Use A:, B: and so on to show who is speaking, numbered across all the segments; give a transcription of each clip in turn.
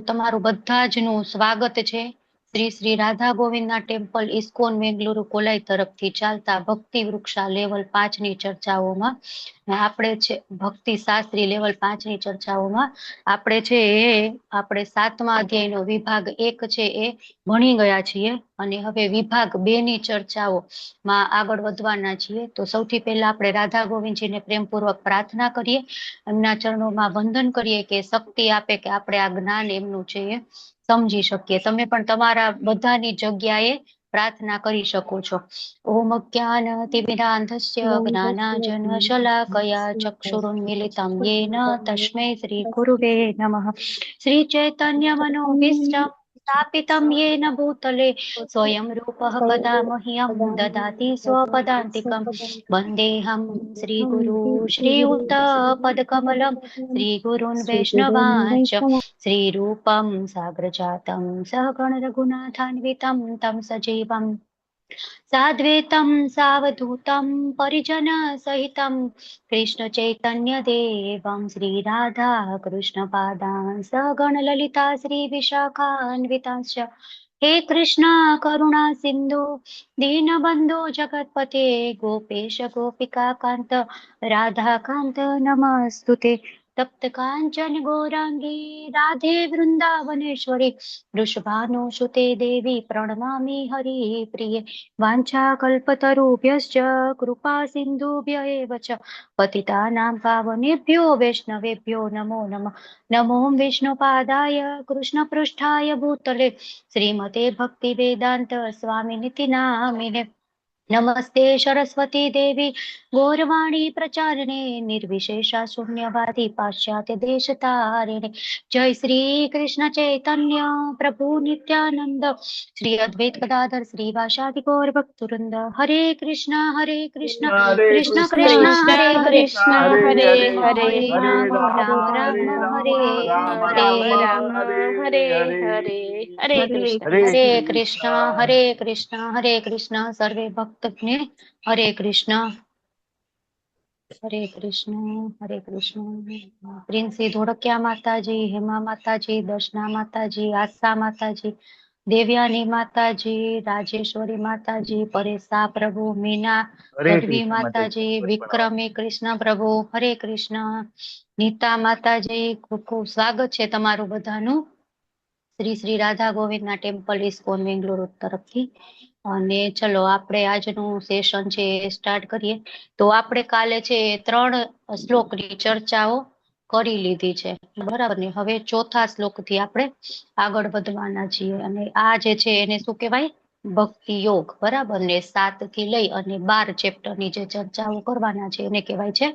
A: તમારું બધા જનું સ્વાગત છે Shri Shri Radha ગોવિંદના temple ISKCON Bengaluru coli તરફથી ચાલતા ભક્તિ વૃક્ષા લેવલ 5 ની ચર્ચાઓમાં આપણે છે ભક્તિ શાસ્ત્રી લેવલ 5 ની ચર્ચાઓમાં આપણે છે આપણે 7મા અધ્યાયનો વિભાગ 1 છે એ ભણી ગયા છીએ અને હવે વિભાગ 2 ની ચર્ચાઓમાં આગળ વધવાના છીએ. તો સૌથી પહેલા આપણે રાધા ગોવિંદજીને પ્રેમપૂર્વક પ્રાર્થના કરીએ, એમના ચરણોમાં વંદન કરીએ કે શક્તિ આપે કે આપણે આ જ્ઞાન એમનું છે એ સમજી શકીએ. તમે પણ તમારા બધાની જગ્યાએ પ્રાર્થના કરી શકો છો. ઓમ જ્ઞાનતિમિરાન્ધસ્ય જ્ઞાનાંજન શલાકયા ચક્ષુરુન્મિલિतं યેન તસ્मै શ્રી ગુરુવે નમઃ. શ્રી ચૈતન્ય મનોભીષ્ટં સ્થાપિतं યેન ભૂતલે સ્વયં રૂપः કદા મह्यं દદાતિ સ્વપદાન્તિકं. વન્દેऽહં શ્રીગુરૂ શ્રીયુતપદકમलं શ્રીગુरून् वैष्णवांश्च श्रीरूपं साग्रजातं सहगण रघुनाथान्वितं तं सजीवं साद्वैतं सावधूतं परिजन सहितं कृष्ण चैतन्य देवं श्रीराधा कृष्ण पादान् सहगण ललिता श्री विशाखान्वितांश्च. हे कृष्ण करुणा सिन्धु दीनबन्धो जगत्पते गोपेश गोपिका कान्त राधा कान्त नमस्तुते. तप्त कांचन गौरांगी राधे वृंदावनेश्वरी वृषभानुसुते देवी प्रणमामि हरिप्रिये. वाञ्छाकल्पतरुभ्यश्च कृपा सिन्धुभ्य एव च पतितानां पावनेभ्यो वैष्णवेभ्यो नमो नमः. नमो विष्णुपादाय कृष्णपृष्ठाय भूतले श्रीमते भक्तिवेदान्त स्वामिनिति नामिने. नमस्ते सरस्वती देवी गौरवाणी प्रचारिणे निर्विशेषा शून्यवादी पाश्चात्य देशतारिणे. जय श्री कृष्ण चैतन्य प्रभु नित्यानंद श्री अद्वैत गदाधर श्रीवासादि गौर भक्तवृंद. हरे कृष्ण कृष्ण कृष्ण कृष्ण हरे हरे हरे हरे राम राम राम हरे हरे.
B: हरे हरे हरे कृष्ण.
A: हरे कृष्ण सर्वे भक्तजने हरे कृष्ण हरे कृष्ण हरे कृष्ण. प्रिंसी धोड़किया माताजी, हेमा माताजी, दर्शना माताजी, आशा माताजी, देवयानी माताजी, राजेश्वरी माताजी, परेशा प्रभु, मीना गढ़वी माताजी, विक्रमी कृष्ण प्रभु हरे कृष्ण. नीता माताजी खूब खूब स्वागत है तमारू बधानु श्री श्री राधा गोविंदना टेम्पल इस्कोन बेंगलुरु तरफथी. અને ચલો આપણે આજનું સેશન છે સ્ટાર્ટ કરીએ. તો આપણે કાલે છે 3 શ્લોકની ચર્ચાઓ કરી લીધી છે, બરાબર ને. હવે ચોથા શ્લોકથી આપણે આગળ વધવાના છીએ અને આ જે છે એને શું કહેવાય, ભક્તિ યોગ, બરાબર ને. 7 થી લઈ અને 12 ચેપ્ટરની જે ચર્ચાઓ કરવાના છે એને કહેવાય છે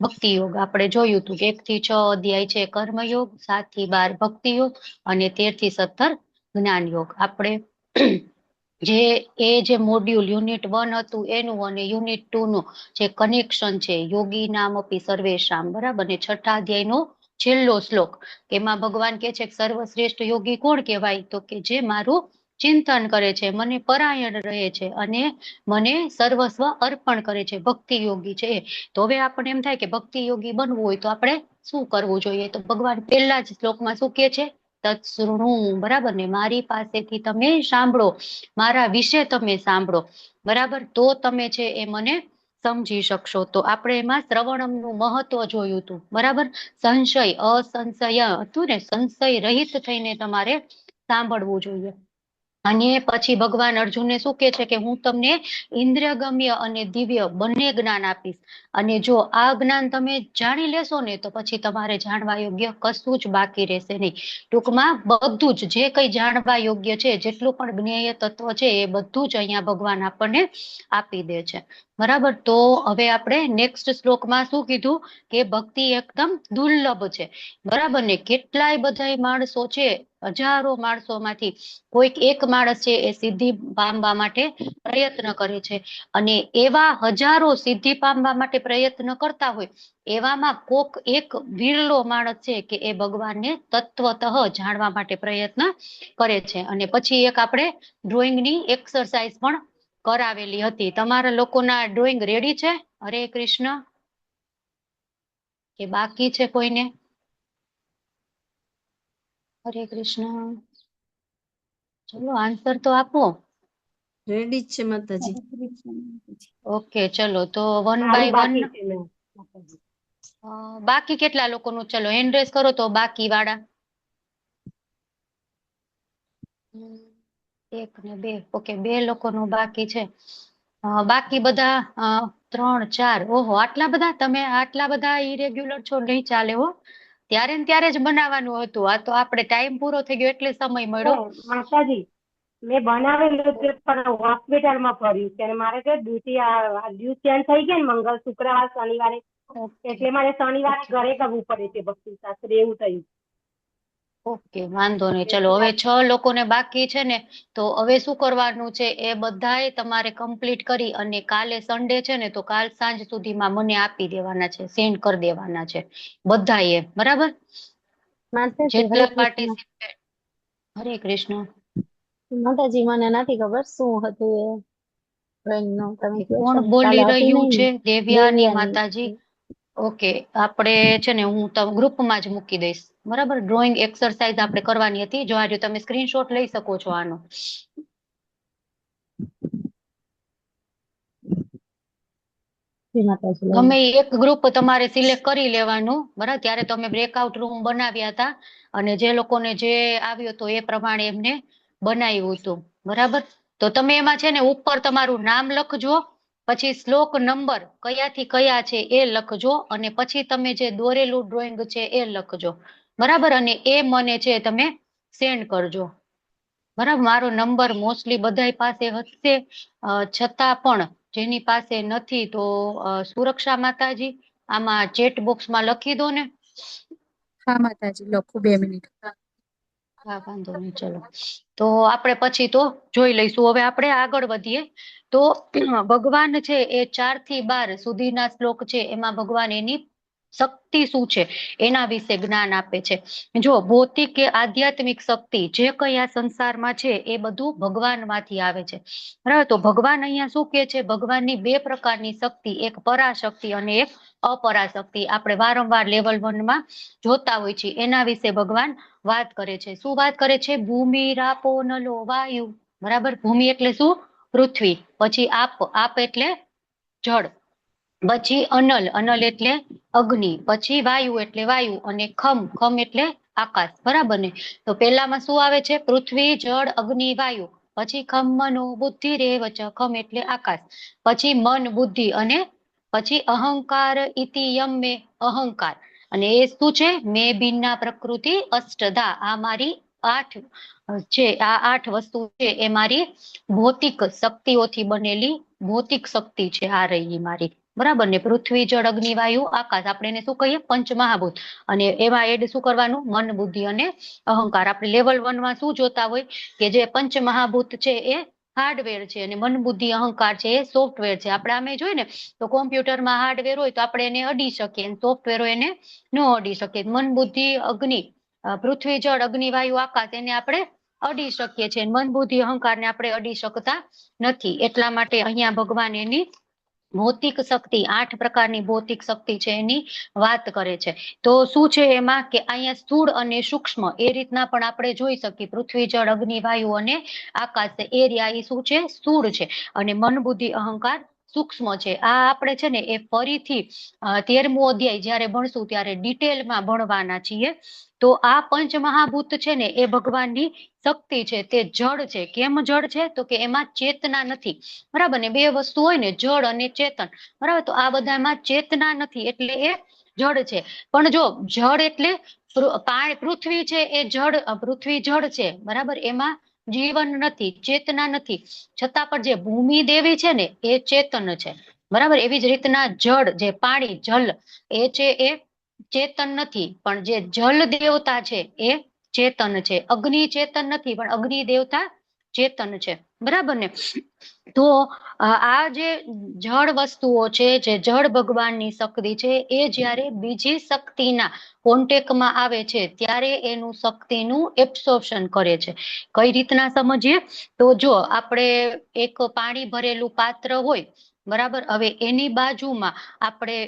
A: ભક્તિ યોગ. આપણે જોયું હતું કે 1 થી 6 અધ્યાય છે કર્મયોગ, 7 થી 12 ભક્તિ યોગ અને 13 થી 17 જ્ઞાન યોગ. આપણે જે મોડ્યુલ યુનિટ 1 હતું એનું અને યુનિટ 2 નું જે કનેક્શન છે, યોગી નામ અપી સર્વેશામ, બરાબર ને. 6થા અધ્યાયનો છેલ્લો શ્લોક, એમાં ભગવાન કહે છે કે સર્વશ્રેષ્ઠ યોગી કોણ કહેવાય, તો કે જે મારું ચિંતન કરે છે, મને પરાયણ રહે છે અને મને સર્વસ્વ અર્પણ કરે છે, ભક્તિ યોગી છે. તો હવે આપણને એમ થાય કે ભક્તિ યોગી બનવું હોય તો આપણે શું કરવું જોઈએ, તો ભગવાન પહેલા જ શ્લોકમાં શું કહે છે, તત્સૃણુ, બરાબર ને. મારી પાસેથી તમે સાંભળો, મારા વિશે તમે સાંભળો, બરાબર, તો તમે છે એ મને સમજી શકશો. તો આપણે એમાં શ્રવણમનું મહત્વ જોયું હતું, બરાબર. સંશય અસંશય હતું ને, સંશય રહિત થઈને તમારે સાંભળવું જોઈએ. અને પછી ભગવાન અર્જુનને શું કહે છે કે હું તમને ઇન્દ્રિયગમ્ય અને દિવ્ય બંને જ્ઞાન આપીશ, અને જો આ જ્ઞાન તમે જાણી લેશો ને તો પછી તમારે જાણવા યોગ્ય કશું જ બાકી રહેશે નહીં. ટૂંકમાં બધું જ જે કંઈ જાણવા યોગ્ય છે, જેટલું પણ જ્ઞેય તત્વ છે એ બધું જ અહીંયા ભગવાન આપણને આપી દે છે, બરાબર. તો હવે આપણે નેક્સ્ટ શ્લોકમાં શું કીધું કે ભક્તિ એકદમ દુર્લભ છે, બરાબર ને. કેટલાય બધા માણસો છે, હજારો માણસોમાંથી કોઈક એક માણસ છે એ સિદ્ધિ પામવા માટે પ્રયત્ન કરે છે, અને એવા હજારો સિદ્ધિ પામવા માટે પ્રયત્ન કરતા હોય એવામાં કોક એક વિરલો માણસ છે કે એ ભગવાનને તત્વતઃ જાણવા માટે પ્રયત્ન કરે છે. અને પછી એક આપણે ડ્રોઈંગની એક્સરસાઇઝ પણ કરાવેલી હતી. તમારા લોકોના ડ્રોઈંગ રેડી છે? હરે કૃષ્ણ. કે બાકી છે કોઈને? હરે કૃષ્ણ. ચલો આન્સર તો આપો.
C: રેડી જ છે માતાજી.
A: ઓકે ચલો તો વન
D: મારું
A: બાય વન.
D: બાકી છે મેમ.
A: બાકી કેટલા લોકોનું? ચલો હેન્ડ રેસ કરો તો બાકી વાળા. 1 ને 2. ઓકે 2 લોકોનું બાકી છે. બાકી બધા 3 4. ઓહો આટલા બધા! તમે આટલા બધા ઇરેગ્યુલર છો, નહીં ચાલે હો. ત્યારે ને ત્યારે જ બનાવવાનું હતું. આ તો આપણે ટાઈમ પૂરો થઈ ગયો એટલે સમય મળ્યો.
D: માતાજી મેં બનાવેલું છે પણ હોસ્પિટલમાં પડ્યું છે અને મારે તો ડ્યુટી ચેન્જ થઈ ગઈ ને મંગળ શુક્રવાર શનિવારે, એટલે મારે શનિવારે ઘરે કરવું પડે છે ભક્તિ શાસ્ત્ર, એવું થયું.
A: ઓકે વાંધો નહીં. ચલો હવે 6 લોકોને બાકી છે ને, તો હવે શું કરવાનું છે એ બધાએ તમારે કમ્પ્લીટ કરી અને કાલે સન્ડે છે ને, તો કાલ સાંજ સુધીમાં મને આપી દેવાના છે, સેન્ડ કરી દેવાના છે બધાએ. બરાબર? જેટલા પાર્ટિસિપેટ. હરે કૃષ્ણ.
B: માતાજી મને નથી ખબર શું હતું એ ડ્રોઈંગ નું. તમે કહો છો
A: કોણ
B: ને,
A: બોલી
B: કાલે હતી
A: રહ્યું
B: નહીં
A: છે?
B: ને
A: દેવ્યાની
B: દેવ્યાની.
A: માતાજી. ઓકે આપણે છે ને હું ગ્રુપમાં જ મૂકી દઈશ. બરાબર? ડ્રોઈંગ એક્સરસાઇઝ આપણે કરવાની હતી. જો આજે તમે સ્ક્રીનશોટ લઈ શકો છો આનો. ગમે એક ગ્રુપ તમારે સિલેક્ટ કરી લેવાનું. બરાબર? ત્યારે તમે બ્રેકઆઉટ રૂમ બનાવ્યા હતા અને જે લોકોને જે આવ્યો હતો એ પ્રમાણે એમને બનાવ્યું હતું. બરાબર? તો તમે એમાં છે ને ઉપર તમારું નામ લખજો, પછી શ્લોક નંબર કયાથી કયા છે એ લખજો અને પછી તમે જે દોરેલું ડ્રોઈંગ છે એ લખજો. બરાબર? અને એ મને છે તમે સેન્ડ કરજો. બરાબર? મારો નંબર મોસ્ટલી બધાય પાસે હશે, છતાં પણ જેની પાસે નથી તો સુરક્ષા માતાજી આમાં ચેટ બોક્સમાં લખી દો ને.
E: હા માતાજી લખું 2 મિનિટ.
A: હા વાંધો નહીં. ચલો તો આપણે પછી તો જોઈ લઈશું. હવે આપણે આગળ વધીએ. તો ભગવાન છે એ 4 થી 12 સુધીના શ્લોક છે, એમાં ભગવાન એની શક્તિ શું છે એના વિશે જ્ઞાન આપે છે. જો ભૌતિક કે આધ્યાત્મિક શક્તિ જે કઈ આ સંસારમાં છે એ બધું ભગવાનમાંથી આવે છે. બરાબર? તો ભગવાન અહીંયા શું કે છે? ભગવાનની 2 પ્રકારની શક્તિ, એક પરાશક્તિ અને એક અપરાશક્તિ. આપણે વારંવાર લેવલ 1 માં જોતા હોય છે. એના વિશે ભગવાન વાત કરે છે. શું વાત કરે છે? ભૂમિ રાપો નલો વાયુ. બરાબર? ભૂમિ એટલે શું? પૃથ્વી. પછી આપ એટલે જળ. પછી અનલ, અનલ એટલે અગ્નિ. પછી વાયુ એટલે વાયુ અને ખમ એટલે આકાશ. બરાબર ને? તો પેલામાં શું આવે છે? પૃથ્વી, જળ, અગ્નિ, વાયુ. પછી ખમ મનો બુદ્ધિ રેવ ચ. ખમ એટલે આકાશ. પછી મન, બુદ્ધિ અને પછી અહંકાર ઇતિ યમ મે, અહંકાર. અને એ શું છે? મેં ભિન્ના પ્રકૃતિ અષ્ટધા. આ મારી 8 છે. આ 8 વસ્તુ છે એ મારી ભૌતિક શક્તિઓથી બનેલી ભૌતિક શક્તિ છે. આ રહી મારી. બરાબર ને? પૃથ્વી, જળ, અગ્નિ, વાયુ, આકાશ. આપણે એને શું કહીએ? પંચમહાભૂત. અને એમાં એડ શું કરવાનું? મન, બુદ્ધિ અને અહંકાર. આપણે લેવલ 1 માં શું જોતા હોય કે જે પંચમહાભૂત છે એ હાર્ડવેર છે અને મન, બુદ્ધિ, અહંકાર છે એ સોફ્ટવેર છે. આપણે આમે જોઈએ ને તો કોમ્પ્યુટરમાં હાર્ડવેર હોય તો આપણે એને અડી શકીએ, સોફ્ટવેર હોય એને ન અડી શકીએ. મન, બુદ્ધિ, અગ્નિ, પૃથ્વી, જળ, અગ્નિ, વાયુ, આકાશ એને આપણે અડી શકીએ છીએ. મન, બુદ્ધિ, અહંકારને આપણે અડી શકતા નથી. એટલા માટે અહીંયા ભગવાન એની ભૌતિક શક્તિ, 8 પ્રકારની ભૌતિક શક્તિ છે એની વાત કરે છે. તો શું છે એમાં કે અહીંયા સ્થૂળ અને સૂક્ષ્મ એ રીતના પણ આપણે જોઈ શકીએ. પૃથ્વી, જળ, અગ્નિ, વાયુ અને આકાશ એ રહ્યા એ શું છે? સ્થૂળ છે. અને મન, બુદ્ધિ, અહંકાર સૂક્ષ્મ છે. આ આપણે છે ને એ ફરીથી 13મો અધ્યાય જયારે ભણશું ત્યારે ડિટેલમાં ભણવાના છીએ. તો આ પંચમહાભૂત છે ને એ ભગવાનની શક્તિ છે. તે જળ છે. કેમ જળ છે? તો કે એમાં ચેતના નથી. બરાબર ને? 2 વસ્તુ હોય ને, જળ અને ચેતન. બરાબર? તો આ બધામાં ચેતના નથી એટલે એ જળ છે. પણ જો જળ એટલે પૃથ્વી છે એ જળ, પૃથ્વી જળ છે. બરાબર? એમાં જીવન નથી, ચેતના નથી. છતાં પણ જે ભૂમિ દેવી છે ને એ ચેતન છે. બરાબર? એવી જ રીતના જળ, જે પાણી, જલ એ છે એ ચેતન નથી. પણ જે જલ દેવતા છે એ ચેતન છે. અગ્નિ ચેતન નથી પણ અગ્નિ દેવતા ચેતન છે. બરાબર ને? તો આ જે જળ વસ્તુઓ છે, જે જળ ભગવાનની શક્તિ છે, એ જ્યારે બીજી શક્તિના કોન્ટેક્ટમાં આવે છે ત્યારે એનું શક્તિનું એબ્સોર્પ્શન કરે છે. કઈ રીતના સમજીએ? તો જો આપણે એક પાણી ભરેલું પાત્ર હોય બરાબર. હવે એની બાજુમાં આપણે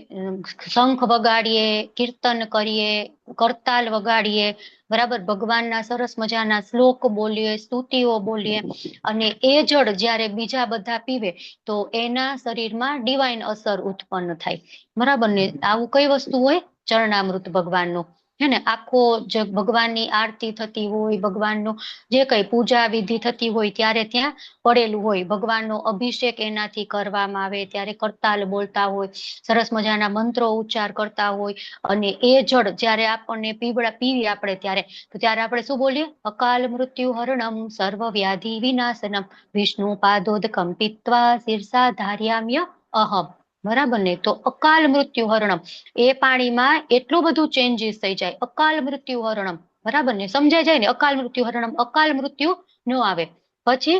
A: શંખ વગાડીએ, કીર્તન કરીએ, કરતાલ વગાડીએ, બરાબર, ભગવાનના સરસ મજાના શ્લોક બોલીએ, સ્તુતિઓ બોલીએ, અને એ જળ જ્યારે બીજા બધા પીવે તો એના શરીરમાં ડિવાઇન અસર ઉત્પન્ન થાય, બરાબર ને. આવું કઈ વસ્તુ હોય? ચરણામૃત ભગવાનનું, હે ને. આખો જે ભગવાનની આરતી થતી હોય, ભગવાનનું જે કઈ પૂજા વિધિ થતી હોય ત્યારે ત્યાં પડેલું હોય, ભગવાનનો અભિષેક એનાથી કરવામાં આવે ત્યારે કરતાલ બોલતા હોય, સરસ મજાના મંત્રો ઉચ્ચાર કરતા હોય, અને એ જળ જ્યારે આપણને પીવી આપણે ત્યારે આપણે શું બોલીએ? અકાલ મૃત્યુ હરણમ સર્વ વ્યાધિ વિનાશનમ વિષ્ણુ પાદોદકમ પીત્વા શિરસા ધાર્યામ્ય અહમ, બરાબર ને. તો અકાલ મૃત્યુ હરણમ, એ પાણીમાં એટલું બધું ચેન્જીસ થઈ જાય. અકાલ મૃત્યુ હરણમ, બરાબર ને. સમજાય જાય ને? અકાલ મૃત્યુ હરણમ, અકાલ મૃત્યુ ન આવે. પછી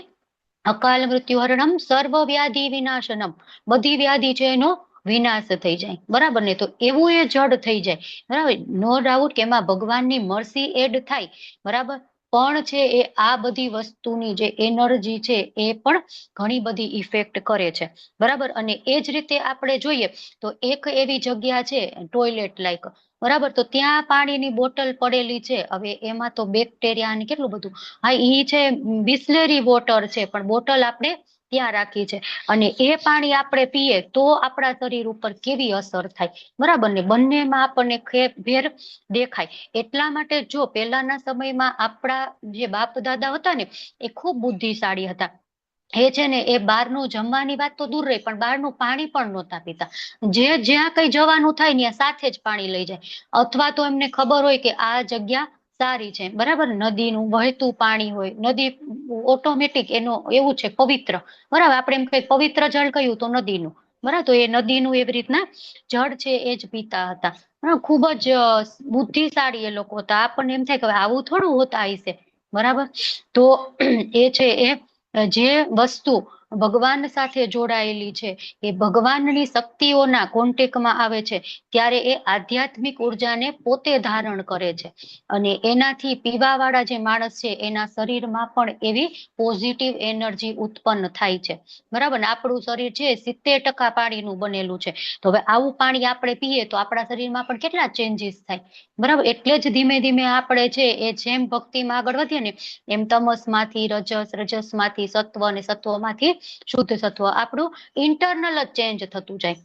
A: અકાલ મૃત્યુ હરણમ સર્વ વ્યાધિ વિનાશનમ, બધી વ્યાધિ છે એનો વિનાશ થઈ જાય, બરાબર ને. તો એવું એ જડ થઈ જાય, બરાબર. નો ડાઉટ કે એમાં ભગવાનની મર્સી એડ થાય, બરાબર, પણ છે એ આ બધી વસ્તુની જે એનર્જી છે એ પણ ઘણી બધી ઇફેક્ટ કરે છે, બરાબર. અને એ જ રીતે આપણે જોઈએ તો એક એવી જગ્યા છે ટોયલેટ લાયક, બરાબર, તો ત્યાં પાણીની બોટલ પડેલી છે. હવે એમાં તો બેક્ટેરિયા ને કેટલું બધું, હા ઈ છે બિસ્લેરી વોટર છે, પણ બોટલ આપણે ત્યાં રાખી છે, અને એ પાણી આપણે પીએ તો આપણા શરીર ઉપર કેવી અસર થાય, બરાબર ને. બંનેમાં આપણને ફેર દેખાય. એટલા માટે જો પહેલાના સમયમાં આપણા જે બાપ દાદા હતા ને એ ખૂબ બુદ્ધિશાળી હતા. એ છે ને એ બહારનું જમવાની વાત તો દૂર રહી, પણ બહારનું પાણી પણ નહોતા પીતા. જે જ્યાં કઈ જવાનું થાય ત્યાં સાથે જ પાણી લઈ જાય, અથવા તો એમને ખબર હોય કે આ જગ્યા સારી છે, બરાબર, નદીનું વહેતું પાણી હોય, નદી ઓટોમેટિક એનો એવું છે પવિત્ર, બરાબર. આપણે એમ કહીએ પવિત્ર જળ કયું? તો નદીનું, બરાબર. તો એ નદીનું એવી રીતના જળ છે એ જ પીતા હતા. ખૂબ જ બુદ્ધિશાળી એ લોકો હતા. આપણને એમ થાય કે આવું થોડું હોતા હશે, બરાબર. તો એ છે એ જે વસ્તુ ભગવાન સાથે જોડાયેલી છે એ ભગવાનની શક્તિઓના કોન્ટેક્ટમાં આવે છે ત્યારે એ આધ્યાત્મિક ઉર્જાને પોતે ધારણ કરે છે, અને એનાથી પીવાવાળા જે માણસ છે એના શરીરમાં પણ એવી પોઝિટિવ એનર્જી ઉત્પન્ન થાય છે, બરાબર ને. આપણું શરીર છે 70% પાણીનું બનેલું છે, તો હવે આવું પાણી આપણે પીએ તો આપણા શરીરમાં પણ કેટલા ચેન્જીસ થાય, બરાબર. એટલે જ ધીમે ધીમે આપણે છે એ જેમ ભક્તિમાં આગળ વધીએ ને એમ તમસમાંથી રજસ, રજસમાંથી સત્વ, અને સત્વમાંથી શુદ્ધ સત્વ આપણું ઇન્ટરનલ જ ચેન્જ થતું જાય,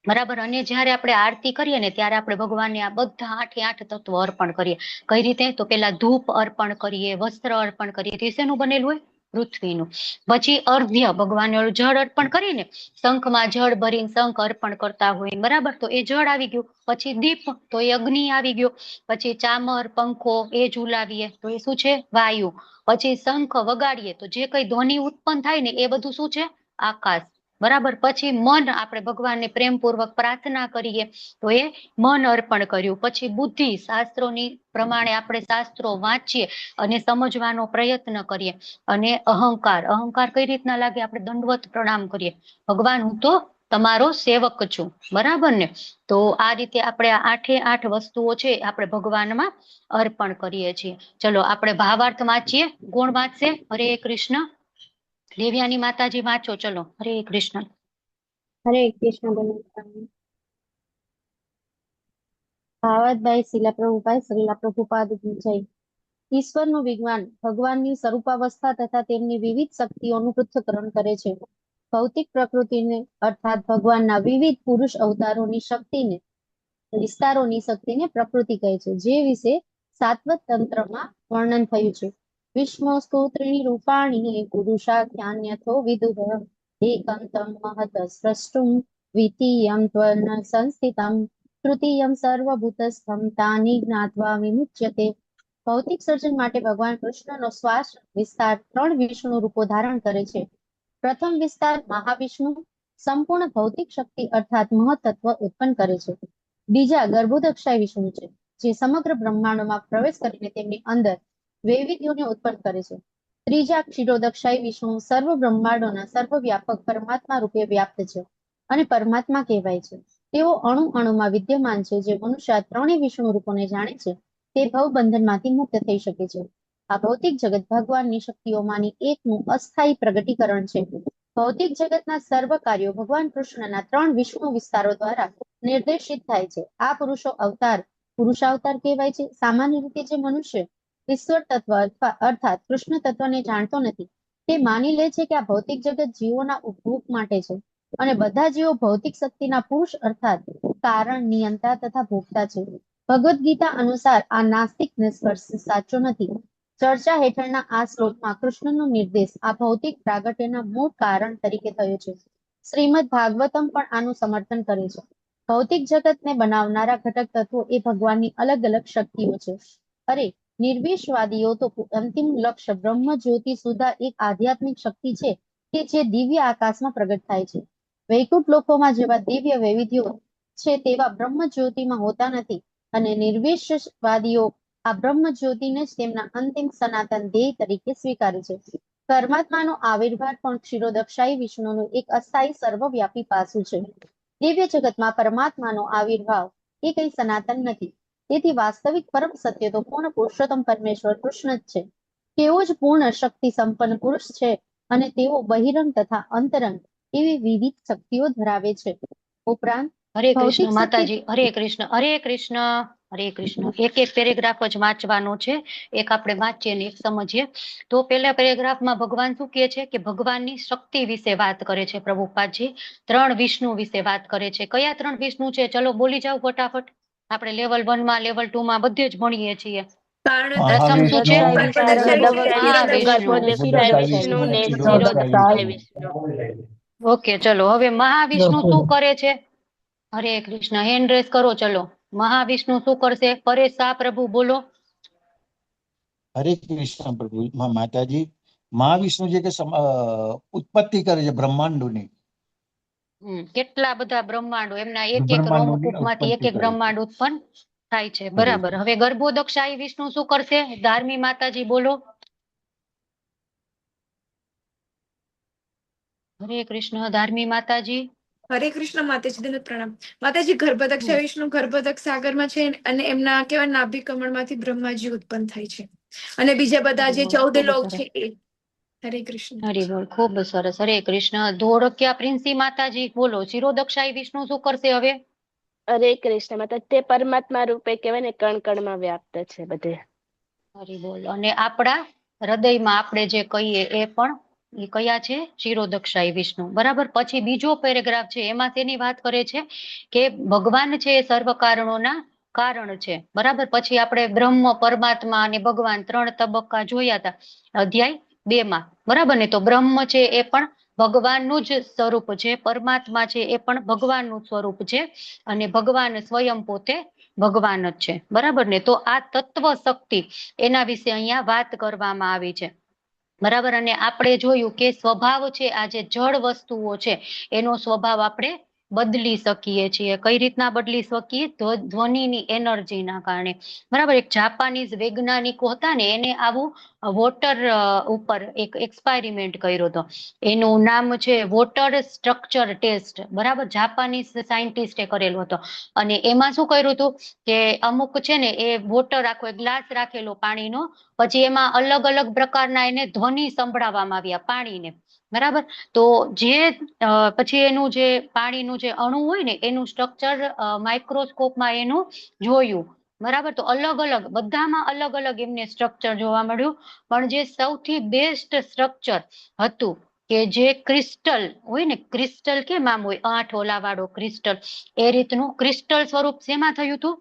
A: બરાબર. અને જ્યારે આપણે આરતી કરીએ ને ત્યારે આપણે ભગવાનને આ બધા 8 તત્વો અર્પણ કરીએ. કઈ રીતે? તો પેલા ધૂપ અર્પણ કરીએ, વસ્ત્ર અર્પણ કરીએ. તે શેનું બનેલું હોય? પૃથ્વીનું. પછી અર્ધ્ય, ભગવાનને જળ અર્પણ કરીને શંખમાં જળ ભરીને શંખ અર્પણ કરતા હોય, બરાબર, તો એ જળ આવી ગયું. પછી દીપ, તો એ અગ્નિ આવી ગયો. પછી ચામર, પંખો એ ઝુલાવીએ તો એ શું છે? વાયુ. પછી શંખ વગાડીએ તો જે કઈ ધ્વનિ ઉત્પન્ન થાય ને એ બધું શું છે? આકાશ, બરાબર. પછી મન, આપણે ભગવાનને પ્રેમપૂર્વક પ્રાર્થના કરીએ તો એ મન અર્પણ કર્યું. પછી બુદ્ધિ, શાસ્ત્રોની પ્રમાણે આપણે શાસ્ત્રો વાંચીએ અને સમજવાનો પ્રયત્ન કરીએ. અને અહંકાર, અહંકાર કઈ રીતના લાગે? આપણે દંડવત પ્રણામ કરીએ, ભગવાન હું તો તમારો સેવક છું, બરાબર ને. તો આ રીતે આપણે આ 8 વસ્તુઓ છે આપણે ભગવાનમાં અર્પણ કરીએ છીએ. ચલો આપણે ભાવાર્થ વાંચીએ. કોણ વાંચશે? હરે કૃષ્ણ. દેવ્યાની માતાજી વાંચો. ચલો, હરે કૃષ્ણ.
B: હરે કૃષ્ણ બોલો. ભાવાતભાઈ શીલા પ્રભુભાઈ શીલા પ્રભુપાદ કી જય. ઈશ્વરનું વિજ્ઞાન ભગવાનની સ્વરૂપાવસ્થા તથા તેમની વિવિધ શક્તિઓનું પૃથ્થકરણ કરે છે. ભૌતિક પ્રકૃતિને અર્થાત ભગવાનના વિવિધ પુરુષ અવતારોની શક્તિને, વિસ્તારોની શક્તિને પ્રકૃતિ કહે છે, જે વિશે સાત્વત તંત્રમાં વર્ણન થયું છે. વિષ્ણુ સ્તોત્રીણી રૂપાણી પુરુષાખ્યાન્યથો વિદુઃ એકંતમ મહત સ્રષ્ટુમ દ્વિતીયમ ત્વર્ણ સંસ્થિતમ તૃતીયમ સર્વભૂતસ્થમ તાની જ્ઞાત્વા વિમુચ્યતે. ભૌતિક સર્જન માટે ભગવાન કૃષ્ણનો શ્વાસ વિસ્તાર 3 વિષ્ણુ રૂપો ધારણ કરે છે. પ્રથમ વિસ્તાર મહાવિષ્ણુ સંપૂર્ણ ભૌતિક શક્તિ અર્થાત મહતત્વ ઉત્પન્ન કરે છે. બીજા ગર્ભોદક્ષાય વિષ્ણુ છે, જે સમગ્ર બ્રહ્માંડમાં પ્રવેશ કરીને તેમની અંદર વૈવિધ્યોને ઉત્પન્ન કરે છે. ત્રીજા ક્ષીરોદક્ષાય વિષ્ણુ સર્વ બ્રહ્માંડોના સર્વવ્યાપક પરમાત્મા રૂપે વ્યાપ્ત છે અને પરમાત્મા કહેવાય છે. તેઓ અણુ અણુમાં વિદ્યમાન છે. જે મનુષ્ય આ 3 વિષ્ણુ રૂપોને જાણે છે તે ભવબંધનમાંથી મુક્ત થઈ શકે છે. આ ભૌતિક જગત ભગવાનની શક્તિઓમાંની એકનું અસ્થાયી પ્રગટીકરણ છે. ભૌતિક જગતના સર્વ કાર્યો ભગવાન કૃષ્ણના 3 વિષ્ણુ વિસ્તારો દ્વારા નિર્દેશિત થાય છે. આ પુરુષાવતાર કહેવાય છે. સામાન્ય રીતે જે મનુષ્ય ઈશ્વર તત્વ અર્થાત કૃષ્ણ તત્વને જાણતો નથી તે માની લે છે કે આ ભૌતિક જગત જીવોના ઉપભોગ માટે છે અને બધા જીવો ભૌતિક શક્તિના પુરુષ અર્થાત કારણ, નિયંતા તથા ભોગતા છે. ભગવદ્ ગીતા અનુસાર આ નાસ્તિક નિષ્કર્ષ સાચો નથી. ચર્ચા હેઠળના આ શ્લોકમાં કૃષ્ણનો નિર્દેશ આ ભૌતિક પ્રાગટ્યના મૂળ કારણ તરીકે થયો છે. શ્રીમદ ભાગવતમ પણ આનું સમર્થન કરે છે. ભૌતિક જગતને બનાવનારા ઘટક તત્વો એ ભગવાનની અલગ અલગ શક્તિઓ છે. અરે નિર્વિશવાદીઓ તો અંતિમ લક્ષ્ય બ્રહ્મ જ્યોતિ સુધા એક આધ્યાત્મિક શક્તિ છે કે જે દિવ્ય આકાશમાં પ્રગટ થાય છે. વૈકુંઠ લોકોમાં જેવા દિવ્ય વૈવિધ્યો છે તેવા બ્રહ્મ જ્યોતિમાં હોતા નથી અને નિર્વિશવાદીઓ આ બ્રહ્મ જ્યોતિને જ તેમના અંતિમ સનાતન ધ્યેય તરીકે સ્વીકારે છે. પરમાત્માનો આવિર્ભાવ પણ ક્ષીરોદક્ષાયી વિષ્ણુનું એક અસ્થાયી સર્વવ્યાપી પાસું છે. દિવ્ય જગતમાં પરમાત્માનો આવિર્ભાવ એ કંઈ સનાતન નથી. તેથી વાસ્તવિક પરમ સત્ય તો પૂર્ણ પુરુષોત્તમ પરમેશ્વર કૃષ્ણ જ છે. તેઓ જ પૂર્ણ શક્તિ સંપન્ન પુરુષ છે અને તેઓ બહિરંગ તથા અંતરંગ એવી વિવિધ શક્તિઓ ધરાવે છે. ઉપરાંત
A: હરે
B: ભૌતિક
A: કૃષ્ણ
B: શક્તિ
A: માતાજી, હરે કૃષ્ણ, હરે કૃષ્ણ, હરે કૃષ્ણ. એક એક પેરેગ્રાફ જ વાંચવાનો છે. એક આપણે વાંચીએ ને એક સમજીએ. તો પહેલા પેરેગ્રાફમાં ભગવાન શું કહે છે કે ભગવાનની શક્તિ વિશે વાત કરે છે. પ્રભુપાદજી 3 વિષ્ણુ વિશે વાત કરે છે. કયા 3 વિષ્ણુ છે? ચલો બોલી જાઓ ફટાફટ. આપણે લેવલ 1 માં, લેવલ 2 માં બધે જ ભણીએ છીએ. પ્રથમ શું છે? ઓકે, ચલો હવે મહાવિષ્ણુ શું કરે છે? હરે કૃષ્ણ, હેન્ડ રેસ કરો. ચલો, મહાવિષ્ણુ શું કરશે? પરેશ શાહ પ્રભુ બોલો.
F: હરે કૃષ્ણ પ્રભુ. માતાજી, મહાવિષ્ણુ જે કે ઉત્પત્તિ કરે છે બ્રહ્માંડોની.
A: કેટલા બધા બ્રહ્માંડો, એમના એક એક રોમકૂપમાંથી એક એક બ્રહ્માંડ ઉત્પન્ન થાય છે. બરાબર. હવે ગર્ભોદક્ષાયી વિષ્ણુ શું કરશે? ધાર્મી માતાજી બોલો. હરે કૃષ્ણ, ધાર્મી માતાજી.
G: હરે કૃષ્ણ માતાજી, દંડવત પ્રણામ. માતાજી, ગર્ભદક્ષ વિષ્ણુ ગર્ભદક્ષ સાગરમાં છે અને એમના કેવા નાભિ કમળમાંથી બ્રહ્માજી ઉત્પન્ન થાય છે અને બીજા બધા જે 14 લોક છે એ. હરે કૃષ્ણ.
A: હરે બોલ, ખૂબ સરસ. હરે કૃષ્ણ. ધોળકિયા પ્રિન્સી માતાજી બોલો. શિરોદક્ષાયી વિષ્ણુ શું કરશે હવે?
H: હરે કૃષ્ણ માતા, તે પરમાત્મા રૂપે કહેવાય ને કણ કણમાં વ્યાપ્ત છે બધે.
A: હરે બોલ. અને આપણા હૃદયમાં આપણે જે કહીએ એ પણ એ કયા છે? શિરોદક્ષાયી વિષ્ણુ. બરાબર. પછી બીજો પેરેગ્રાફ છે એમાં તેની વાત કરે છે કે ભગવાન છે એ સર્વ કારણોના કારણ છે. બરાબર. પછી આપણે બ્રહ્મ, પરમાત્મા અને ભગવાન 3 તબક્કા જોયા હતા અધ્યાય 2 માં. બરાબર ને? તો બ્રહ્મ છે એ પણ ભગવાનનું જ સ્વરૂપ છે, પરમાત્મા છે એ પણ ભગવાનનું સ્વરૂપ છે અને ભગવાન સ્વયં પોતે ભગવાન જ છે. બરાબર ને? તો આ તત્વ શક્તિ એના વિશે અહીંયા વાત કરવામાં આવી છે. બરાબર. અને આપણે જોયું કે સ્વભાવ છે, આ જે જળ વસ્તુઓ છે એનો સ્વભાવ આપણે બદલી શકીએ છીએ. કઈ રીતના બદલી શકીએ? ધ્વનિની એનર્જીના કારણે. બરાબર. એક જાપાનીઝ વૈજ્ઞાનિકો હતા ને, એને આવું વોટર ઉપર એક એક્સપેરિમેન્ટ કર્યો હતો. એનું નામ છે વોટર સ્ટ્રક્ચર ટેસ્ટ. બરાબર. જાપાનીઝ સાયન્ટિસ્ટે કરેલો હતો. અને એમાં શું કર્યું હતું કે અમુક છે ને એ વોટર આખો ગ્લાસ રાખેલો પાણીનો, પછી એમાં અલગ અલગ પ્રકારના એને ધ્વનિ સંભળાવવામાં આવ્યા પાણીને. બરાબર. તો જે પછી એનું જે પાણીનું જે અણુ હોય ને એનું સ્ટ્રક્ચર માઇક્રોસ્કોપમાં એનું જોયું. બરાબર. તો અલગ અલગ બધામાં અલગ અલગ એમને સ્ટ્રક્ચર જોવા મળ્યું. પણ જે સૌથી બેસ્ટ સ્ટ્રક્ચર હતું કે જે ક્રિસ્ટલ હોય ને, ક્રિસ્ટલ કેમ આમ હોય 8 ઓલાવાળો ક્રિસ્ટલ, એ રીતનું ક્રિસ્ટલ સ્વરૂપ શેમાં થયું હતું?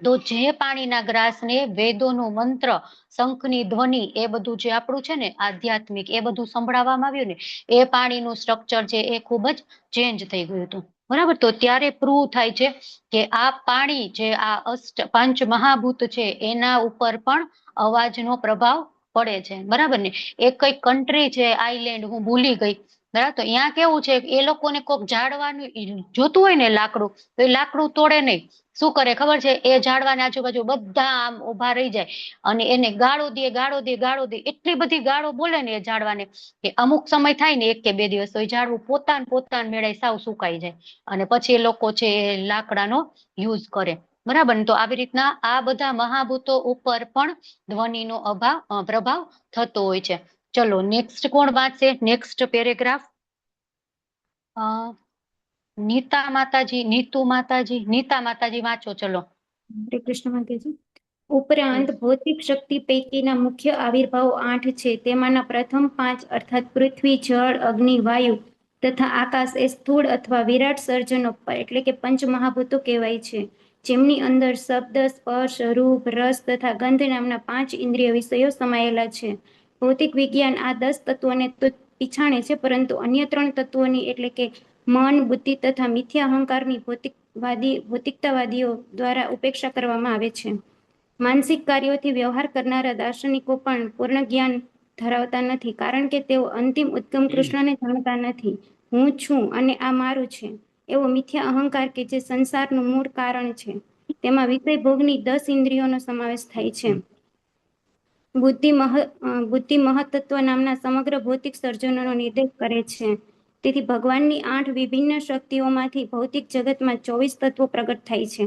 A: તો જે પાણીના ગ્રાસને વેદોનું મંત્ર, શંખની ધ્વનિ, એ બધું જે આપણું છે ને આધ્યાત્મિક, એ બધું સંભળાવવામાં આવ્યું ને, એ પાણીનું સ્ટ્રક્ચર છે એ ખૂબ જ ચેન્જ થઈ ગયું હતું. બરાબર. તો ત્યારે પ્રૂવ થાય છે કે આ પાણી જે આ પાંચ મહાભૂત છે એના ઉપર પણ અવાજનો પ્રભાવ પડે છે. બરાબર ને? એક કઈ કન્ટ્રી છે, આઈલેન્ડ, હું ભૂલી ગઈ. બરાબર. તો અહીંયા કેવું છે, એ લોકોને કોઈક ઝાડવાનું જોતું હોય ને લાકડું, તો એ લાકડું તોડે નહીં. શું કરે ખબર છે? એ ઝાડવાની આજુબાજુ બધા આમ ઉભા રહી જાય અને એને ગાળો દે, ગાળો દે, ગાળો દે. એટલી બધી ગાળો બોલે ને એ ઝાડવાને કે અમુક સમય થાય ને 1 કે 2 દિવસ, તો એ ઝાડવું પોતાને મેળે સાવ સુકાઈ જાય અને પછી એ લોકો છે એ લાકડાનો યુઝ કરે. બરાબર ને? તો આવી રીતના આ બધા મહાભૂતો ઉપર પણ ધ્વનિનો પ્રભાવ થતો હોય છે. ચલો નેક્સ્ટ કોણ વાંચશે? Next paragraph. નીતા માતાજી વાંચો ચલો.
I: હરે કૃષ્ણ માતાજી. ઉપરાંત ભૌતિક શક્તિ પૈકીના મુખ્ય આવિર્ભાવ 8 છે. તેમાંના પ્રથમ 5 અર્થાત પૃથ્વી, જળ, અગ્નિ, વાયુ તથા આકાશ એ સ્થૂળ અથવા વિરાટ સર્જનો એટલે કે પંચમહાભૂતો કહેવાય છે, જેમની અંદર શબ્દ, સ્પર્શ, રૂપ, રસ તથા ગંધ નામના 5 ઇન્દ્રિય વિષયો સમાયેલા છે. ભૌતિક વિજ્ઞાન આ 10 તત્વોને તો પીછાણે છે, પરંતુ અન્ય 3 તત્વોની એટલે કે મન, બુદ્ધિ તથા મિથ્યા અહંકારની ભૌતિકતાવાદીઓ દ્વારા ઉપેક્ષા કરવામાં આવે છે. માનસિક કાર્યોથી વ્યવહાર કરનારા દાર્શનિકો પણ પૂર્ણ જ્ઞાન ધરાવતા નથી, કારણ કે તેઓ અંતિમ ઉદ્ગમ કૃષ્ણને જાણતા નથી. હું છું અને આ મારું છે એવો મિથ્યા અહંકાર કે જે સંસારનું મૂળ કારણ છે, તેમાં વિષય ભોગની 10 ઇન્દ્રિયોનો સમાવેશ થાય છે. બુદ્ધિ મહત્તત્વ નામના સમગ્ર ભૌતિક સર્જનોનો નિર્દેશ કરે છે. તેથી ભગવાનની 8 વિભિન્ન શક્તિઓમાંથી ભૌતિક જગતમાં 24 તત્વો પ્રગટ થાય છે,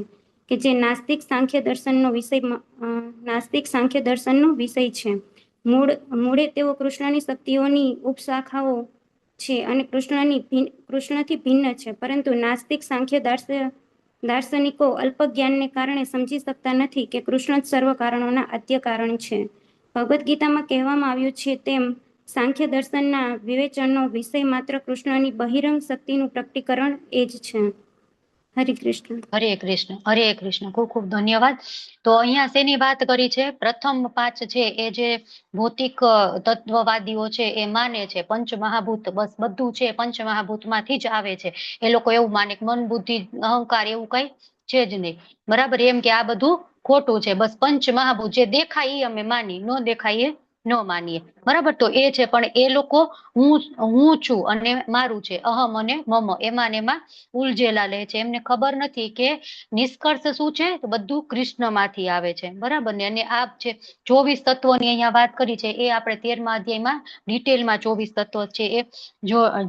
I: કે જે નાસ્તિક સાંખ્ય દર્શનનો વિષય છે. મૂળે તેઓ કૃષ્ણની શક્તિઓની ઉપશાખાઓ છે અને કૃષ્ણથી ભિન્ન છે, પરંતુ નાસ્તિક સાંખ્ય દાર્શનિકો અલ્પ જ્ઞાનને કારણે સમજી શકતા નથી કે કૃષ્ણ જ સર્વ કારણોના આદ્ય કારણ છે. ભગવદ્ ગીતામાં કહેવામાં આવ્યું છે તેમ સાંખ્ય દર્શનના વિવેચનનો વિષય માત્ર કૃષ્ણની બહિરંગ શક્તિનું પ્રકટીકરણ એ જ છે. હરે કૃષ્ણ.
A: હરે કૃષ્ણ. હરે કૃષ્ણ. ખૂબ ખૂબ ધન્યવાદ. તો અહીંયા શેની વાત કરી છે? પ્રથમ 5 છે એ જે ભૌતિક તત્વવાદીઓ છે એ માને છે પંચમહાભૂત બસ બધું છે પંચમહાભૂતમાંથી જ આવે છે. એ લોકો એવું માને કે મન, બુદ્ધિ, અહંકાર એવું કઈ છે જ નહીં. બરાબર, એમ કે આ બધું ખોટું છે, બસ પંચમહાભૂત જે દેખાય એ અમે માની, ન દેખાય એ ન માનીએ. બરાબર, તો એ છે. પણ એ લોકો હું છું અને મારું છે, અહમ અને મમ એમાં ને એમાં ઉલझेला લે છે. એમને ખબર નથી કે નિષ્કર્ષ શું છે, તો બધું કૃષ્ણમાંથી આવે છે. બરાબર ને. અને આ છે 24 તત્વોની અહીંયા વાત કરી છે, એ આપણે 13મા અધ્યાયમાં ડિટેલમાં 24 તત્વો છે એ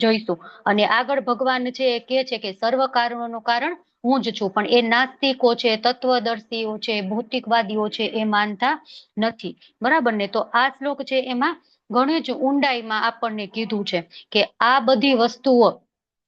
A: જોઈશું. અને આગળ ભગવાન છે એ કહે છે કે સર્વ કારણોનું કારણ હું જ છું. પણ એ નાસ્તિકો છે, તત્વદર્શીઓ છે, ભૌતિકવાદીઓ છે એ માનતા નથી. બરાબર ને. તો આ શ્લોક છે એમાં ઘણી જ ઊંડાઈમાં આપણને કીધું છે કે આ બધી વસ્તુઓ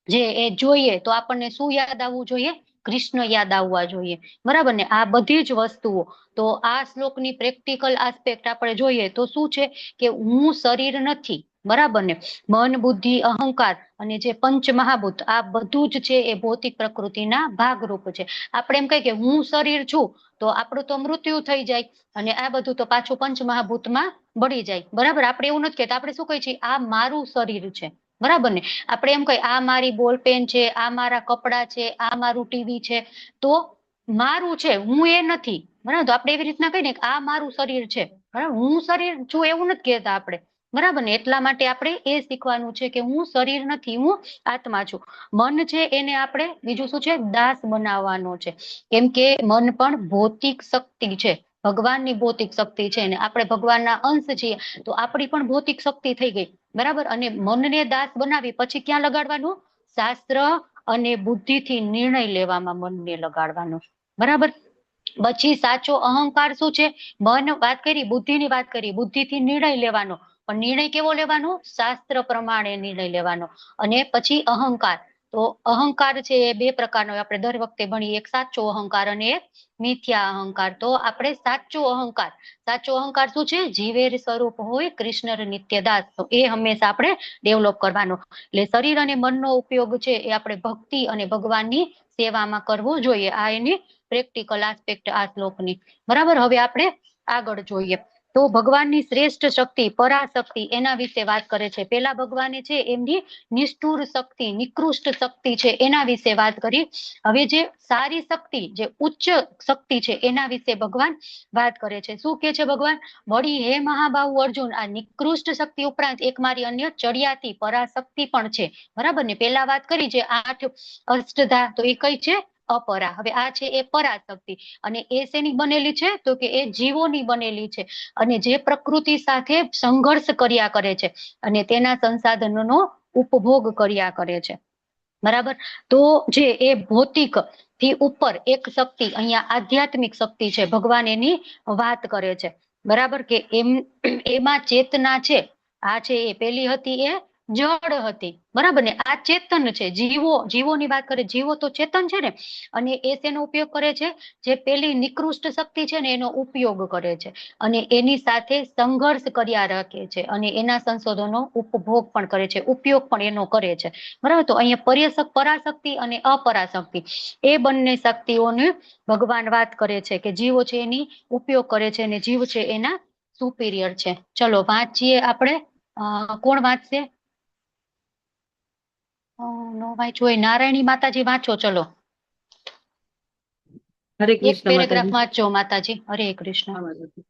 A: જે એ જોઈએ તો આપણને શું યાદ આવવું જોઈએ? કૃષ્ણ યાદ આવવા જોઈએ. બરાબર ને. આ બધી જ વસ્તુઓ. તો આ શ્લોકની પ્રેક્ટિકલ આસ્પેક્ટ આપણે જોઈએ તો શું છે કે હું શરીર નથી. બરાબર ને. મન, બુદ્ધિ, અહંકાર અને જે પંચમહાભૂત આ બધું જ છે એ ભૌતિક પ્રકૃતિના ભાગરૂપ છે. આપણે એમ કહીએ કે હું શરીર છું તો આપણું તો મૃત્યુ થઈ જાય અને આ બધું તો પાછું પંચમહાભૂતમાં ભળી જાય. બરાબર, આપણે એવું નથી કહેતા. આપણે શું કહીએ છીએ? આ મારું શરીર છે. બરાબર ને. આપણે એમ કહીએ આ મારી બોલપેન છે, આ મારા કપડા છે, આ મારું ટીવી છે, તો મારું છે, હું એ નથી. બરાબર, તો આપણે એવી રીતના કહીએ ને કે આ મારું શરીર છે. બરાબર, હું શરીર છું એવું નથી કહેતા આપણે. બરાબર ને. એટલા માટે આપણે એ શીખવાનું છે કે હું શરીર નથી, હું આત્મા છું. મન છે એને આપણે બીજું શું છે? દાસ બનાવવાનો છે. કેમ કે મન પણ ભૌતિક શક્તિ છે, ભગવાનની ભૌતિક શક્તિ છે ને આપણે ભગવાનના અંશ છીએ, તો આપણી પણ ભૌતિક શક્તિ થઈ ગઈ. બરાબર. અને મનને દાસ બનાવી પછી ક્યાં લગાડવાનું? શાસ્ત્ર અને બુદ્ધિથી નિર્ણય લેવામાં મનને લગાડવાનું. બરાબર. પછી સાચો અહંકાર શું છે? મન વાત કરી, બુદ્ધિની વાત કરી, બુદ્ધિથી નિર્ણય લેવાનો. પણ નિર્ણય કેવો લેવાનો? શાસ્ત્ર પ્રમાણે નિર્ણય લેવાનો. અને પછી અહંકાર. તો અહંકાર છે એ 2 પ્રકારનો આપણે દર વખતે ભણીએ, એક સાચો અહંકાર અને એક મિથ્યા અહંકાર. તો આપણે સાચો અહંકાર શું છે? જીવેર સ્વરૂપ હોય કૃષ્ણ નિત્ય દાસ. તો એ હંમેશા આપણે ડેવલપ કરવાનો. એટલે શરીર અને મનનો ઉપયોગ છે એ આપણે ભક્તિ અને ભગવાનની સેવામાં કરવો જોઈએ. આ એની પ્રેક્ટિકલ આસ્પેક્ટ આ શ્લોકની. બરાબર. હવે આપણે આગળ જોઈએ તો ભગવાનની શ્રેષ્ઠ શક્તિ પરાશક્તિ એના વિશે વાત કરે છે. પેલા ભગવાને છે એમની નિષ્ઠુર શક્તિ, નિકૃષ્ટ શક્તિ છે એના વિશે વાત કરી. હવે જે સારી શક્તિ, જે ઉચ્ચ શક્તિ છે એના વિશે ભગવાન વાત કરે છે. શું કે છે ભગવાન? વળી હે મહાબાહુ અર્જુન, આ નિકૃષ્ટ શક્તિ ઉપરાંત એક મારી અન્ય ચડિયાતી પરાશક્તિ પણ છે. બરાબર ને. પેલા વાત કરી જે 8 અષ્ટધા, તો એ કઈ છે? અપરા. હવે આ છે એ પરાશક્તિ. અને એ શેની બનેલી છે? તો કે એ જીવોની બનેલી છે અને જે પ્રકૃતિ સાથે સંઘર્ષ કર્યા કરે છે અને તેના સંસાધનોનો ઉપભોગ કર્યા કરે છે. બરાબર. તો જે એ ભૌતિક થી ઉપર એક શક્તિ, અહીંયા આધ્યાત્મિક શક્તિ છે, ભગવાન એની વાત કરે છે. બરાબર, કે એમાં ચેતના છે. આ છે એ પેલી હતી એ જળ હતી, બરાબર ને? આ ચેતન છે. જીવોની વાત કરે, જીવો તો ચેતન છે ને, અને એ શેનો ઉપયોગ કરે છે? જે પેલી નિકૃષ્ટ શક્તિ છે ને એનો ઉપયોગ કરે છે, અને એની સાથે સંઘર્ષ કર્યા રાખે છે, અને એના સંશોધનો ઉપભોગ પણ કરે છે, ઉપયોગ પણ એનો કરે છે, બરાબર? તો અહીંયા પરાશક્તિ અને અપરાશક્તિ એ બંને શક્તિઓને ભગવાન વાત કરે છે કે જીવો છે એની ઉપયોગ કરે છે, અને જીવ છે એના સુપીરિયર છે. ચલો વાંચીએ આપણે. કોણ વાંચશે? નો વાંચ્યું હોય નારાયણી માતાજી વાંચો. ચલો
C: હરે
A: એક
C: કૃષ્ણ
A: પેરેગ્રાફ
C: માતાજી.
A: વાંચો માતાજી. હરે કૃષ્ણ.
C: હા માતાજી.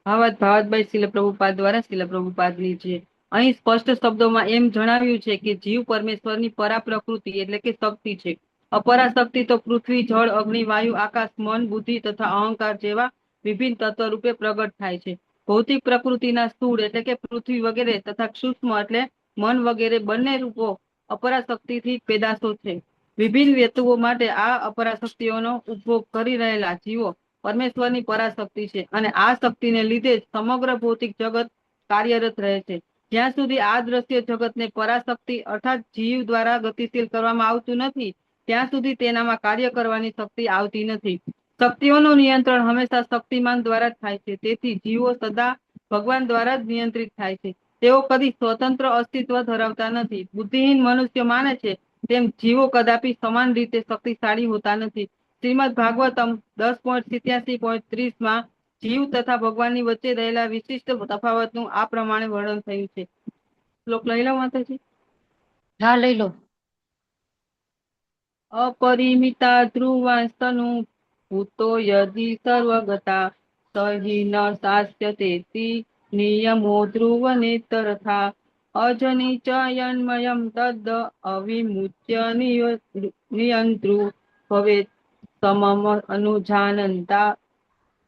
C: ભાવાભાઈ શીલ પ્રભુપાદ દ્વારા શીલ પ્રભુપાદની છે. અહીં સ્પષ્ટ શબ્દોમાં એમ જણાવ્યું છે કે જીવ પરમેશ્વરની પરા પ્રકૃતિ એટલે કે શક્તિ છે. અપરાશક્તિ તો પૃથ્વી, જળ, અગ્નિ, વાયુ, આકાશ, મન, બુદ્ધિ તથા અહંકાર જેવા વિભિન્ન તત્વ રૂપે પ્રગટ થાય છે. ભૌતિક પ્રકૃતિના સ્થૂળ એટલે કે પૃથ્વી વગેરે તથા સૂક્ષ્મ એટલે મન વગેરે બંને રૂપો અપરાશક્તિથી પેદાશો છે. વિભિન્ન હેતુઓ માટે આ અપરાશક્તિઓનો ઉપભોગ કરી રહેલા જીવો પરમેશ્વરની પરાશક્તિ છે, અને આ શક્તિને લીધે જ સમગ્ર ભૌતિક જગત કાર્યરત રહે છે. જ્યાં સુધી આ દ્રશ્ય જગતને પરાશક્તિ અર્થાત જીવ દ્વારા ગતિશીલ કરવામાં આવતું નથી, ત્યાં સુધી તેનામાં કાર્ય કરવાની શક્તિ આવતી નથી. શક્તિઓનું નિયંત્રણ હંમેશા શક્તિમાન દ્વારા જ થાય છે. તેથી જીવો સદા ભગવાન દ્વારા જ નિયંત્રિત થાય છે. તેઓ કદી સ્વતંત્ર અસ્તિત્વ ધરાવતા નથી. બુદ્ધિહીન મનુષ્ય માને છે તેમ જીવો કદાપી સમાન રીતે શક્તિશાળી હોતા નથી. શ્રીમદ ભાગવતમ 10.87.30 જીવ તથા ભગવાનની વચ્ચે રહેલા વિશિષ્ટ તફાવતનું આ પ્રમાણે વર્ણન થયું છે. શ્લોક લઈ લો માતાજી.
A: હા, લઈ લો.
C: અપરિમિતા ધ્રુવાંસ્તનુ ભૂતો યદિ સર્વગતા તર્હિ ન શાસ્યતેતિ નિયમો ધ્રુવ નેતરથા અજની ચ યન્મયમ તદ્ અવિમુચ્ય નિયંતૃ ભવેત સમમ અનુજાનંતા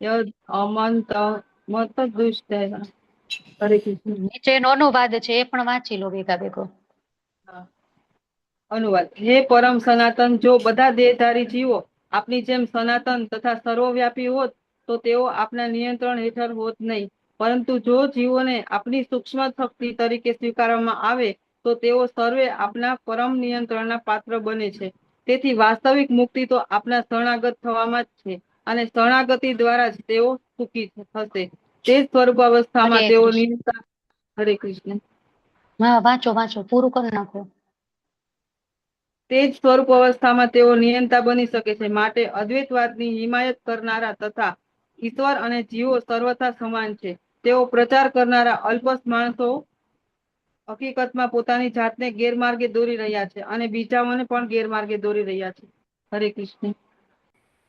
C: યદ અમંત મત દુષ્ટ. હરે કૃષ્ણ.
A: નીચેનો અનુવાદ છે એ પણ વાંચી લો ભેગા ભેગો.
C: અનુવાદ. હે પરમ સનાતન, જો બધા દેહધારી જીવો આપની જેમ સનાતન તથા સર્વવ્યાપી હોત તો તેઓ આપના નિયંત્રણ હેઠળ હોત નહીં. પરંતુ જો જીવોને આપની સૂક્ષ્મ શક્તિ તરીકે સ્વીકારવામાં આવે તો તેઓ સર્વે આપના પરમ નિયંત્રણના પાત્ર બને છે. તેથી વાસ્તવિક મુક્તિ તો આપના શરણાગત થવામાં જ છે, અને શરણાગતિ દ્વારા જ તેઓ સુખી થશે. તે સ્વરૂપ અવસ્થામાં
A: હરે
C: તેઓ
A: કૃષ્ણ.
C: નિયંતા. હરે કૃષ્ણ.
A: હા, વાંચો પૂરું કરી નાખો.
C: તે જ સ્વરૂપ અવસ્થામાં તેઓ નિયંતા બની શકે છે. માટે અદ્વૈતવાદની હિમાયત કરનારા તથા ઈશ્વર અને જીવો સર્વથા સમાન છે તેઓ પ્રચાર કરનારા અલ્પસ માણસો હકીકતમાં પોતાની જાતને ગેરમાર્ગે દોરી રહ્યા છે અને બીજાઓને પણ ગેરમાર્ગે દોરી રહ્યા છે. હરે કૃષ્ણ.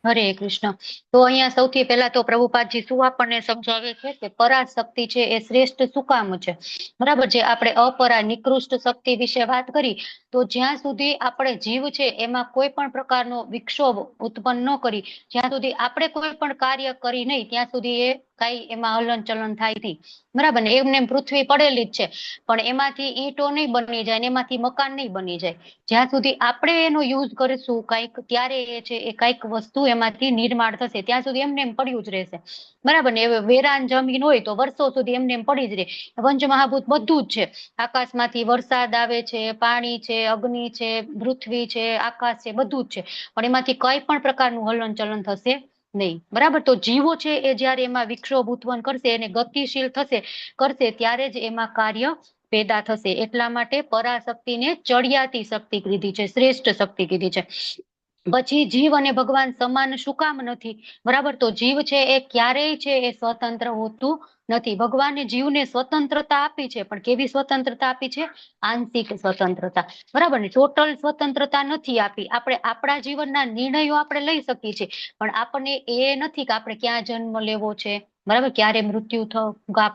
A: હરે કૃષ્ણ. તો અહીંયા સૌથી પહેલા તો પ્રભુપાદજી શું આપણને સમજાવે છે કે પરાશક્તિ છે એ શ્રેષ્ઠ શું કામ છે, બરાબર? જે આપણે અપરા નિકૃષ્ટ શક્તિ વિશે વાત કરી, તો જ્યાં સુધી આપણે જીવ છે એમાં કોઈ પણ પ્રકારનો વિક્ષોભ ઉત્પન્ન ન કરી, જ્યાં સુધી આપણે કોઈ પણ કાર્ય કરી નહીં, ત્યાં સુધી એ કઈ એમાં હલનચલન થાય નહીં, બરાબર ને? એમને પૃથ્વી પડેલી જ છે, પણ એમાંથી ઈંટો નહીં બની જાય ને એમાંથી મકાન નહીં બની જાય. જ્યાં સુધી આપણે એનો યુઝ કરીશું કઈક, ત્યારે એ છે એ કઈક વસ્તુ એમાંથી નિર્માણ થશે. ત્યાં સુધી એમને એમ પડ્યું જ રહેશે, બરાબર ને? વેરાન જમીન હોય તો વર્ષો સુધી એમને એમ પડી જ રહે. પંચમહાભૂત બધું જ છે. આકાશમાંથી વરસાદ આવે છે, પાણી છે, અગ્નિ છે, પૃથ્વી છે, આકાશ છે, બધું જ છે, પણ એમાંથી કઈ પણ પ્રકારનું હલનચલન થશે નહીં, બરાબર? તો જીવો છે એ જયારે એમાં વિક્ષોભ ઉત્પન્ન કરશે અને ગતિશીલ કરશે ત્યારે જ એમાં કાર્ય પેદા થશે. એટલા માટે પરાશક્તિને ચડિયાતી શક્તિ કીધી છે, શ્રેષ્ઠ શક્તિ કીધી છે. પછી જીવ અને ભગવાન સમાન શું કામ નથી, બરાબર? તો જીવ છે એ ક્યારેય છે એ સ્વતંત્ર હોતું નથી. ભગવાને જીવને સ્વતંત્રતા આપી છે, પણ કેવી સ્વતંત્રતા આપી છે? આંશિક સ્વતંત્રતા, બરાબર ને? ટોટલ સ્વતંત્રતા નથી આપી. આપણે આપણા જીવનના નિર્ણયો આપણે લઈ શકીએ છીએ, પણ આપણને એ નથી કે આપણે ક્યાં જન્મ લેવો છે, બરાબર? ક્યારે મૃત્યુ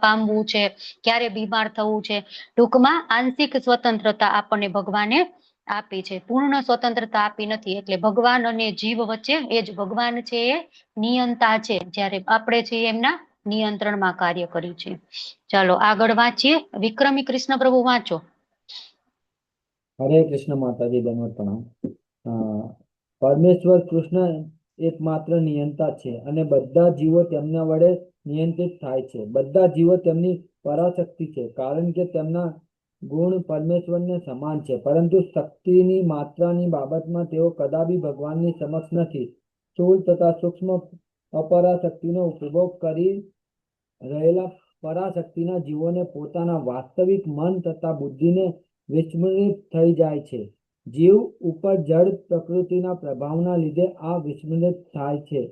A: પામવું છે, ક્યારે બીમાર થવું છે. ટૂંકમાં આંશિક સ્વતંત્રતા આપણને ભગવાને આપી છે, પૂર્ણ સ્વતંત્રતા આપી નથી. એટલે ભગવાન અને જીવ વચ્ચે એ જ ભગવાન છે એ નિયંતા છે, જ્યારે આપણે છે એમના નિયંત્રણમાં કાર્ય કરી છે. ચાલો આગળ વાંચીએ. વિક્રમી કૃષ્ણ પ્રભુ વાંચો.
J: હરે કૃષ્ણ માતાજી, દંડવત પ્રણામ. પરમેશ્વર કૃષ્ણ એકમાત્ર નિયંતા છે અને બધા જીવો તેમના વડે નિયંત્રિત થાય છે. બધા જીવો તેમની પરાશક્તિ છે, કારણ કે તેમના ગુણ પરમેશ્વરને સમાન છે, પરંતુ શક્તિની માત્રાની બાબતમાં તેઓ કદાપી ભગવાનની સમક્ષ નથી. સ્થૂળ તથા સૂક્ષ્મ અપરાશક્તિનો ઉપભોગ કરી રહેલા પરાશક્તિના જીવોને પોતાના વાસ્તવિક મન તથા બુદ્ધિને વિસ્મૃત થઈ જાય છે. જીવ ઉપર જડ પ્રકૃતિના પ્રભાવના લીધે આ વિસ્મૃત થાય છે,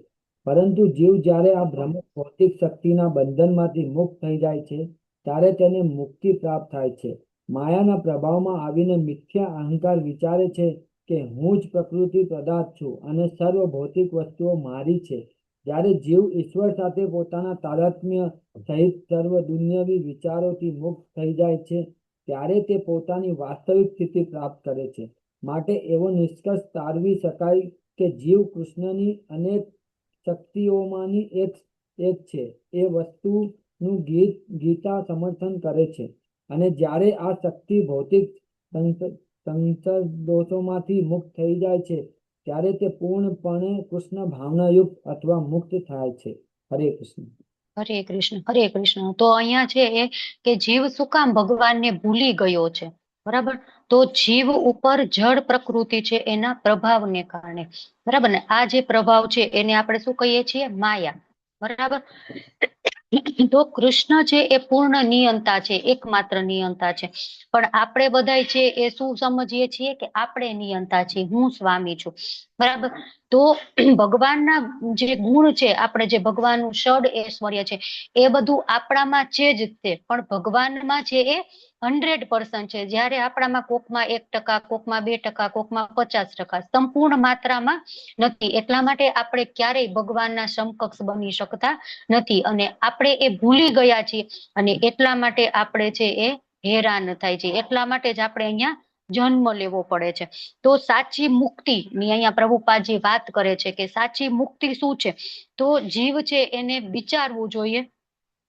J: પરંતુ જીવ જ્યારે આ ભ્રમક ભૌતિક શક્તિના બંધનમાંથી મુક્ત થઈ જાય છે ત્યારે તેને મુક્તિ પ્રાપ્ત થાય છે. માયાના પ્રભાવમાં આવીને મિથ્યા અહંકાર વિચારે છે કે હું જ પ્રકૃતિ પદાર્થ છું અને સર્વ ભૌતિક વસ્તુઓ મારી છે. જ્યારે જીવ ઈશ્વર સાથે પોતાના તાદાત્મ્ય સહિત સર્વ દુન્યવી વિચારોથી મુક્ત થઈ જાય છે ત્યારે તે પોતાની વાસ્તવિક સ્થિતિ પ્રાપ્ત કરે છે. માટે એવો નિષ્કર્ષ તારવી શકાય કે જીવ કૃષ્ણની અનેક શક્તિઓમાંની એક છે. એ વસ્તુનું ગીતા સમર્થન કરે છે. અને જ્યારે આ શક્તિ ભૌતિક સંસદોષોમાંથી મુક્ત થઈ જાય છે ત્યારે તે પૂર્ણપણે કૃષ્ણ ભાવનાયુક્ત અથવા મુક્ત થાય છે. હરે કૃષ્ણ.
A: હરે કૃષ્ણ, હરે કૃષ્ણ. તો અહીંયા છે એ કે જીવ શું કામ ભગવાનને ભૂલી ગયો છે, બરાબર? તો જીવ ઉપર જળ પ્રકૃતિ છે એના પ્રભાવને કારણે, બરાબર ને? આ જે પ્રભાવ છે એને આપણે શું કહીએ છીએ? માયા, બરાબર? તો કૃષ્ણ છે એ પૂર્ણ નિયંતા છે, એકમાત્ર નિયંતા છે. પણ આપણે બધાય છે એ શું સમજીએ છીએ કે આપણે નિયંતા છીએ, હું સ્વામી છું, બરાબર? તો ભગવાનના જે ગુણ છે, આપણે જે ભગવાનનું ષડ ઐશ્વર્ય છે એ બધું આપણામાં છે જ તે, પણ ભગવાનમાં છે એ 100% છે. જ્યારે આપણામાં કોકમાં 1%, કોકમાં 2%, કોકમાં 50%, સંપૂર્ણ માત્રામાં નથી. એટલા માટે આપણે ક્યારેય ભગવાનના સમકક્ષ બની શકતા નથી અને આપણે એ ભૂલી ગયા છીએ અને એટલા માટે આપણે છે એ હેરાન થાય છે. એટલા માટે જ આપણે અહીંયા જન્મ લેવો પડે છે. તો સાચી મુક્તિ ની અહીંયા પ્રભુપાદજી વાત કરે છે કે સાચી મુક્તિ શું છે? તો જીવ છે એને વિચારવું જોઈએ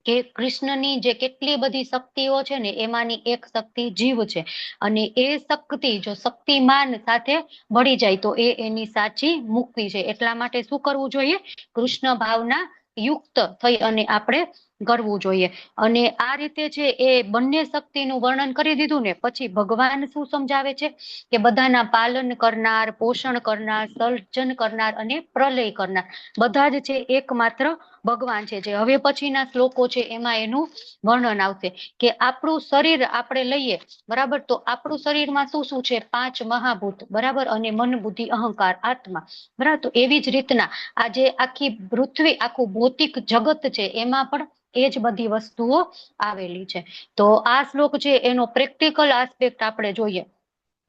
A: કે કૃષ્ણની જે કેટલી બધી શક્તિઓ છે ને એમાંની એક શક્તિ જીવ છે અને એ શક્તિ જો શક્તિમાન સાથે ભળી જાય તો એ એની સાચી મુક્તિ છે. એટલા માટે શું કરવું જોઈએ? કૃષ્ણ ભાવના યુક્ત થઈ અને આપણે કરવું જોઈએ. અને આ રીતે છે એ બંને શક્તિનું વર્ણન કરી દીધું ને પછી ભગવાન શું સમજાવે છે કે બધાના પાલન કરનાર, પોષણ કરનાર, સર્જન કરનાર અને પ્રલય કરનાર બધા જ છે એકમાત્ર ભગવાન છે. જે હવે પછીના શ્લોકો છે એમાં એનું વર્ણન આવશે કે આપણું શરીર આપણે લઈએ, બરાબર? તો આપણું શરીરમાં શું શું છે? 5 મહાભૂત, બરાબર? અને મન, બુદ્ધિ, અહંકાર, આત્મા, બરાબર? તો એવી જ રીતના આજે આખી પૃથ્વી, આખું ભૌતિક જગત છે એમાં પણ એ જ બધી વસ્તુઓ આવેલી છે. તો આ શ્લોક છે એનો પ્રેક્ટિકલ આસ્પેક્ટ આપણે જોઈએ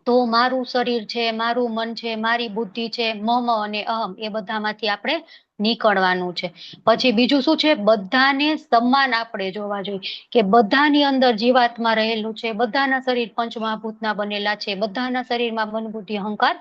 A: તો મારું શરીર છે, મારું મન છે, મારી બુદ્ધિ છે, મમ અને અહમ એ બધામાંથી આપણે નીકળવાનું છે. પછી બીજું શું છે? બધાને સમાન આપણે જોવા જોઈએ કે બધાની અંદર જીવાત્મા રહેલું છે, બધાના શરીર પંચમહાભૂતના બનેલા છે, બધાના શરીરમાં મન, બુદ્ધિ, અહંકાર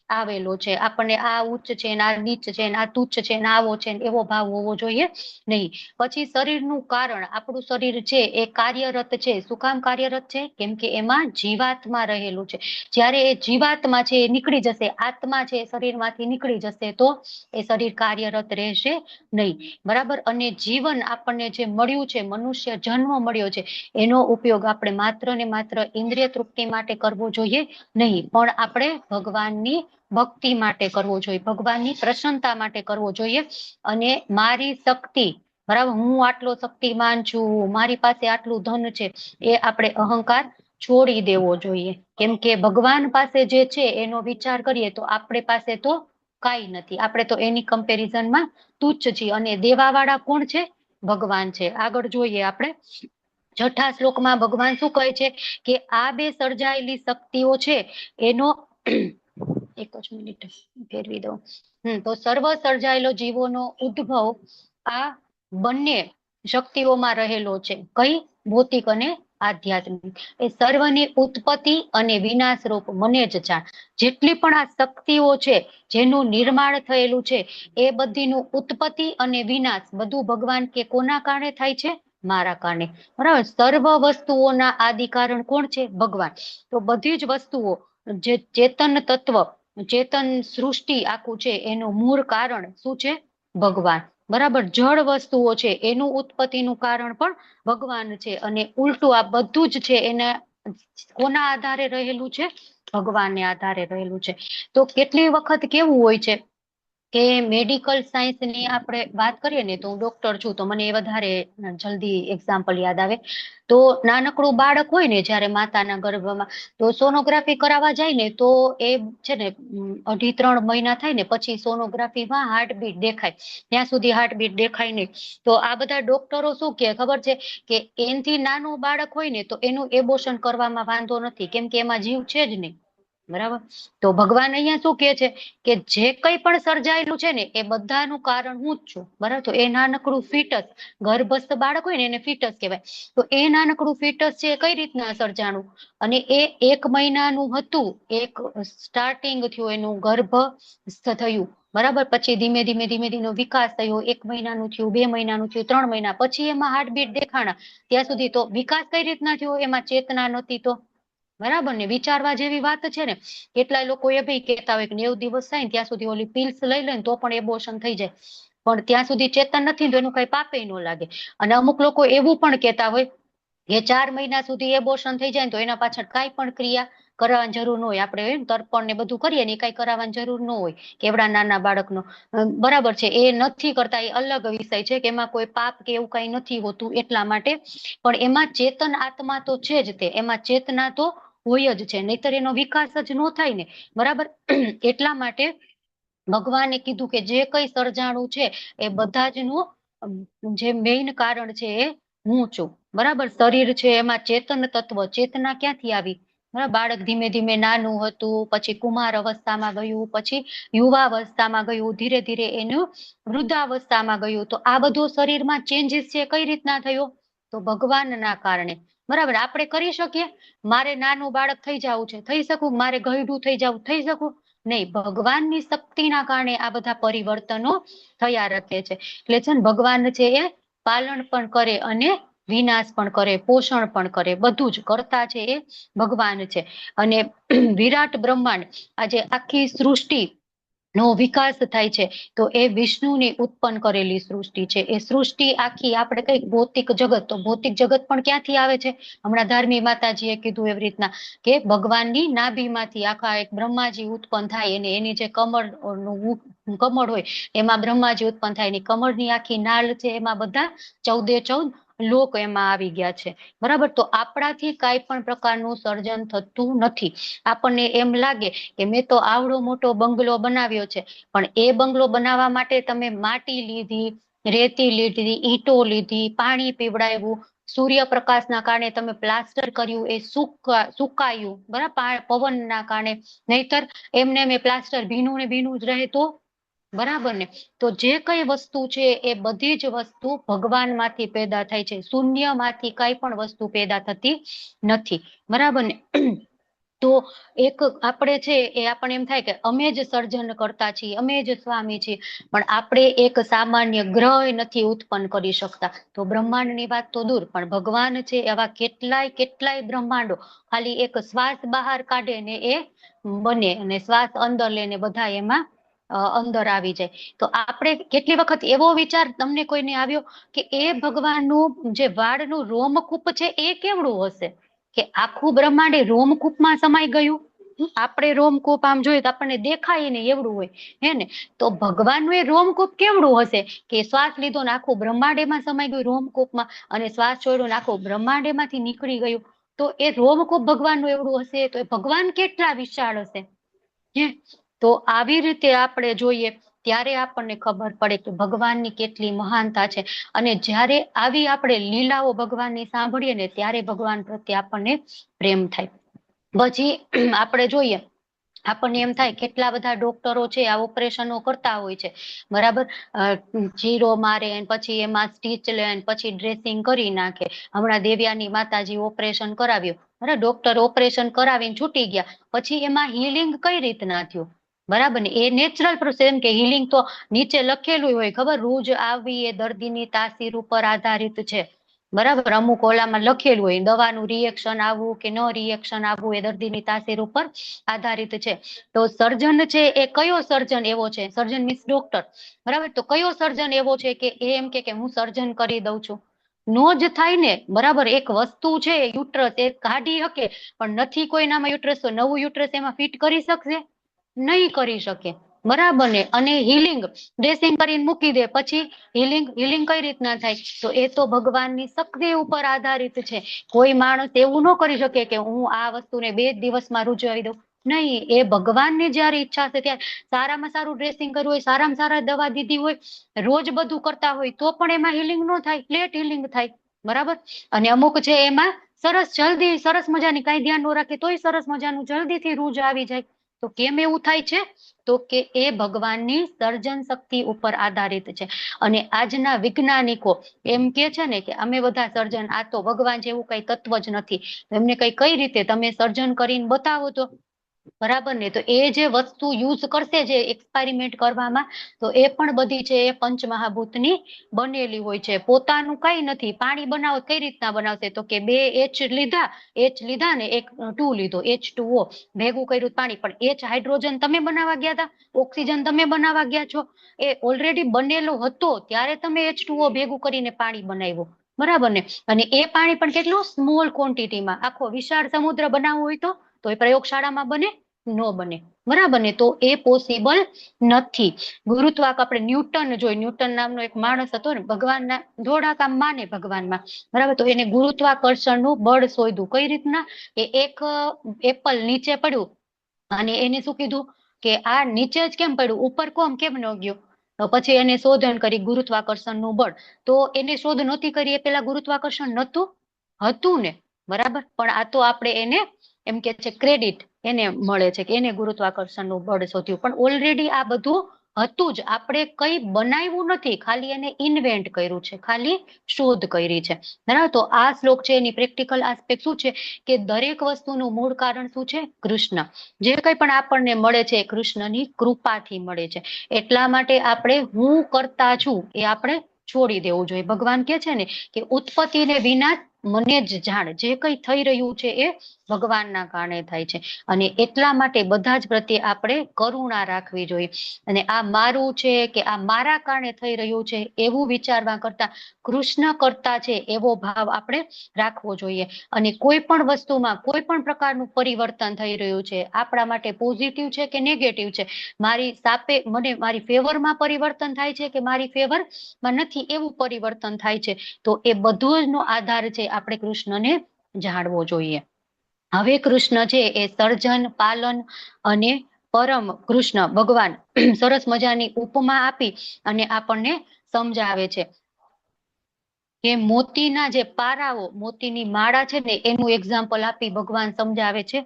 A: આવેલો છે. આપણને આ ઉચ્ચ છે ને આ નીચ છે ને આ તુચ્છ છે ને આવો છે ને એવો ભાવ હોવો જોઈએ નહીં. પછી શરીરનું કારણ, આપણું શરીર છે એ કાર્યરત છે. શું કામ કાર્યરત છે? કેમ કે એમાં જીવાત્મા રહેલું છે. જ્યારે એ જીવાત્મા છે એ નીકળી જશે, આત્મા છે શરીરમાંથી નીકળી જશે તો એ શરીર કાર્યરત રહેશે નહીં, બરાબર? અને જીવન આપણને જે મળ્યું છે, મનુષ્ય જન્મ મળ્યો છે, એનો ઉપયોગ આપણે માત્ર ને માત્ર ઇન્દ્રિય તૃપ્તિ માટે કરવો જોઈએ નહીં, પણ આપણે ભગવાનની ભક્તિ માટે કરવો જોઈએ, ભગવાનની પ્રસન્નતા માટે કરવો જોઈએ. અને મારી શક્તિ, બરાબર, હું આટલો શક્તિમાન છું, મારી પાસે આટલું ધન છે, એ આપણે અહંકાર છોડી દેવો જોઈએ. કેમ કે ભગવાન પાસે જે છે એનો વિચાર કરીએ તો આપણે પાસે તો કાંઈ નથી. આપણે તો એની કમ્પેરિઝનમાં તુચ્છ છીએ અને દેવાવાળા કોણ છે? ભગવાન છે. આગળ જોઈએ આપણે 6થા શ્લોકમાં ભગવાન શું કહે છે કે આ બે સર્જાયેલી શક્તિઓ છે એનો એક જ મિનિટ ફેરવી દઉં. તો સર્વ સર્જાયેલો જીવોનો ઉદ્ભવ આ બંને શક્તિઓમાં રહેલો છે. કઈ? ભૌતિક અને આધ્યાત્મિક. એ સર્વની ઉત્પત્તિ અને વિનાશ રૂપ મને જ જાણ. જેટલી પણ આ શક્તિઓ છે જેનું નિર્માણ થયેલું છે એ બધીનું ઉત્પત્તિ અને વિનાશ બધું ભગવાન કે કોના કારણે થાય છે? મારા કારણે, બરાબર? સર્વ વસ્તુઓના આદિ કારણ કોણ છે? ભગવાન. તો બધી જ વસ્તુઓ જે ચેતન તત્વ, ચેતન સૃષ્ટિ આખું છે એનું મૂળ કારણ શું છે? ભગવાન, બરાબર? જળ વસ્તુઓ છે એનું ઉત્પત્તિનું કારણ પણ ભગવાન છે અને ઉલટું આ બધું જ છે એને કોના આધારે રહેલું છે? ભગવાનને આધારે રહેલું છે. તો કેટલી વખત કેવું હોય છે કે મેડિકલ સાયન્સ ની આપણે વાત કરીએ ને, તો હું ડોક્ટર છું તો મને એ વધારે જલ્દી એક્ઝામ્પલ યાદ આવે. તો નાનકડું બાળક હોય ને જ્યારે માતાના ગર્ભમાં, તો સોનોગ્રાફી કરાવવા જાય ને તો એ છે ને 2.5-3 મહિના થાય ને પછી સોનોગ્રાફીમાં હાર્ટબીટ દેખાય, ત્યાં સુધી હાર્ટબીટ દેખાય નહીં. તો આ બધા ડોક્ટરો શું કે ખબર છે કે એનથી નાનું બાળક હોય ને તો એનું એબોર્શન કરવામાં વાંધો નથી, કેમ કે એમાં જીવ છે જ નહીં. બરાબર. તો ભગવાન અહીંયા શું કે છે કે જે કંઈ પણ સર્જાયેલું છે ને એ બધાનું કારણ હું જ છું. બરાબર. તો એ નાનકડું ફીટસ, ગર્ભસ્થ બાળક હોય ને એને ફીટસ કહેવાય. તો એ નાનકડું ફીટસ છે કઈ રીતના સર્જાણું, અને એ 1 મહિનાનું હતું, એક સ્ટાર્ટિંગ થયું એનું, ગર્ભસ્થ થયું. બરાબર. પછી ધીમે ધીમે વિકાસ થયો, 1 મહિનાનું થયું, 2 મહિનાનું થયું, 3 મહિના પછી એમાં હાર્ટબીટ દેખાણા. ત્યાં સુધી તો વિકાસ કઈ રીતના થયો, એમાં ચેતના નહોતી. તો બરાબર ને, વિચારવા જેવી વાત છે ને. કેટલાય લોકો એ બી કહેતા હોય કે 90 દિવસ થાય ને ત્યાં સુધી ઓલી પિલ્સ લઈ લે ને તો પણ એબોર્શન થઈ જાય, પણ ત્યાં સુધી ચેતન નથી તો એનું કઈ પાપે ન લાગે. અને અમુક લોકો એવું પણ કહેતા હોય કે 4 મહિના સુધી એબોર્શન થઈ જાય ને તો એના પાછળ કાંઈ પણ ક્રિયા કરાવવાની જરૂર ન હોય. આપણે તર્પણ ને બધું કરીએ ને, કઈ કરાવવાની જરૂર ન હોય કેવડા નાના બાળકનો. બરાબર છે, એ નથી કરતા, એ અલગ વિષય છે કે એમાં કોઈ પાપ કે એવું કઈ નથી હોતું એટલા માટે. પણ એમાં ચેતન આત્મા તો છે જ, તે એમાં ચેતના તો હોય જ છે, નહીતર એનો વિકાસ જ ન થાય ને. બરાબર. એટલા માટે ભગવાને કીધું કે જે કઈ સર્જાણું છે એ બધા જ નું જે મેઇન કારણ છે એ હું છું. બરાબર. શરીર છે એમાં ચેતન તત્વ, ચેતના ક્યાંથી આવી? બરાબર. બાળક ધીમે ધીમે નાનું હતું, પછી કુમાર અવસ્થામાં ગયું, પછી યુવાવસ્થામાં ગયું, ધીરે ધીરે એનું વૃદ્ધાવસ્થામાં ગયું. તો આ બધું શરીરમાં ચેન્જીસ છે કઈ રીતના થયો? તો ભગવાનના કારણે. બરાબર. આપણે કરી શકીએ? મારે નાનું બાળક થઈ જવું છે, થઈ શકું? મારે ગયડું થઈ જવું, થઈ શકું? નહીં. ભગવાનની શક્તિના કારણે આ બધા પરિવર્તનો થયા રાખે છે. એટલે છે ને, ભગવાન છે એ પાલન પણ કરે અને વિનાશ પણ કરે, પોષણ પણ કરે, બધું જ કરતા છે એ ભગવાન છે. અને વિરાટ બ્રહ્માંડ, આજે આખી સૃષ્ટિ નો વિકાસ થાય છે તો એ વિષ્ણુની ઉત્પન્ન કરેલી સૃષ્ટિ છે. એ સૃષ્ટિ આખી આપણે કઈ ભૌતિક જગત, તો ભૌતિક જગત પણ ક્યાંથી આવે છે? હમણાં ધાર્મી માતાજીએ કીધું એવી રીતના કે ભગવાનની નાભીમાંથી આખા એક બ્રહ્માજી ઉત્પન્ન થાય, અને એની જે કમળ હોય એમાં બ્રહ્માજી ઉત્પન્ન થાય, એની કમળની આખી નાળ છે એમાં બધા 14 લોક એમાં આવી ગયા છે. બરાબર. તો આપણાથી કાંઈ પણ પ્રકારનું સર્જન થતું નથી. આપણને એમ લાગે કે મેં તો આવડો મોટો બંગલો બનાવ્યો છે, પણ એ બંગલો બનાવવા માટે તમે માટી લીધી, રેતી લીધી, ઈંટો લીધી, પાણી પીવડાવ્યું, સૂર્યપ્રકાશના કારણે તમે પ્લાસ્ટર કર્યું, એ સુકાયું. બરાબર. પવનના કારણે. નહીતર એમને મેં પ્લાસ્ટર ભીનું ને ભીનું જ રહે તો? બરાબર ને. તો જે કઈ વસ્તુ છે એ બધી જ વસ્તુ ભગવાનમાંથી પેદા થાય છે, શૂન્યમાંથી કઈ પણ વસ્તુ પેદા થતી નથી. બરાબર ને. તો એક આપણે છે એ આપણને એમ થાય કે અમે જ સર્જન કરતા છીએ, અમે જ સ્વામી છીએ, પણ આપણે એક સામાન્ય ગ્રહ નથી ઉત્પન્ન કરી શકતા. તો બ્રહ્માંડની વાત તો દૂર, પણ ભગવાન છે એવા કેટલાય બ્રહ્માંડો ખાલી એક શ્વાસ બહાર કાઢે ને એ બને, અને શ્વાસ અંદર લઈને બધા એમાં અંદર આવી જાય. તો આપણે કેટલી વખત એવો વિચાર તમને કોઈને આવ્યો કે એ ભગવાનનું જે વાળનું રોમકૂપ છે એ કેવડું હશે, કે આખું બ્રહ્માંડ એ રોમકૂપમાં સમાઈ ગયું? આપણે રોમકૂપ આમ જોઈએ તો આપણને દેખાય ને એવડું હોય, હે ને? તો ભગવાનનું એ રોમકૂપ કેવડું હશે કે શ્વાસ લીધો ને આખું બ્રહ્માંડ એમાં સમાઈ ગયું રોમકૂપમાં, અને શ્વાસ છોડ્યો ને આખું બ્રહ્માંડ એમાંથી નીકળી ગયું. તો એ રોમકૂપ ભગવાનનું એવડું હશે, તો એ ભગવાન કેટલા વિશાળ હશે, હે? તો આવી રીતે આપણે જોઈએ ત્યારે આપણને ખબર પડે કે ભગવાનની કેટલી મહાનતા છે. અને જ્યારે આવી આપણે લીલાઓ ભગવાનની સાંભળીએ ને ત્યારે ભગવાન પ્રત્યે આપણને પ્રેમ થાય. પછી આપણે જોઈએ, આપણને એમ થાય કેટલા બધા ડોક્ટરો છે આ ઓપરેશનો કરતા હોય છે. બરાબર. ચીરો મારે, પછી એમાં સ્ટીચ લે, પછી ડ્રેસિંગ કરી નાખે. હમણાં દેવ્યાની માતાજી ઓપરેશન કરાવ્યું, બરાબર. ડોક્ટર ઓપરેશન કરાવીને છૂટી ગયા, પછી એમાં હિલિંગ કઈ રીતના થયું? બરાબર ને. એ નેચરલ પ્રોસેસ. એમ કે હિલિંગ તો નીચે લખેલું હોય ખબર, રૂજ આવવી એ દર્દીની તાસીર ઉપર આધારિત છે. બરાબર. અમુક ઓલામાં લખેલું હોય દવાનું રિએક્શન આવવું કે ન રિએક્શન આવવું એ દર્દીની તાસીર ઉપર આધારિત છે. તો સર્જન છે એ કયો સર્જન એવો છે? સર્જન મીન્સ ડોક્ટર. બરાબર. તો કયો સર્જન એવો છે કે એ એમ કે હું સર્જન કરી દઉં છું? નો જ થાય ને, બરાબર. એક વસ્તુ છે યુટ્રસ, એ કાઢી શકે, પણ નથી કોઈનામાં યુટ્રસ, તો નવું યુટ્રસ એમાં ફિટ કરી શકશે? નહીં કરી શકે, બરાબર ને. અને હિલિંગ ડ્રેસિંગ કરીને મૂકી દે, પછી હિલિંગ કઈ રીતના થાય? તો એ તો ભગવાનની શક્તિ ઉપર આધારિત છે. કોઈ માણસ એવું ન કરી શકે કે હું આ વસ્તુને 2 જ દિવસમાં રૂજવાઈ દઉં. નહીં, એ ભગવાનની જયારે ઈચ્છા છે ત્યારે સારામાં સારું ડ્રેસિંગ કર્યું હોય, સારામાં સારા દવા દીધી હોય, રોજ બધું કરતા હોય, તો પણ એમાં હિલિંગ ન થાય, લેટ હિલિંગ થાય, બરાબર. અને અમુક છે એમાં સરસ મજાની કાંઈ ધ્યાન ન રાખે તોય સરસ મજાનું જલ્દીથી રૂજ આવી જાય. તો કેમ એવું થાય છે? તો કે એ ભગવાનની સર્જન શક્તિ ઉપર આધારિત છે. અને આજના વૈજ્ઞાનિકો એમ કે છે ને કે અમે બધા સર્જન, આ તો ભગવાન જેવું કઈ તત્વ જ નથી. એમને કઈ રીતે તમે સર્જન કરીને બતાવો તો, બરાબર ને. તો એ જે વસ્તુ યુઝ કરશે જે એક્સપેરિમેન્ટ કરવામાં, તો એ પણ બધી છે એ પંચમહાભૂતની બનેલી હોય છે. પોતાનું કઈ નથી. પાણી બનાવો કઈ રીતના બનાવશે? તો કે 2 H લીધા ને 2 લીધો, H2O ભેગું કર્યું પાણી. પણ હાઇડ્રોજન તમે બનાવવા ગયા હતા, ઓક્સિજન તમે બનાવવા ગયા છો, એ ઓલરેડી બનેલો હતો ત્યારે તમે H2O ભેગું કરીને પાણી બનાવ્યું, બરાબર ને. અને એ પાણી પણ કેટલું સ્મોલ ક્વોન્ટિટીમાં. આખો વિશાળ સમુદ્ર બનાવવો હોય તો એ પ્રયોગશાળામાં બને? નો બને, બરાબર ને. તો એ પોસિબલ નથી. આપણે ન્યૂટન નામનો એક માણસ હતો ને, ભગવાનના થોડાક આમ માને ભગવાનમાં, બરાબર. તો એને ગુરુત્વાકર્ષણનું બળ શોધ્યું. કઈ રીતના? કે એક એપલ નીચે પડ્યું અને એને શું કીધું કે આ નીચે જ કેમ પડ્યું, ઉપર કેમ ન ગયો? તો પછી એને શોધન કરી ગુરુત્વાકર્ષણનું બળ. તો એને શોધ નહોતી કરી એ પેલા ગુરુત્વાકર્ષણ હતું ને, બરાબર. પણ આ તો આપણે એને એમ કે છે ક્રેડિટ એને મળે છે કે એને ગુરુત્વાકર્ષણનું બળ શોધ્યું. પણ ઓલરેડી આ બધું હતું જ. આપણે કઈ બનાવ્યું નથી, ખાલી એને ઇન્વેન્ટ કર્યું છે, ખાલી શોધ કરી છે, બરાબર. તો આ શ્લોક છે એની પ્રેક્ટિકલ આસ્પેક્ટ શું છે કે દરેક વસ્તુનું મૂળ કારણ શું છે? કૃષ્ણ. જે કંઈ પણ આપણને મળે છે એ કૃષ્ણની કૃપાથી મળે છે. એટલા માટે આપણે હું કરતા છું એ આપણે છોડી દેવું જોઈએ. ભગવાન કે છે ને કે ઉત્પત્તિ ને વિનાશ મને જ જાણ. જે કંઈ થઈ રહ્યું છે એ ભગવાનના કારણે થાય છે. અને એટલા માટે બધા જ પ્રત્યે આપણે કરુણા રાખવી જોઈએ. અને આ મારું છે કે આ મારા કારણે થઈ રહ્યું છે એવું વિચારવા કરતા કૃષ્ણ કરતા છે એવો ભાવ આપણે રાખવો જોઈએ. અને કોઈ પણ વસ્તુમાં કોઈ પણ પ્રકારનું પરિવર્તન થઈ રહ્યું છે, આપણા માટે પોઝિટિવ છે કે નેગેટિવ છે, મારી ફેવરમાં પરિવર્તન થાય છે કે મારી ફેવરમાં નથી, એવું પરિવર્તન થાય છે, તો એ બધું નો આધાર છે આપણે કૃષ્ણને જાણવો જોઈએ. હવે કૃષ્ણ છે એ સર્જન, પાલન અને પરમ કૃષ્ણ ભગવાન સરસ મજાની ઉપમા આપી અને આપણને સમજાવે છે કે મોતીના જે પારાઓ, મોતીની માળા છે ને એનું એક્ઝામ્પલ આપી ભગવાન સમજાવે છે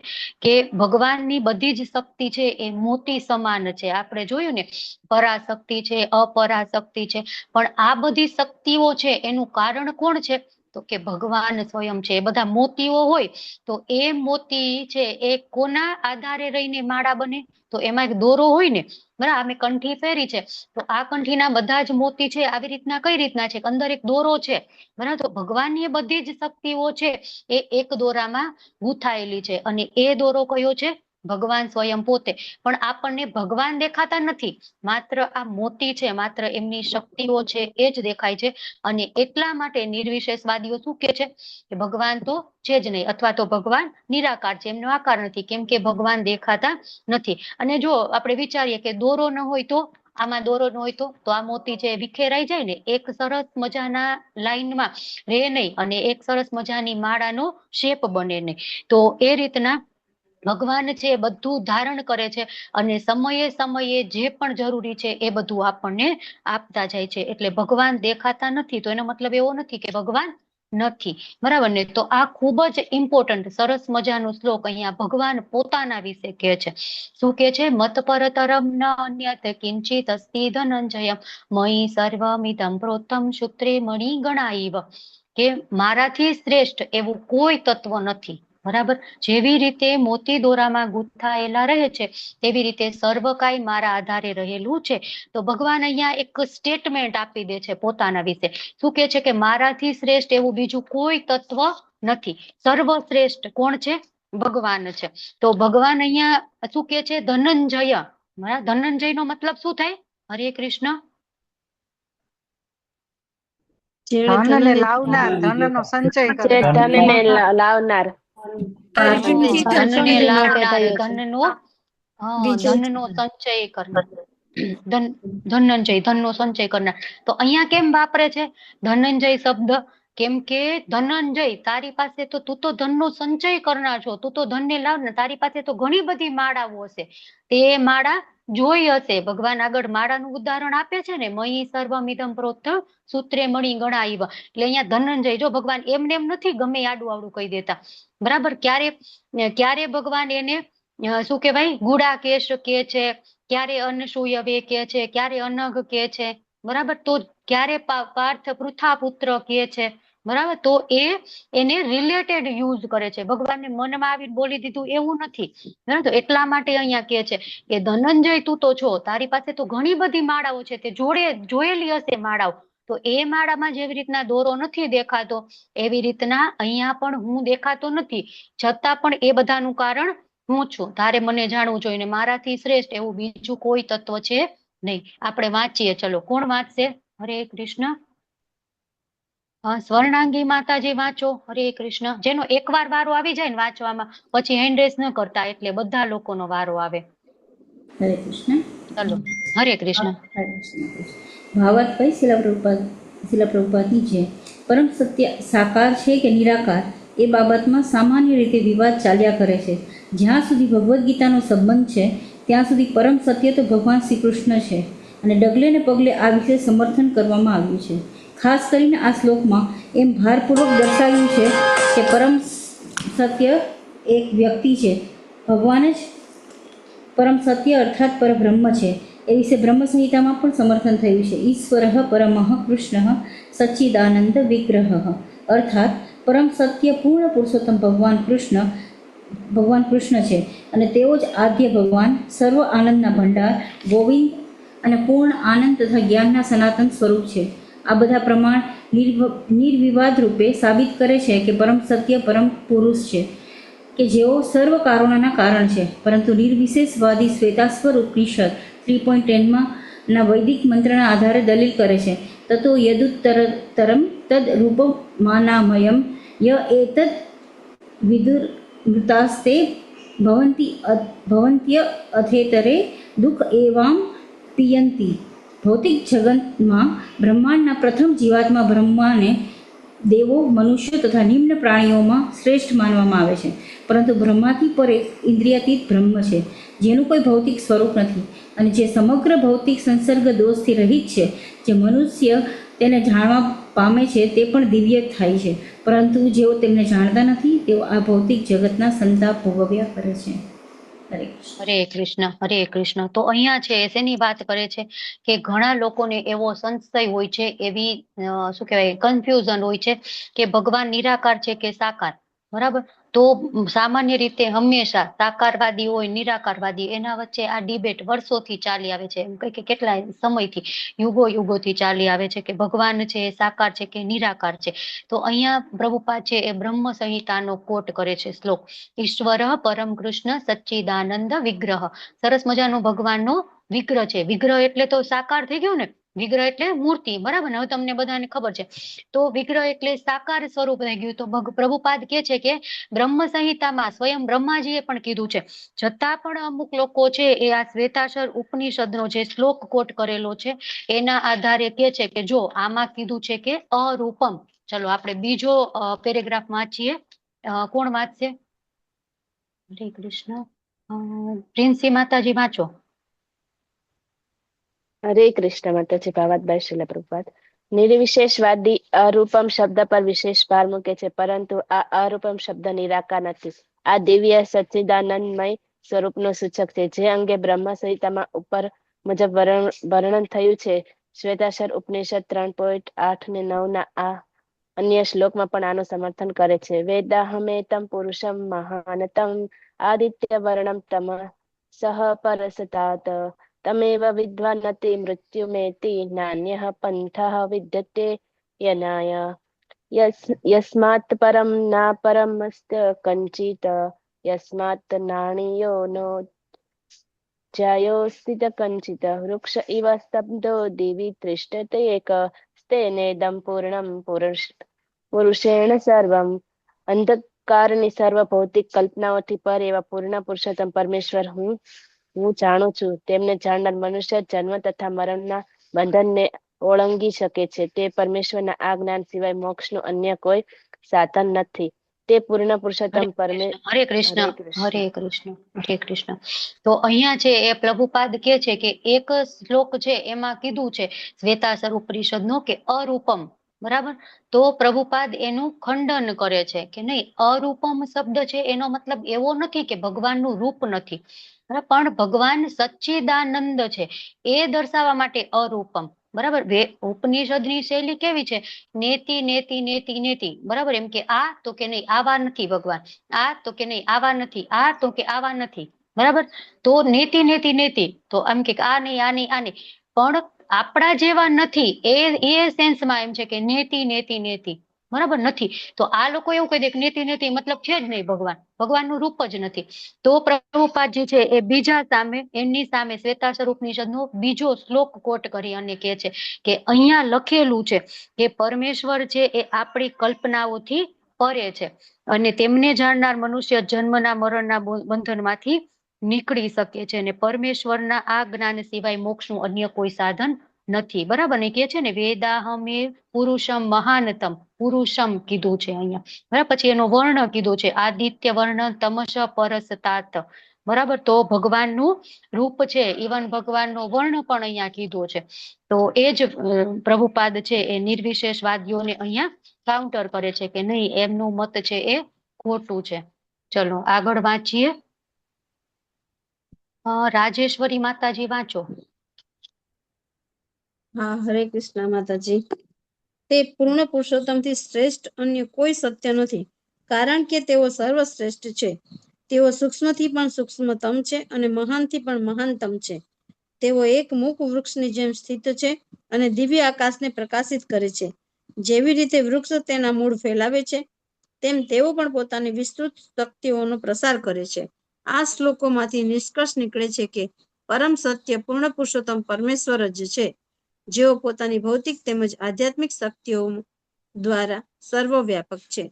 A: કે ભગવાનની બધી જ શક્તિ છે એ મોતી સમાન છે. આપણે જોયું ને પરાશક્તિ છે, અપરાશક્તિ છે, પણ આ બધી શક્તિઓ છે એનું કારણ કોણ છે? તો કે ભગવાન સ્વયં છે. એ બધા મોતીઓ હોય તો એ મોતી છે એ કોના આધારે રહીને માળા બને? તો એમાં એક દોરો હોય ને, બરાબર. અમે કંઠી પહેરી છે તો આ કંઠીના બધા જ મોતી છે આવી રીતના કઈ રીતના છે? અંદર એક દોરો છે, બરાબર. તો ભગવાનની બધી જ શક્તિઓ છે એ એક દોરામાં ગૂંથાયેલી છે. અને એ દોરો કયો છે? ભગવાન સ્વયં પોતે. પણ આપણને ભગવાન દેખાતા નથી, માત્ર આ મોતી છે, માત્ર એમની શક્તિઓ છે એ જ દેખાય છે. અને એટલા માટે નિર્વિશેષવાદીઓ શું કે છે કે ભગવાન તો છે જ નહીં, અથવા તો ભગવાન નિરાકાર છે, એમનો આકાર નથી, કેમ કે ભગવાન દેખાતા નથી. અને જો આપણે વિચારીએ કે દોરો ન હોય તો, આમાં દોરો ન હોય તો આ મોતી છે વિખેરાઈ જાય ને, એક સરસ મજાના લાઈનમાં રહે નહીં અને એક સરસ મજાની માળાનો શેપ બને નહીં. તો એ રીતના ભગવાન છે એ બધું ધારણ કરે છે અને સમયે સમયે જે પણ જરૂરી છે એ બધું આપણને આપતા જાય છે. એટલે ભગવાન દેખાતા નથી તો એનો મતલબ એવો નથી કે ભગવાન નથી, બરાબર ને. તો આ ખૂબ જ ઇમ્પોર્ટન્ટ સરસ મજાનો શ્લોક અહીંયા ભગવાન પોતાના વિશે કહે છે. શું કે છે? મત પરતરમ ન અન્યત કિંચિત અસ્તિ ધનંજયમ મયી સર્વમિદં પ્રોતમ સૂત્રે મણિ ગણાઈવ. કે મારાથી શ્રેષ્ઠ એવું કોઈ તત્વ નથી, બરાબર. જેવી રીતે મોતી દોરામાં ગૂંથાયેલા રહે છે તેવી રીતે સર્વ કાંઈ મારા આધારે રહેલું છે. તો ભગવાન અહીંયા એક સ્ટેટમેન્ટ આપી દે છે પોતાના વિશે. શું કે છે? કે મારાથી શ્રેષ્ઠ એવું બીજું કોઈ તત્વ નથી. સર્વશ્રેષ્ઠ કોણ છે? ભગવાન છે. તો ભગવાન અહીંયા શું કે છે? ધનંજય. ધનંજય નો મતલબ શું થાય? હરે કૃષ્ણ.
E: ધનને લાવનાર, ધનનો સંચય
H: જે
E: કરનાર.
H: ધનને લાવનાર.
G: અર્જુનજી
A: ધનને
B: અર્જુનજી નો
A: લાવનાર,
B: કહેતા હશે.
A: ધનનો
G: વિજય
A: ધનનો સંચય કરનાર, ધનનો સંચય કરનાર. તો અહીંયા કેમ વાપરે છે ધનંજય શબ્દ? કેમ કે ધનંજય, તારી પાસે તો, તું તો ધનનો સંચય કરનાર છો, તું તો ધનને લાવનાર, તારી પાસે તો ઘણી બધી માળાઓ હશે, તે માળા જોઈ હશે. ભગવાન આગળ માળાનું ઉદાહરણ આપે છે ને, મયી સર્વમિદં પ્રોક્તં સૂત્રે મણિ ગણા ઇવ. એટલે અહીંયા ધનંજય, જો ભગવાન એમને એમ નથી ગમે આડું આવડું કહી દેતા, બરાબર. ક્યારે ભગવાન એને શું કહેવાય, ગુડાકેશ કે છે, ક્યારે અનસૂયવે કે છે, ક્યારે અનઘ કે છે, બરાબર. તો ક્યારે પાર્થ પૃથાપુત્ર કે છે, બરાબર. તો એને રિલેટેડ યુઝ કરે છે, ભગવાનને મનમાં આવીને બોલી દીધું એવું નથી, બરાબર. તો એટલા માટે અહીંયા કે છે કે ધનંજય તું તો છો, તારી પાસે તો ઘણી બધી માળાઓ છે, તે જોયેલી હશે માળાઓ. તો એ માળામાં જેવી રીતના દોરો નથી દેખાતો, એવી રીતના અહીંયા પણ હું દેખાતો નથી, છતાં પણ એ બધાનું કારણ હું છું. તારે મને જાણવું જોઈએ, ને મારાથી શ્રેષ્ઠ એવું બીજું કોઈ તત્વ છે નહીં. આપણે વાંચીએ, ચલો કોણ વાંચશે? હરે કૃષ્ણ. સ્વર્ણાંગી માતાજી વાંચો. હરે કૃષ્ણ. જેનો એકવાર વારો આવી જાય ને વાંચવામાં, પછી હેન્ડ રેસ ન કરતા, એટલે બધા લોકોનો વારો આવે.
K: હરે કૃષ્ણ.
A: ચલો હરે કૃષ્ણ.
K: હરે કૃષ્ણ. ભાવાર્થ શીલા પ્રભુપાદની છે. પરમ સત્ય સાકાર છે કે નિરાકાર, એ બાબતમાં સામાન્ય રીતે વિવાદ ચાલ્યા કરે છે. જ્યાં સુધી ભગવદ્ ગીતાનો સંબંધ છે ત્યાં સુધી પરમ સત્ય તો ભગવાન શ્રી કૃષ્ણ છે, અને ડગલે ને પગલે આ વિશે સમર્થન કરવામાં આવ્યું છે. ખાસ કરીને આ શ્લોકમાં એમ ભારપૂર્વક દર્શાવ્યું છે કે પરમ સત્ય એક વ્યક્તિ છે, ભગવાન જ પરમ સત્ય અર્થાત પરબ્રહ્મ છે. એ વિશે બ્રહ્મ સંહિતામાં પણ સમર્થન થયું છે. ઈશ્વર પરમઃ કૃષ્ણ સચ્ચિદાનંદ વિગ્રહ, અર્થાત પરમ સત્ય પૂર્ણ પુરુષોત્તમ ભગવાન કૃષ્ણ છે, અને તેઓ જ આદ્ય ભગવાન, સર્વ આનંદના ભંડાર, ગોવિંદ અને પૂર્ણ આનંદ તથા જ્ઞાનના સનાતન સ્વરૂપ છે. આ બધા પ્રમાણ નિર્વિવાદ રૂપે સાબિત કરે છે કે પરમ સત્ય પરમ પુરુષ છે, કે જેઓ સર્વ કારણોના કારણ છે. પરંતુ નિર્વિશેષવાદી શ્વેતાશ્વર ઉપનિષદ 3.10માં ના વૈદિક મંત્રના આધારે દલીલ કરે છે, તતો યદુત્તરતરમ તદ રૂપમાનામયમ ય એતદ વિદુર્મૃતાસ્તે ભવન્ત્ય અથેતરે દુઃખ એવામ પિયંતી. ભૌતિક જગતમાં બ્રહ્માંડના પ્રથમ જીવાત્મા બ્રહ્માને દેવો, મનુષ્યો તથા નિમ્ન પ્રાણીઓમાં શ્રેષ્ઠ માનવામાં આવે છે. પરંતુ બ્રહ્માથી પર એક ઇન્દ્રિયાતીત બ્રહ્મ છે, જેનું કોઈ ભૌતિક સ્વરૂપ નથી, અને જે સમગ્ર ભૌતિક સંસર્ગ દોષથી રહિત છે. જે મનુષ્ય તેને જાણવા પામે છે તે પણ દિવ્ય થાય છે, પરંતુ જેઓ તેમને જાણતા નથી તેઓ આ ભૌતિક જગતના સંતાપ ભોગવ્યા કરે છે.
A: હરે કૃષ્ણ. હરે કૃષ્ણ. તો અહીંયા છે શેની વાત કરે છે કે ઘણા લોકોને એવો સંશય હોય છે, એવી શું કહેવાય, કન્ફ્યુઝન હોય છે કે ભગવાન નિરાકાર છે કે સાકાર, બરાબર. તો સામાન્ય રીતે હંમેશા સાકારવાદી હોય, નિરાકારવાદી, એના વચ્ચે આ ડિબેટ વર્ષોથી ચાલી આવે છે, એમ કે કેટલા સમયથી, યુગોથી ચાલી આવે છે કે ભગવાન છે એ સાકાર છે કે નિરાકાર છે. તો અહીંયા પ્રભુપાદ છે એ બ્રહ્મ સંહિતાનો કોટ કરે છે શ્લોક, ઈશ્વર પરમ કૃષ્ણ સચ્ચિદાનંદ વિગ્રહ. સરસ મજાનો ભગવાનનો વિગ્રહ છે. વિગ્રહ એટલે તો સાકાર થઈ ગયું ને, વિગ્રહ એટલે મૂર્તિ, બરાબર ને. હવે તમને બધાને ખબર છે, તો વિગ્રહ એટલે સાકાર સ્વરૂપ થઈ ગયું. તો પ્રભુપાદ કે છે કે બ્રહ્મ સંહિતામાં સ્વયં બ્રહ્માજીએ પણ કીધું છે, છતાં પણ અમુક લોકો છે એ આ શ્વેતાશ્વર ઉપનિષદનો જે શ્લોક કોટ કરેલો છે એના આધારે કે છે કે જો આમાં કીધું છે કે અરૂપમ. ચલો આપણે બીજો પેરેગ્રાફ વાંચીએ. કોણ વાંચશે? હરે કૃષ્ણ. પ્રિન્સી માતાજી વાંચો.
H: હરે કૃષ્ણ માતાજી. ભાવાતભાઈ શીલા પ્રભુપાદ. નિર્વિશેષવાદી અરૂપમ શબ્દ પર વિશેષ ભાર મૂકે છે, પરંતુ આ અરૂપમ શબ્દ નિરાકાર નથી. આ દિવ્ય સચ્ચિદાનંદમય સ્વરૂપનો સૂચક છે, જે અંગે બ્રહ્મ સંહિતામાં ઉપર મુજબ વર્ણન થયું છે. શ્વેતાશ્વર ઉપનિષદ 3.8 ને 9 ના આ અન્ય શ્લોકમાં પણ આનું સમર્થન કરે છે. વેદાહમેતમ પુરુષમ મહાનતમ આદિત્ય વર્ણમ તમ સહ પરસતાત તમેવ વિદ્વાનતિ મૃત્યુમેતિ નાન્યઃ પંથઃ વિદ્યતે યનાય યસ્માत् પરમ ના પરમસ્ત કંચિત યસ્માत् નાણ્યો નો જાયો સ્થિત કંચિત વૃક્ષ ઇવ સ્તબ્ધો દિવી ત્રિષ્ઠતે એક નમસ્તે નેદમ પૂર્ણમ પુરુષેણ સર્વમ. અંધકારની સર્વ ભૌતિક કલ્પનાઓથી પર એવા પૂર્ણ પુરુષોત્તમ પરમેશ્વર હું જાણું છું. તેમને જાણનાર મનુષ્ય જન્મ તથા મરણના બંધનને ઓળંગી શકે છે. તે પરમેશ્વરના આ જ્ઞાન સિવાય મોક્ષનું અન્ય કોઈ સાધન નથી. તે પૂર્ણ પુરુષોત્તમ
A: હરે કૃષ્ણ હરે કૃષ્ણ હરે કૃષ્ણ. તો અહીંયા છે એ પ્રભુપાદ કે છે કે એક શ્લોક છે એમાં કીધું છે શ્વેતાસર ઉપનિષદ નો કે અરૂપમ, બરાબર. તો પ્રભુપાદ એનું ખંડન કરે છે કે નહીં, અરૂપમ શબ્દ છે એનો મતલબ એવો નથી કે ભગવાનનું રૂપ નથી, પણ ભગવાન સચ્ચિદાનંદ છે એ દર્શાવવા માટે અરૂપમ, બરાબર. ઉપનિષદની શૈલી કેવી છે, નેતિ નેતિ નેતિ નેતિ, બરાબર. એમ કે આ તો કે નહીં આવા નથી ભગવાન, આ તો કે નહીં આવા નથી, આ તો કે આવા નથી, બરાબર. તો નેતિ નેતિ નેતિ તો એમ કે આ નહીં આ નહીં આ નહીં, પણ આપણા જેવા નથી એ સેન્સમાં એમ છે કે નેતિ નેતિ નેતિ, બરાબર નથી. તો આ લોકો એવું કહી દે કે નેતિ નેતિ મતલબ છે જ નહીં ભગવાન, ભગવાનનું રૂપ જ નથી. તો પ્રભુપાદજી છે એ બીજા સામે એમની સામે શ્વેતાસર ઉપનિષદનો બીજો શ્લોક કોટ કરી અને કહે છે કે અહીંયા લખેલું છે કે પરમેશ્વર છે એ આપણી કલ્પનાઓથી પરે છે અને તેમને જાણનાર મનુષ્ય જન્મના મરણના બંધનમાંથી નીકળી શકે છે અને પરમેશ્વરના આ જ્ઞાન સિવાય મોક્ષનું અન્ય કોઈ સાધન નથી, બરાબર. ને કે છે ને વેદાહમે પુરુષમ મહાનતમ, પુરુષમ કીધું છે અહીંયા, બરાબર. પછી એનો વર્ણ કીધું છે આદિત્ય વર્ણ તમસ પરસતાત, બરાબર. તો ભગવાનનું રૂપ છે, ઇવન ભગવાનનો વર્ણ પણ અહીંયા કીધો છે. તો એ જ પ્રભુપાદ છે એ નિર્વિશેષવાદીઓને અહીંયા કાઉન્ટર કરે છે કે નહીં એમનું મત છે એ ખોટું છે. ચલો આગળ વાંચીએ. રાજેશ્વરી માતાજી વાંચો.
L: હા, હરે કૃષ્ણ માતાજી. તે પૂર્ણ પુરુષોત્તમથી શ્રેષ્ઠ અન્ય કોઈ સત્ય નથી, કારણ કે તેઓ સર્વશ્રેષ્ઠ છે. તેઓ સૂક્ષ્મથી પણ સૂક્ષ્મતમ છે અને મહાનથી પણ મહાનતમ છે. તેઓ એક મુક વૃક્ષની જેમ સ્થિત છે અને દિવ્ય આકાશને પ્રકાશિત કરે છે. જેવી રીતે વૃક્ષ તેના મૂળ ફેલાવે છે, તેમ તેઓ પણ પોતાની વિસ્તૃત શક્તિઓનો પ્રસાર કરે છે. આ શ્લોકોમાંથી નિષ્કર્ષ નીકળે છે કે પરમ સત્ય પૂર્ણ પુરુષોત્તમ પરમેશ્વર જ છે, જેઓ પોતાની ભૌતિક તેમજ આધ્યાત્મિક શક્તિઓ દ્વારા સર્વવ્યાપક છે.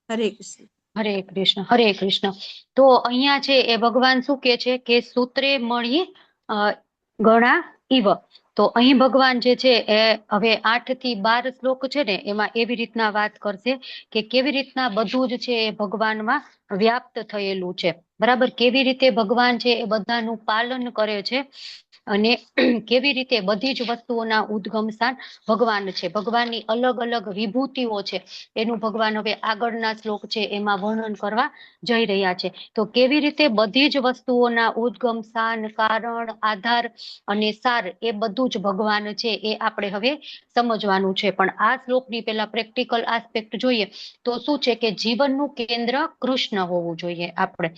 L: હરે કૃષ્ણ
A: હરે કૃષ્ણ હરે કૃષ્ણ. તો અહીંયા છે એ ભગવાન શું કે છે કે સૂત્રે મળી ગણા ઇવ. તો અહીં ભગવાન જે છે એ હવે 8 થી 12 શ્લોક છે ને એમાં એવી રીતના વાત કરશે કે કેવી રીતના બધું જ છે એ ભગવાનમાં વ્યાપ્ત થયેલું છે, બરાબર. કેવી રીતે ભગવાન છે એ બધાનું પાલન કરે છે અને કેવી રીતે બધી જ વસ્તુઓના ઉદ્ગમ સ્થાન ભગવાન છે, ભગવાનની અલગ અલગ વિભૂતિઓ છે એનું ભગવાન હવે આગળના શ્લોક છે એમાં વર્ણન કરવા જઈ રહ્યા છે. તો કેવી રીતે બધી જ વસ્તુઓના ઉદ્ગમ સ્થાન, કારણ, આધાર અને સાર એ બધું જ ભગવાન છે એ આપણે હવે સમજવાનું છે. પણ આ શ્લોકની પહેલા પ્રેક્ટિકલ આસ્પેક્ટ જોઈએ તો શું છે કે જીવનનું કેન્દ્ર કૃષ્ણ હોવું જોઈએ આપણે.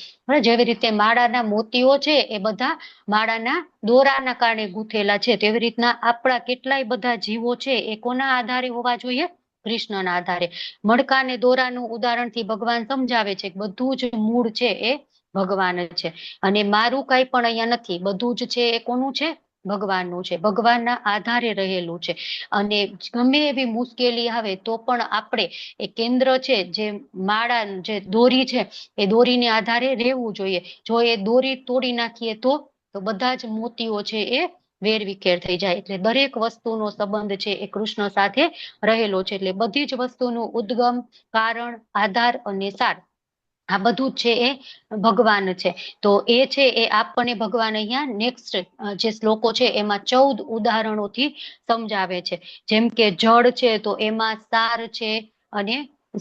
A: જેવી રીતે માળાના મોતીઓ છે એ બધા માળાના દોરાના કારણે ગૂંથેલા છે, તેવી રીતના આપણા કેટલાય બધા જીવો છે એ કોના આધારે હોવા જોઈએ, કૃષ્ણના આધારે. મણકા અને દોરાનું ઉદાહરણથી ભગવાન સમજાવે છે કે બધું જ મૂળ છે એ ભગવાન છે અને મારું કઈ પણ અહીંયા નથી, બધું જ છે એ કોનું છે, ભગવાનનું છે, ભગવાનના આધારે રહેલું છે. અને ગમે એવી મુશ્કેલી આવે તો પણ આપણે એ કેન્દ્ર છે જે માળા જે દોરી છે એ દોરીને આધારે રહેવું જોઈએ. જો એ દોરી તોડી નાખીએ તો બધા જ મોતીઓ છે એ વેરવિખેર થઈ જાય. એટલે દરેક વસ્તુનો સંબંધ છે એ કૃષ્ણ સાથે રહેલો છે. એટલે બધી જ વસ્તુનું ઉદ્ગમ, કારણ, આધાર અને સાર આ બધું જ છે એ ભગવાન છે. તો એ છે એ આપણને ભગવાન અહીંયા નેક્સ્ટ જે શ્લોકો છે એમાં 14 ઉદાહરણોથી સમજાવે છે. જેમ કે જળ છે તો એમાં સાર છે અને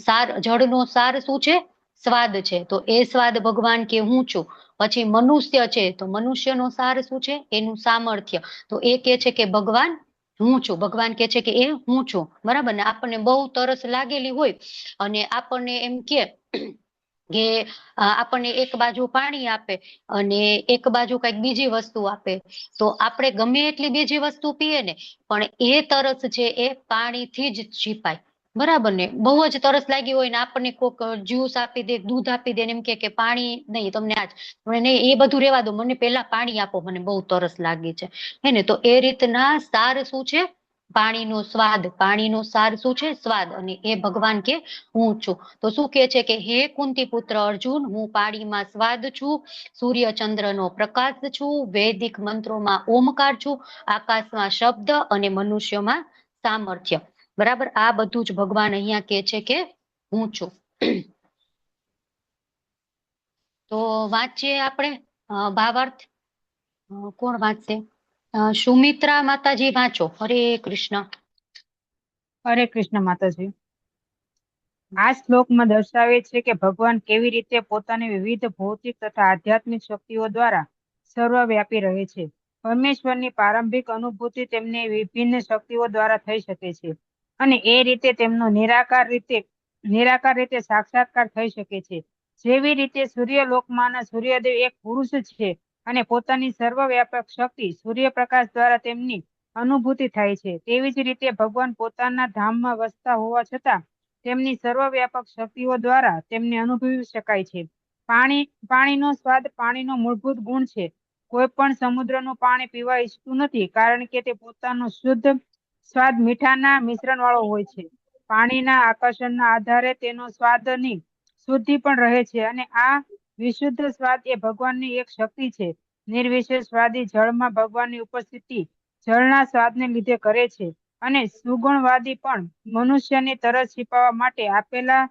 A: સાર, જળનો સાર શું છે, સ્વાદ છે. તો એ સ્વાદ ભગવાન કે હું છું. પછી મનુષ્ય છે તો મનુષ્યનો સાર શું છે, એનું સામર્થ્ય. તો એ કે છે કે ભગવાન હું છું, ભગવાન કે છે કે એ હું છું, બરાબર ને. આપણને બહુ તરસ લાગેલી હોય અને આપણને એમ કે આપણને એક બાજુ પાણી આપે અને એક બાજુ કઈક બીજી વસ્તુ આપે તો આપણે ગમે એટલી બીજી વસ્તુ પીએ ને પણ એ તરસ છે એ પાણીથી જ છીપાય, બરાબર ને. બહુ જ તરસ લાગી હોય ને આપણને કોઈક જ્યુસ આપી દે, દૂધ આપી દે ને એમ કે પાણી નહીં તમને આજ નહીં, એ બધું રેવા દો, મને પેલા પાણી આપો, મને બહુ તરસ લાગી છે, હે ને. તો એ રીતના સાર શું છે, પાણીનો સ્વાદ, પાણીનો સાર શું છે? સ્વાદ. અને એ ભગવાન કે હું છું. તો શું કે છે કે હે કુંતી પુત્ર અર્જુન, હું પાણીમાં સ્વાદ છું, સૂર્ય ચંદ્રનો પ્રકાશ છું, વૈદિક મંત્રોમાં ઓમકાર છું, આકાશમાં શબ્દ અને મનુષ્યમાં સામર્થ્ય. બરાબર, આ બધું જ ભગવાન અહીંયા કે છે કે હું છું. તો વાંચીએ આપણે ભાવાર્થ. કોણ વાંચશે? સુમિત્રા માતાજી વાંચો. હરે કૃષ્ણ.
E: હરે કૃષ્ણ માતાજી. આ શ્લોકમાં દર્શાવે છે કે ભગવાન કેવી રીતે પોતાની વિવિધ ભૌતિક તથા આધ્યાત્મિક શક્તિઓ દ્વારા સર્વવ્યાપી રહે છે. પરમેશ્વરની પ્રારંભિક અનુભૂતિ તેમને વિભિન્ન શક્તિઓ દ્વારા થઈ શકે છે અને એ રીતે તેમનો નિરાકાર રીતે સાક્ષાત્કાર થઈ શકે છે. જેવી રીતે સૂર્યલોકમાંના સૂર્યદેવ એક પુરુષ છે અને પોતાની સર્વવ્યાપક શક્તિ સૂર્યપ્રકાશ દ્વારા તેમની અનુભૂતિ થાય છે, તેવી જ રીતે ભગવાન પોતાના ધામમાં વસતા હોવા છતાં તેમની સર્વવ્યાપક શક્તિઓ દ્વારા તેમને અનુભવી શકાય છે. પાણીનો સ્વાદ પાણીનો મૂળભૂત ગુણ છે. કોઈ પણ સમુદ્રનું પાણી પીવા ઈચ્છતું નથી, કારણ કે તે પોતાનો શુદ્ધ સ્વાદ મીઠાના મિશ્રણ વાળો હોય છે. પાણીના આકર્ષણના આધારે તેનો સ્વાદની શુદ્ધિ પણ રહે છે અને આ વિશુદ્ધ સ્વાદ એ ભગવાનની એક શક્તિ છે. નિર્વિશેષ સ્વાદી જળમાં ભગવાનની ઉપસ્થિતિ જળના સ્વાદને લીધે કરે છે અને સુગુણવાદી પણ મનુષ્યની તરસ છીપાવવા માટે આપેલા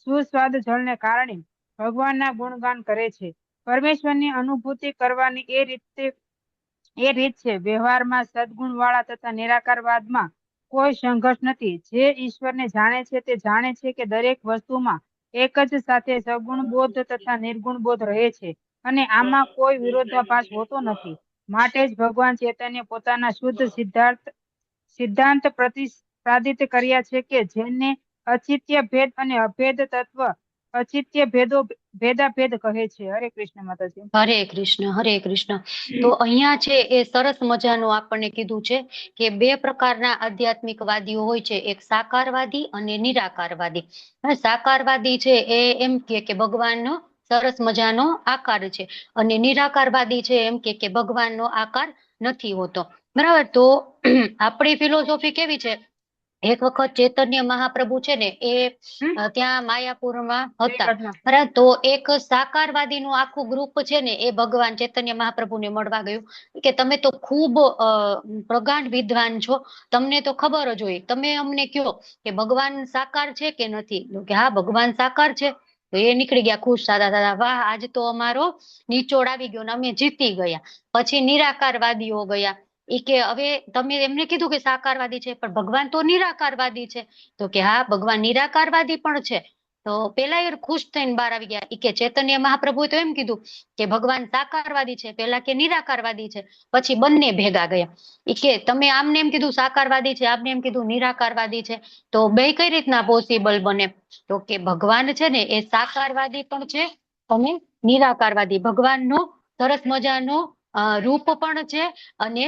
E: સુસ્વાદ જળને કારણે ભગવાનના ગુણગાન કરે છે. પરમેશ્વરની અનુભૂતિ કરવાની એ રીત છે. વ્યવહારમાં સદગુણવાળા તથા નિરાકારવાદમાં કોઈ સંઘર્ષ નથી. જે ઈશ્વરને જાણે છે તે જાણે છે કે દરેક વસ્તુમાં એક જ સાથે સગુણ બોધ તથા નિર્ગુણ બોધ રહે છે અને આમાં કોઈ વિરોધાભાસ હોતો નથી. માટે જ ભગવાન ચૈતન્ય પોતાના શુદ્ધ સિદ્ધાંત પ્રતિપાદિત કર્યા છે કે જેને અચિત્ય ભેદ અને અભેદ તત્વ અચિત્ય ભેદાભેદ કહે છે. હરે કૃષ્ણ માતાજી.
A: હરે કૃષ્ણ. હરે કૃષ્ણ. તો અહીંયા છે એ સરસ મજાનું આપણને કીધું છે કે બે પ્રકારના આધ્યાત્મિકવાદીઓ હોય છે, એક સાકારવાદી અને નિરાકારવાદી. સાકારવાદી છે એ એમ કે ભગવાનનો સરસ મજાનો આકાર છે અને નિરાકારવાદી છે એમ કે ભગવાનનો આકાર નથી હોતો. બરાબર. તો આપણી ફિલોસોફી કેવી છે? એક વખત ચૈતન્ય મહાપ્રભુ છે ને એ ત્યાં માયાપુરમાં હતા. બરાબર. તો એક સાકારવાદીનું આખું ગ્રુપ છે ને એ ભગવાન ચૈતન્ય મહાપ્રભુને મળવા ગયું કે તમે તો ખૂબ પ્રગાઢ વિદ્વાન છો, તમને તો ખબર જ હોય, તમે અમને કહો કે ભગવાન સાકાર છે કે નથી? કે હા, ભગવાન સાકાર છે. તો એ નીકળી ગયા ખુશ થતા, વાહ, આજ તો અમારો નિચોડ આવી ગયો ને અમે જીતી ગયા. પછી નિરાકારવાદીઓ ગયા. એ કે હવે તમે એમને કીધું કે સાકારવાદી છે, પણ ભગવાન તો નિરાકારવાદી છે. તો કે હા, ભગવાન નિરાકારવાદી પણ છે. તો પેલા એ ખુશ થઈને બહાર આવી ગયા. કે ચૈતન્ય મહાપ્રભુએ તો એમ કીધું કે ભગવાન સાકારવાદી છે, પેલા કે નિરાકારવાદી છે. પછી બંને ભેગા ગયા. કે તમે આમને એમ કીધું સાકારવાદી છે, આમને એમ કીધું નિરાકારવાદી છે, તો બે કઈ રીતના પોસિબલ બને? તો કે ભગવાન છે ને એ સાકારવાદી પણ છે અને નિરાકારવાદી. ભગવાનનો સરસ મજાનો રૂપ પણ છે અને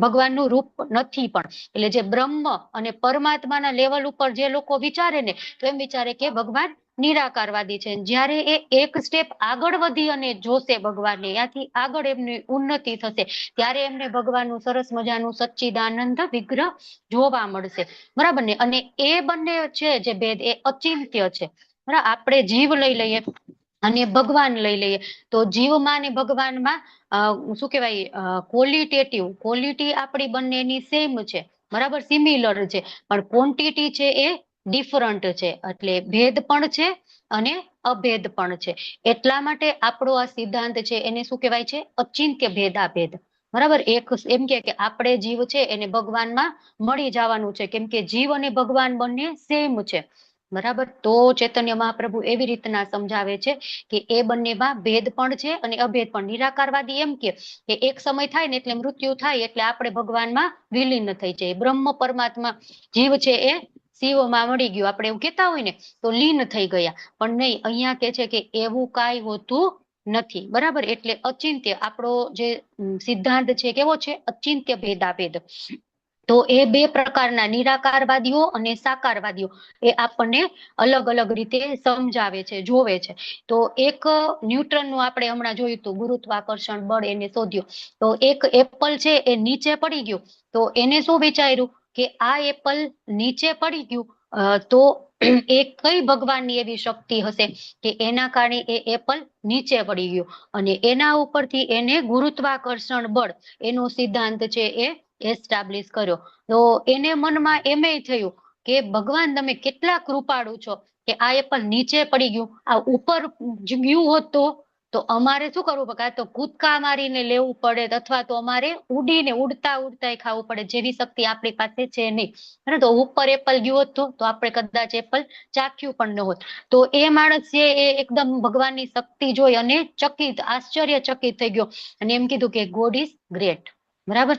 A: ભગવાનનું રૂપ નથી પણ. એટલે જે બ્રહ્મ અને પરમાત્માના લેવલ ઉપર જે લોકો વિચારે ને તો એમ વિચારે કે ભગવાન નિરાકારવાદી છે. જ્યારે એ એક સ્ટેપ આગળ વધી અને જોશે ભગવાનને, ત્યાંથી આગળ એમની ઉન્નતિ થશે, ત્યારે એમને ભગવાનનું સરસ મજાનું સચ્ચિદાનંદ વિગ્રહ જોવા મળશે. બરાબર ને? અને એ બંને છે જે ભેદ એ અચિંત્ય છે. બરાબર. આપણે જીવ લઈ લઈએ અને ભગવાન લઈ લઈએ તો જીવમાં ને ભગવાનમાં શું કહેવાય, ક્વોલિટી આપણી બંનેની સેમ છે. બરાબર, સિમિલર છે, પણ ક્વોન્ટિટી છે એ ડિફરન્ટ છે. એટલે ભેદ પણ છે અને અભેદ પણ છે. એટલા માટે આપણો આ સિદ્ધાંત છે એને શું કહેવાય છે? અચિંત્ય ભેદાભેદ. બરાબર. એક એમ કે આપણે જીવ છે એને ભગવાનમાં મળી જવાનું છે, કેમ કે જીવ અને ભગવાન બંને સેમ છે. બરાબર. તો ચૈતન્ય મહાપ્રભુ એવી રીતના સમજાવે છે કે એ બંનેમાં ભેદ પણ છે અને અભેદ પણ. નિરાકારવાદી એમ કે એક સમય થાય ને એટલે મૃત્યુ થાય એટલે આપણે ભગવાનમાં વિલીન થઈ જાય. બ્રહ્મ પરમાત્મા જીવ છે એ શિવમાં મળી ગયું, આપણે એવું કહેતા હોય ને, તો લીન થઈ ગયા. પણ નહીં, અહીંયા કે છે કે એવું કાંઈ હોતું નથી. બરાબર. એટલે અચિંત્ય આપણો જે સિદ્ધાંત છે કેવો છે? અચિંત્ય ભેદાભેદ. તો એ બે પ્રકારના નિરાકારવાદીઓ અને સાકારવાદીઓ એ આપણને અલગ અલગ રીતે સમજાવે છે, જોવે છે. તો એક ન્યૂટનનું આપણે હમણાં જોયું હતું, ગુરુત્વાકર્ષણ બળ એને શોધ્યું. તો એક એપલ છે એ નીચે પડી ગયું, તો એને શું વિચાર્યું કે આ એપલ નીચે પડી ગયું તો એ કઈ ભગવાનની એવી શક્તિ હશે કે એના કારણે એ એપલ નીચે પડી ગયું અને એના ઉપરથી એને ગુરુત્વાકર્ષણ બળ એનો સિદ્ધાંત છે એ એસ્ટાબ્લિશ કર્યો. તો એને મનમાં એમેય થયું કે ભગવાન તમે કેટલા કૃપાળુ છો કે આ એપલ નીચે પડી ગયું, આ ઉપર ગયું હોત તો અમારે શું કરવું પડે, કાં તો કૂદકા મારીને લેવું પડે અથવા તો અમારે ઉડીને ઉડતા ઉડતા ખાવું પડે, જેવી શક્તિ આપણી પાસે છે નહીં. તો ઉપર એપલ ગયું હોત તો આપણે કદાચ એપલ ચાખ્યું પણ ન હોત. તો એ માણસ છે એ એકદમ ભગવાનની શક્તિ જોઈ અને ચકિત આશ્ચર્યચકિત થઈ ગયો અને એમ કીધું કે ગોડ ઇઝ ગ્રેટ. બરાબર.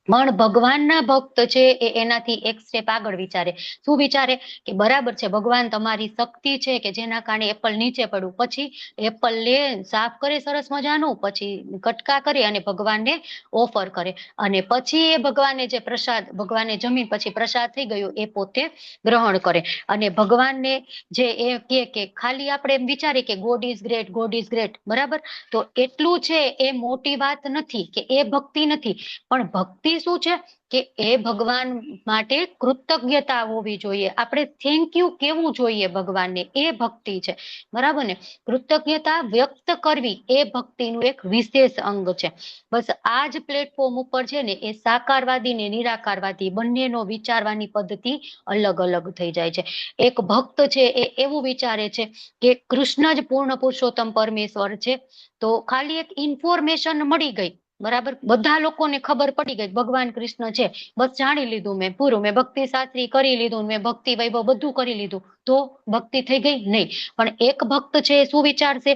A: પણ ભગવાનના ભક્ત છે એ એનાથી એક સ્ટેપ આગળ વિચારે. શું વિચારે કે બરાબર છે ભગવાન તમારી શક્તિ છે કે જેના કારણે એપલ નીચે પડ્યું, પછી એપલ લે સાફ કરે સરસ મજાનું, પછી કટકા કરે અને ભગવાનને ઓફર કરે અને પછી એ ભગવાને જે પ્રસાદ ભગવાને જમીન પછી પ્રસાદ થઈ ગયો એ પોતે ગ્રહણ કરે અને ભગવાનને જે એ કે ખાલી આપણે એમ વિચારીએ કે God is great, God is great. બરાબર. તો એટલું છે એ મોટી વાત નથી કે એ ભક્તિ નથી, પણ ભક્તિ શું છે કે એ ભગવાન માટે કૃતજ્ઞતા હોવી જોઈએ, આપણે થેન્ક યુ કેવું જોઈએ ભગવાનને, એ ભક્તિ છે. બરાબર ને. કૃતજ્ઞતા વ્યક્ત કરવી એ ભક્તિનું એક વિશેષ અંગ છે. બસ આ જ પ્લેટફોર્મ ઉપર છે ને એ સાકારવાદી ને નિરાકારવાદી બંનેનો વિચારવાની પદ્ધતિ અલગ અલગ થઈ જાય છે. એક ભક્ત છે એ એવું વિચારે છે કે કૃષ્ણ જ પૂર્ણ પુરુષોત્તમ પરમેશ્વર છે, તો ખાલી એક ઇન્ફોર્મેશન મળી ગઈ. બરાબર. બધા લોકોને ખબર પડી ગઈ ભગવાન કૃષ્ણ છે, બસ જાણી લીધું મેં પૂરું, મેં ભક્તિ શાસ્ત્રી કરી લીધું, મેં ભક્તિ વૈભવ બધું કરી લીધું, તો ભક્તિ થઈ ગઈ? નહીં. પણ એક ભક્ત છે શું વિચારશે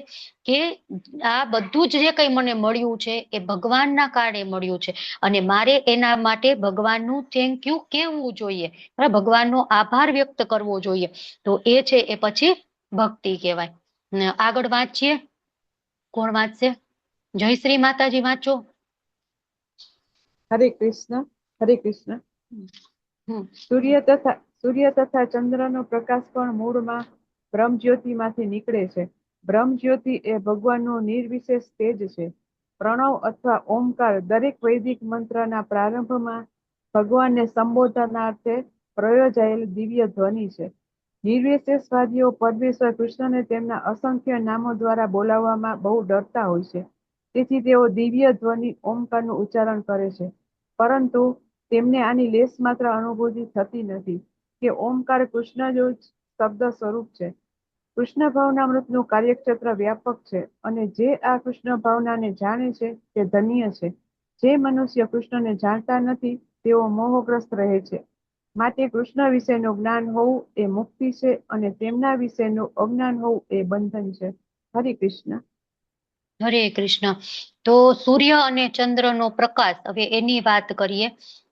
A: કે આ બધું જ જે કઈ મને મળ્યું છે એ ભગવાનના કારણે મળ્યું છે અને મારે એના માટે ભગવાનનું થેન્ક યુ કહેવું જોઈએ, ભગવાનનો આભાર વ્યક્ત કરવો જોઈએ. તો એ છે એ પછી ભક્તિ કહેવાય. આગળ વાંચીએ. કોણ વાંચશે? જયશ્રી માતાજી વાંચો.
M: હરે કૃષ્ણ. હરે કૃષ્ણ. સૂર્ય તથા ચંદ્રનો પ્રકાશ પણ મૂળમાં બ્રહ્મજ્યોતિમાંથી નીકળે છે. બ્રહ્મજ્યોતિ એ ભગવાનનું નિર્વિશેષ તેજ છે. પ્રણવ અથવા ઓમકાર દરેક વૈદિક મંત્રના પ્રારંભમાં ભગવાનને સંબોધનાર્થે પ્રયોજાયેલ દિવ્ય ધ્વનિ છે. નિર્વિશેષવાદીઓ પરમેશ્વર કૃષ્ણને તેમના અસંખ્ય નામો દ્વારા બોલાવવામાં બહુ ડરતા હોય છે. તેથી તેઓ દિવ્ય ધ્વનિ ઓમકારનું ઉચ્ચારણ કરે છે, પરંતુ તેમને આની લેશ માત્ર અનુભૂતિ થતી નથી કે ઓમકાર કૃષ્ણ જ શબ્દ સ્વરૂપ છે. કૃષ્ણ ભાવનામૃતનું કાર્યક્ષેત્ર વ્યાપક છે અને જે આ કૃષ્ણ ભાવનાને જાણે છે તે ધન્ય છે. જે મનુષ્ય કૃષ્ણને જાણતા નથી તેઓ મોહગ્રસ્ત રહે છે. માટે કૃષ્ણ વિશેનું જ્ઞાન હોવું એ મુક્તિ છે અને તેમના વિશેનું અજ્ઞાન હોવું એ બંધન છે. હરે કૃષ્ણ.
A: હરે કૃષ્ણ. તો સૂર્ય અને ચંદ્રનો પ્રકાશ, હવે એની વાત કરીએ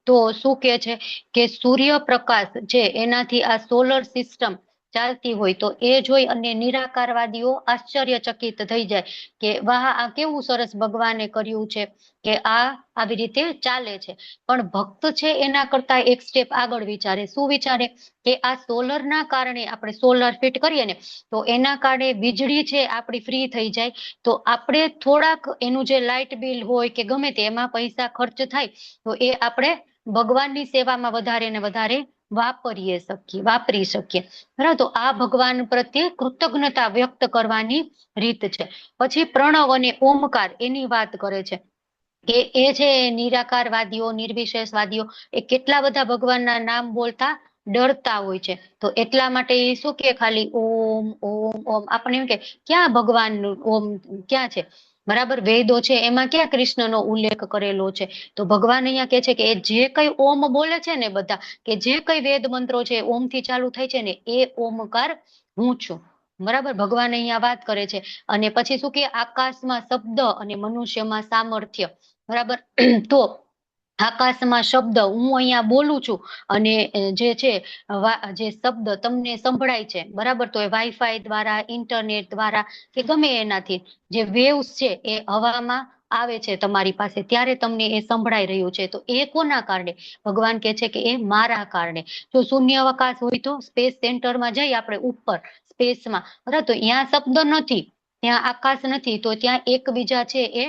A: તો શું કે છે કે સૂર્ય પ્રકાશ છે એનાથી આ સોલર સિસ્ટમ ચાલતી હોય તો એ જોઈ અને નિરાકારવાદીઓ આશ્ચર્યચકિત થઈ જાય કે વાહ, આ કેવું સરસ ભગવાને કર્યું છે કે આ આવી રીતે ચાલે છે. પણ ભક્ત છે એના કરતા એક સ્ટેપ આગળ વિચારે. શું વિચારે કે આ સોલરના કારણે આપણે સોલર ફિટ કરીએ ને તો એના કારણે વીજળી છે આપણી ફ્રી થઈ જાય, તો આપણે થોડાક એનું જે લાઇટ બિલ હોય કે ગમે તે એમાં પૈસા ખર્ચ થાય તો એ આપણે ભગવાનની સેવામાં વધારે ને વધારે વાપરી શકીએ. બરાબર. તો આ ભગવાન પ્રત્યે કૃતજ્ઞતા વ્યક્ત કરવાની રીત છે. પછી પ્રણવ અને ઓમકાર એની વાત કરે છે કે એ છે નિરાકારવાદીઓ નિર્વિશેષવાદીઓ એ કેટલા બધા ભગવાનના નામ બોલતા ડરતા હોય છે. તો એટલા માટે એ શું કે ખાલી ઓમ ઓમ ઓમ. આપણે એમ કે ક્યાં ભગવાનનું ઓમ ક્યાં છે? બરાબર. વેદો છે એમાં ક્યાં કૃષ્ણનો ઉલ્લેખ કરેલો છે? તો ભગવાન અહીંયા કે છે કે જે કઈ ઓમ બોલે છે ને બધા, કે જે કઈ વેદ મંત્રો છે ઓમથી ચાલુ થાય છે ને એ ઓમકાર હું છું. બરાબર. ભગવાન અહીંયા વાત કરે છે. અને પછી શું કે આકાશમાં શબ્દ અને મનુષ્યમાં સામર્થ્ય. બરાબર. તો આકાશમાં શબ્દ હું અહીંયા બોલું છું અને જે છે જે શબ્દ તમને સંભળાય છે, બરાબર, તો એ વાઈફાઈ દ્વારા, ઇન્ટરનેટ દ્વારા કે ગમે એનાથી જે વેવ્સ છે એ હવામાં આવે છે તમારી પાસે, ત્યારે તમને એ સંભળાઈ રહ્યું છે. તો એ કોના કારણે? ભગવાન કે છે કે એ મારા કારણે. જો શૂન્ય અવકાશ હોય તો સ્પેસ સેન્ટરમાં જઈ આપણે ઉપર સ્પેસમાં, બરાબર, તો ત્યાં શબ્દ નથી, ત્યાં આકાશ નથી, તો ત્યાં એકબીજા છે એ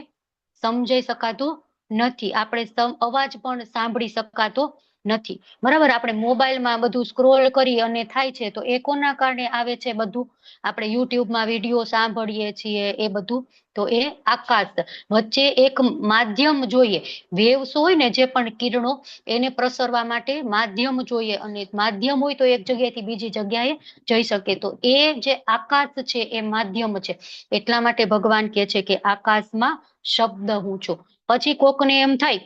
A: સમજાઈ શકાતું નથી, આપણે અવાજ પણ સાંભળી શકાતો નથી. બરાબર, આપણે મોબાઈલમાં બધું સ્ક્રોલ કરી અને થાય છે, તો એ કોના કારણે આવે છે બધું? આપણે યુટ્યુબમાં વિડીયો સાંભળીએ છીએ એ બધું, તો એ આકાશ વચ્ચે એક માધ્યમ જોઈએ. વેવ્સ હોય ને, જે પણ કિરણો, એને પ્રસરવા માટે માધ્યમ જોઈએ, અને માધ્યમ હોય તો એક જગ્યાએથી બીજી જગ્યાએ જઈ શકે. તો એ જે આકાશ છે એ માધ્યમ છે. એટલા માટે ભગવાન કહે છે કે આકાશમાં શબ્દ હું છું. પછી કોકને એમ થાય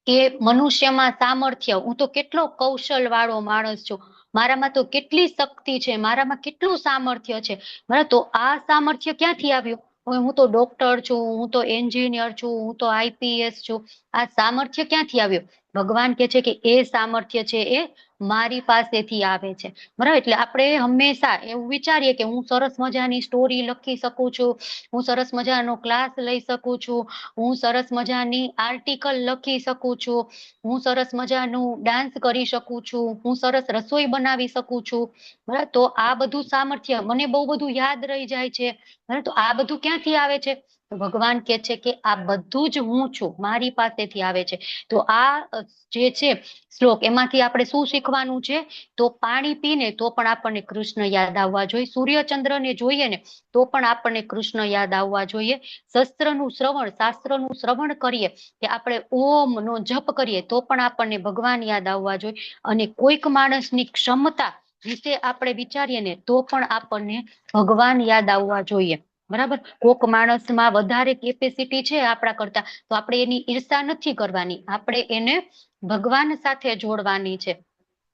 A: કે મનુષ્યમાં સામર્થ્ય, હું તો કેટલો કૌશલ વાળો માણસ છું, મારામાં તો કેટલી શક્તિ છે, મારામાં કેટલું સામર્થ્ય છે. બરાબર, તો આ સામર્થ્ય ક્યાંથી આવ્યું? હવે હું તો ડોક્ટર છું, હું તો એન્જિનિયર છું, હું તો આઈપીએસ છું. આ સામર્થ્ય ક્યાંથી આવ્યું? ભગવાન કહે છે કે એ સામર્થ્ય છે એ મારી પાસેથી આવે છે. બરાબર, એટલે આપણે હંમેશા એવું વિચારીએ કે હું સરસ મજાની સ્ટોરી લખી શકું છું, હું સરસ મજાનો ક્લાસ લઈ શકું છું, હું સરસ મજાની આર્ટિકલ લખી શકું છું, હું સરસ મજાનું ડાન્સ કરી શકું છું, હું સરસ રસોઈ બનાવી શકું છું. બરાબર, તો આ બધું સામર્થ્ય, મને બહુ બધું યાદ રહી જાય છે. બરાબર, તો આ બધું ક્યાંથી આવે છે? ભગવાન કહે છે કે આ બધું જ હું છું, મારી પાસેથી આવે છે. તો આ જે છે શ્લોક, એમાંથી આપણે શું શીખવાનું છે? તો પાણી પીને તો પણ આપણને કૃષ્ણ યાદ આવવા જોઈએ, સૂર્યચંદ્રને જોઈએ ને તો પણ આપણને કૃષ્ણ યાદ આવવા જોઈએ, શાસ્ત્રનું શ્રવણ કરીએ કે આપણે ઓમ નો જપ કરીએ તો પણ આપણને ભગવાન યાદ આવવા જોઈએ, અને કોઈક માણસની ક્ષમતા વિશે આપણે વિચારીએ ને તો પણ આપણને ભગવાન યાદ આવવા જોઈએ. બરાબર, કોક માણસમાં વધારે કેપેસિટી છે આપણા કરતા, તો આપણે એની ઈર્ષા નથી કરવાની, આપણે એને ભગવાન સાથે જોડવાની છે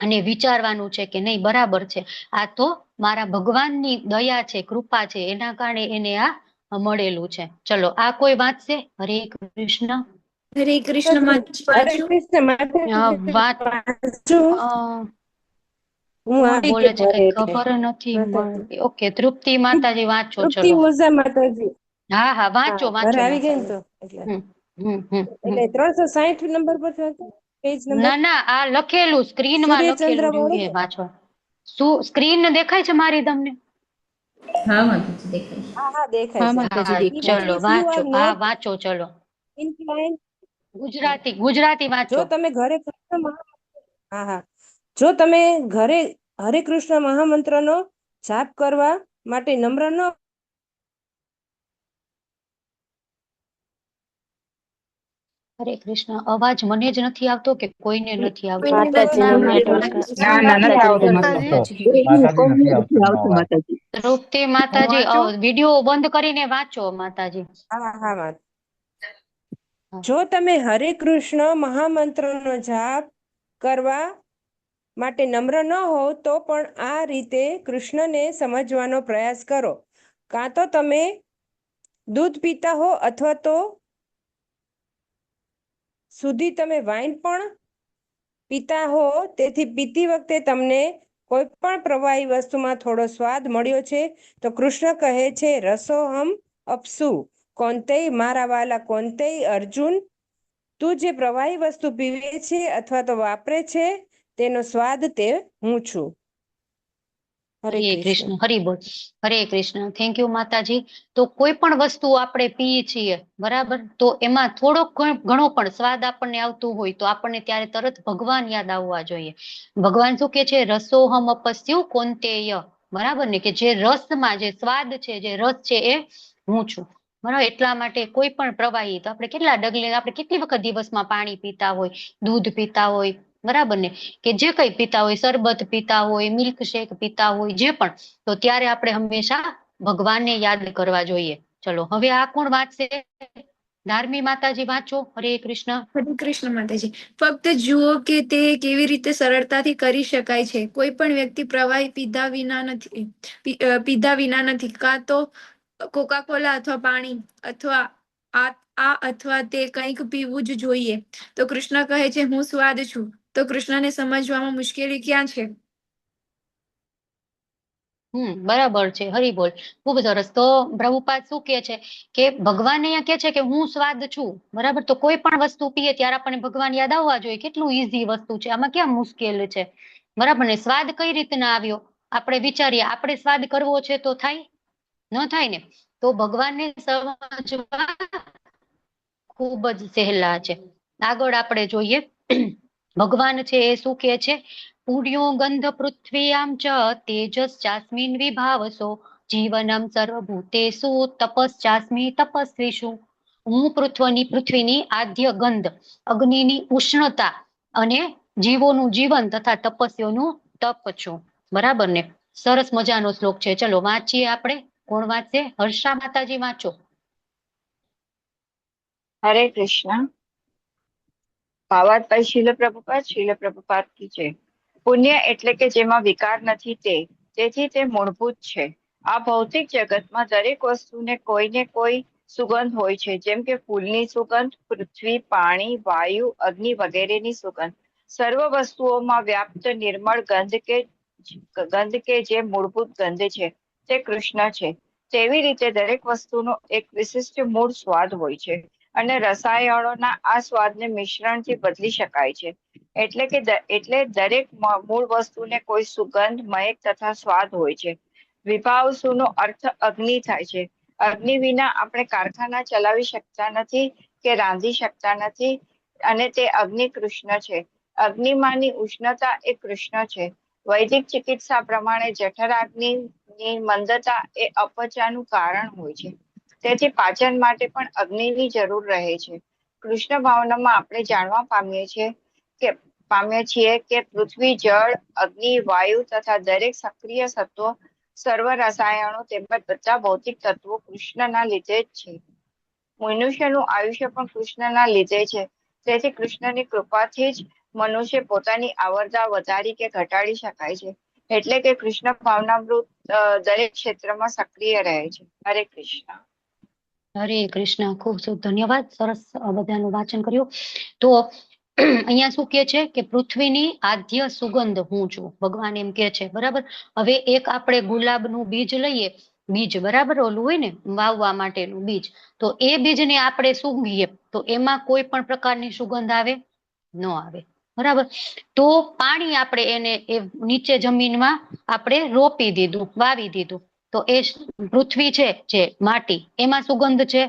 A: અને વિચારવાનું છે કે નહીં, બરાબર છે, આ તો મારા ભગવાનની દયા છે, કૃપા છે, એના કારણે એને આ મળેલું છે. ચલો, આ કોઈ વાંચશે? હરે કૃષ્ણ.
G: હરે કૃષ્ણ માતાજી,
D: હરે
G: વાંચો.
D: કૃષ્ણ માતાજી. વાંચું? હું
A: કોણ
D: આવી
A: બોલે
D: ગઈ
A: છે?
D: ઘરે
A: કઈ
D: એટલે
A: ખબર નથી
D: માતાજી.
A: મળતી. ઓકે, તૃપ્તિ માતાજી વાંચો.
D: તૃપ્તિ
A: ચલો,
D: ઓઝા માતાજી.
A: હા હા, વાંચો
D: હા, ઘરે
A: વાંચો
D: આવી ગઈ ને
A: માતાજી.
D: તો એટલે
A: હમ હમ હમ હમ.
D: એટલે 360 નંબર પર હતો, પેજ નંબર
A: ના ના, આ લખેલું સ્ક્રીનમાં
D: સૂર્યચંદ્ર
A: લખેલું
D: વાળું.
A: જોઈએ વાંચો. શું સ્ક્રીન દેખાય છે મારી તમને?
K: હા માતાજી દેખાય છે.
D: હા હા, દેખાય
A: હા
D: છે.
A: માતાજી દેખાય.
D: Even
A: ચલો
D: if you
A: વાંચો,
D: are
A: હા
D: not
A: વાંચો. ચલો,
D: inclined,
A: ગુજરાતી
D: જો
A: વાંચો.
D: તમે ઘરે હા હા, જો તમે ઘરે હરે કૃષ્ણ મહામંત્રનો જાપ કરવા માટે નમ્ર ન
A: હરે કૃષ્ણ. અવાજ મને જ નથી આવતો કે કોઈને નથી આવતો?
G: કોઈને નથી
H: માતાજીનું
G: આવતું.
H: નેટવર્ક
E: ના ના નથી આવતો મને તો.
F: માતાજી નથી આવતો એમનો અવાજ.
A: તૃપ્તિ
E: હું
A: માતાજી,
E: વાંચું?
A: વિડીયો બંધ કરીને વાંચો માતાજી.
D: હા હા વાત. જો તમે હરે કૃષ્ણ મહામંત્રનો જાપ કરવા માટે નમ્ર ન હો તો પણ આ રીતે કૃષ્ણને સમજવાનો પ્રયાસ કરો. કાં તો તમે દૂધ પીતા હો અથવા તો સુધી તમે વાઇન પણ પીતા હો, તેથી પીતી વખતે તમને કોઈ પણ પ્રવાહી વસ્તુમાં થોડો સ્વાદ મળ્યો છે તો કૃષ્ણ કહે છે રસોહમ અપસુ કૌંતેય, મારા વાલા કૌંતેય અર્જુન, તું જે પ્રવાહી વસ્તુ પીવે છે અથવા તો વાપરે છે તેનો સ્વાદ તે હું છું. હરે
A: હરે
D: કૃષ્ણ.
A: કૃષ્ણ. હરિ બોલ. હરે કૃષ્ણ. થેન્ક યુ માતાજી. તો કોઈ પણ વસ્તુ આપણે પીએ છીએ, બરાબર, તો એમાં થોડોક ઘણો પણ સ્વાદ આપણને આવતું હોય તો આપણને ત્યારે તરત ભગવાન યાદ આવવા જોઈએ. ભગવાન શું કે છે? રસોહમ અપસ્યુ કૌંતેય. બરાબર ને, કે જે રસમાં જે સ્વાદ છે, જે રસ છે, એ હું છું. બરાબર, એટલા માટે કોઈ પણ પ્રવાહી, તો આપણે કેટલા ડગલે, આપણે કેટલી વખત દિવસમાં પાણી પીતા હોય, દૂધ પીતા હોય, બરાબર ને, કે જે કઈ પીતા હોય, શરબત પીતા હોય, મિલ્ક શેક પીતા હોય, જે પણ, તો ત્યારે આપણે હંમેશા ભગવાનને યાદ કરવા જોઈએ. ચલો, હવે આ કોણ વાંચશે? ધાર્મી માતાજી વાંચો. હરે કૃષ્ણ.
G: હરે કૃષ્ણ માતાજી. ફક્ત જુઓ કે તે કેવી રીતે સરળતાથી કરી શકાય છે. કોઈ પણ વ્યક્તિ પ્રવાહી પીધા વિના નથી, કાં તો કોકા કોલા અથવા પાણી અથવા આ અથવા તે કંઈક પીવું જ જોઈએ. તો કૃષ્ણ કહે છે હું સ્વાદ છું. તો કૃષ્ણને સમજવામાં મુશ્કેલી ક્યાં છે?
A: બરાબર છે. હરી બોલ. ખૂબ સરસ. તો પ્રભુપાદ શું કે છે કે ભગવાન અહીંયા કે છે કે હું સ્વાદ છું. બરાબર, તો કોઈ પણ વસ્તુ પીએ ત્યારે આપણને ભગવાન યાદ આવવા જોઈએ. કેટલું ઈઝી વસ્તુ છે, આમાં ક્યાં મુશ્કેલ છે? બરાબર ને. સ્વાદ કઈ રીતના આવ્યો? આપણે વિચારીએ, આપણે સ્વાદ કરવો છે તો થાય? ન થાય ને. તો ભગવાનને સમજવા ખૂબ જ સહેલા છે. આગળ આપણે જોઈએ ભગવાન છે એ શું કે છે? પુણ્યો ગંધ પૃથ્વીયામ ચ તેજસ ચાસ્મિન વિભાવસો જીવનમ સર્વભૂતેષુ તપશ્ચાસ્મિ તપસ્વીષુ. હું પૃથ્વીની આદ્ય ગંધ, અગ્નિની ઉષ્ણતા અને જીવોનું જીવન તથા તપસ્વીઓનું તપ છું. બરાબર ને? સરસ મજાનો શ્લોક છે. ચલો વાંચીએ આપણે. કોણ વાંચશે? હર્ષા માતાજી વાંચો.
F: હરે કૃષ્ણ. ભાવાર્થ શીલ પ્રભુપાદ કી જય. પુણ્ય એટલે કે જેમાં વિકાર નથી તેથી તે મૂળભૂત છે. આ ભૌતિક જગતમાં દરેક વસ્તુને કોઈને કોઈ સુગંધ હોય છે, જેમ કે ફૂલની સુગંધ, પૃથ્વી, પાણી, વાયુ, અગ્નિ વગેરેની સુગંધ. સર્વ વસ્તુઓમાં વ્યાપ્ત નિર્મળ ગંધ કે જે મૂળભૂત ગંધ છે તે કૃષ્ણ છે. તેવી રીતે દરેક વસ્તુનો એક વિશિષ્ટ મૂળ સ્વાદ હોય છે અને રસાયણોના આ સ્વાદને મિશ્રણથી બદલી શકાય છે. એટલે દરેક મૂળ વસ્તુને કોઈ સુગંધ, મયક તથા સ્વાદ હોય છે. વિભાવસુનો અર્થ અગ્નિ થાય છે. અગ્નિ વિના આપણે કારખાના ચલાવી શકતા નથી કે રાંધી શકતા નથી, અને તે અગ્નિ કૃષ્ણ છે. અગ્નિમાંની ઉષ્ણતા એ કૃષ્ણ છે. વૈદિક ચિકિત્સા પ્રમાણે જઠરાગ્નિની મંદતા એ અપચાનું કારણ હોય છે. તેથી પાચન માટે પણ અગ્નિની જરૂર રહે છે. કૃષ્ણ ભાવનામાં આપણે જાણવા પામીએ છીએ કે પૃથ્વી, જળ, અગ્નિ, વાયુ તથા દરેક સક્રિય સત્વો, સર્વ રસાયણો તેમજ બધા ભૌતિક તત્વો કૃષ્ણના લીધે જ છે. મનુષ્યનું આયુષ્ય પણ કૃષ્ણના લીધે છે. તેથી કૃષ્ણની કૃપાથી જ મનુષ્ય પોતાની આવરદા વધારી કે ઘટાડી શકાય છે. એટલે કે કૃષ્ણ ભાવનામૃત દરેક ક્ષેત્રમાં સક્રિય રહે છે. હરે કૃષ્ણ.
A: હરે કૃષ્ણ. ખૂબ ધન્યવાદ. સરસ બધાનું વાંચન કર્યું. તો અહીંયા શું કે છે કે પૃથ્વીની આદ્ય સુગંધ હું છું, ભગવાન એમ કે છે. બરાબર. હવે એક આપણે ગુલાબનું બીજ લઈએ, બીજ બરાબર ઓલું હોય ને વાવવા માટેનું બીજ, તો એ બીજને આપણે સૂંઘીએ તો એમાં કોઈ પણ પ્રકારની સુગંધ આવે? ન આવે. બરાબર. તો પાણી આપણે એને નીચે જમીનમાં આપણે રોપી દીધું, વાવી દીધું, તો એ પૃથ્વી છે જે માટી, એમાં સુગંધ છે?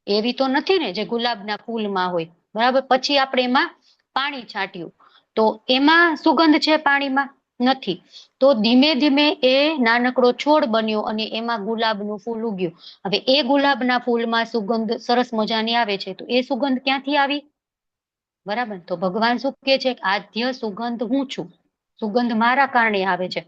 A: એવી તો નથી ને જે ગુલાબના ફૂલમાં હોય. બરાબર. પછી આપણે એમાં પાણી છાંટ્યું તો એમાં સુગંધ છે? પાણીમાં નથી. તો ધીમે ધીમે એ નાનકડો છોડ બન્યો અને એમાં ગુલાબનું ફૂલ ઉગ્યું. હવે એ ગુલાબના ફૂલમાં સુગંધ સરસ મજાની આવે છે, તો એ સુગંધ ક્યાંથી આવી? બરાબર. તો ભગવાન શું કે છે? આદ્ય સુગંધ હું છું, સુગંધ મારા કારણે આવે છે.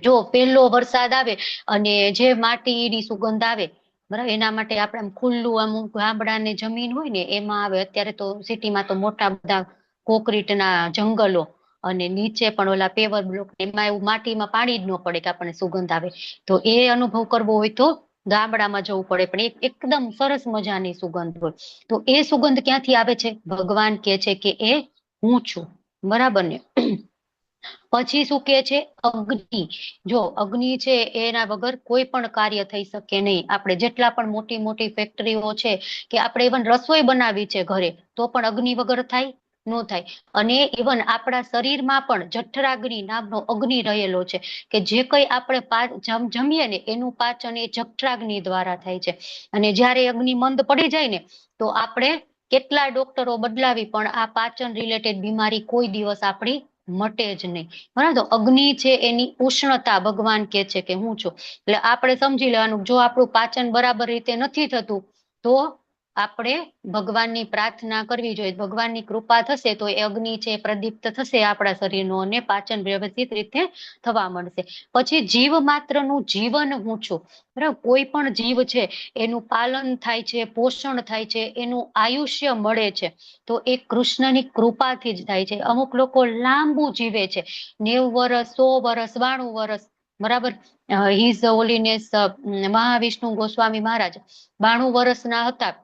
A: જો પહેલો વરસાદ આવે અને જે માટીની સુગંધ આવે, બરાબર, એના માટે આપણે ખુલ્લું અમુક ગામડાની જમીન હોય ને એમાં આવે. અત્યારે તો સિટીમાં તો મોટા બધા કોન્ક્રીટના જંગલો અને નીચે પણ ઓલા પેવર બ્લોક, એમાં એવું માટીમાં પાણી જ ન પડે કે આપણને સુગંધ આવે. તો એ અનુભવ કરવો હોય તો ગામડામાં જવું પડે, પણ એકદમ સરસ મજાની સુગંધ હોય. તો એ સુગંધ ક્યાંથી આવે છે? ભગવાન કે છે કે એ હું છું. બરાબર ને? પછી શું કે છે? અગ્નિ. જો અગ્નિ છે એના વગર કોઈ પણ કાર્ય થઈ શકે નહીં. આપણે જેટલા પણ મોટી મોટી ફેક્ટરીઓ છે કે આપણે ઇવન રસોઈ બનાવી છે ઘરે, તો પણ અગ્નિ વગર થાય? ન થાય. અને ઇવન આપણા શરીરમાં પણ જઠરાગ્નિ નામનો અગ્નિ રહેલો છે કે જે કઈ આપણે જમીએ ને એનું પાચન એ જઠરાગ્નિ દ્વારા થાય છે. અને જયારે અગ્નિ મંદ પડી જાય ને તો આપણે કેટલા ડોક્ટરો બદલાવી પણ આ પાચન રિલેટેડ બીમારી કોઈ દિવસ આપણી મટે જ નહીં. બરાબર. તો અગ્નિ છે એની ઉષ્ણતા ભગવાન કે છે કે હું છું. એટલે આપણે સમજી લેવાનું, જો આપણું પાચન બરાબર રીતે નથી થતું તો આપણે ભગવાનની પ્રાર્થના કરવી જોઈએ. ભગવાનની કૃપા થશે તો એ અગ્નિ છે પ્રદીપ્ત થશે આપણા શરીરનો અને પાચન વ્યવસ્થિત રીતે થવા મળશે. પછી જીવ માત્રનું જીવન હું છું. બરાબર. કોઈ પણ જીવ છે એનું પાલન થાય છે, પોષણ થાય છે, એનું આયુષ્ય મળે છે તો એ કૃષ્ણની કૃપાથી જ થાય છે. અમુક લોકો લાંબુ જીવે છે, 90 વર્ષ, 100 વર્ષ, 92 વર્ષ. બરાબર. હિઝ હોલીનેસ મહાવિષ્ણુ ગોસ્વામી મહારાજ 92 વર્ષના હતા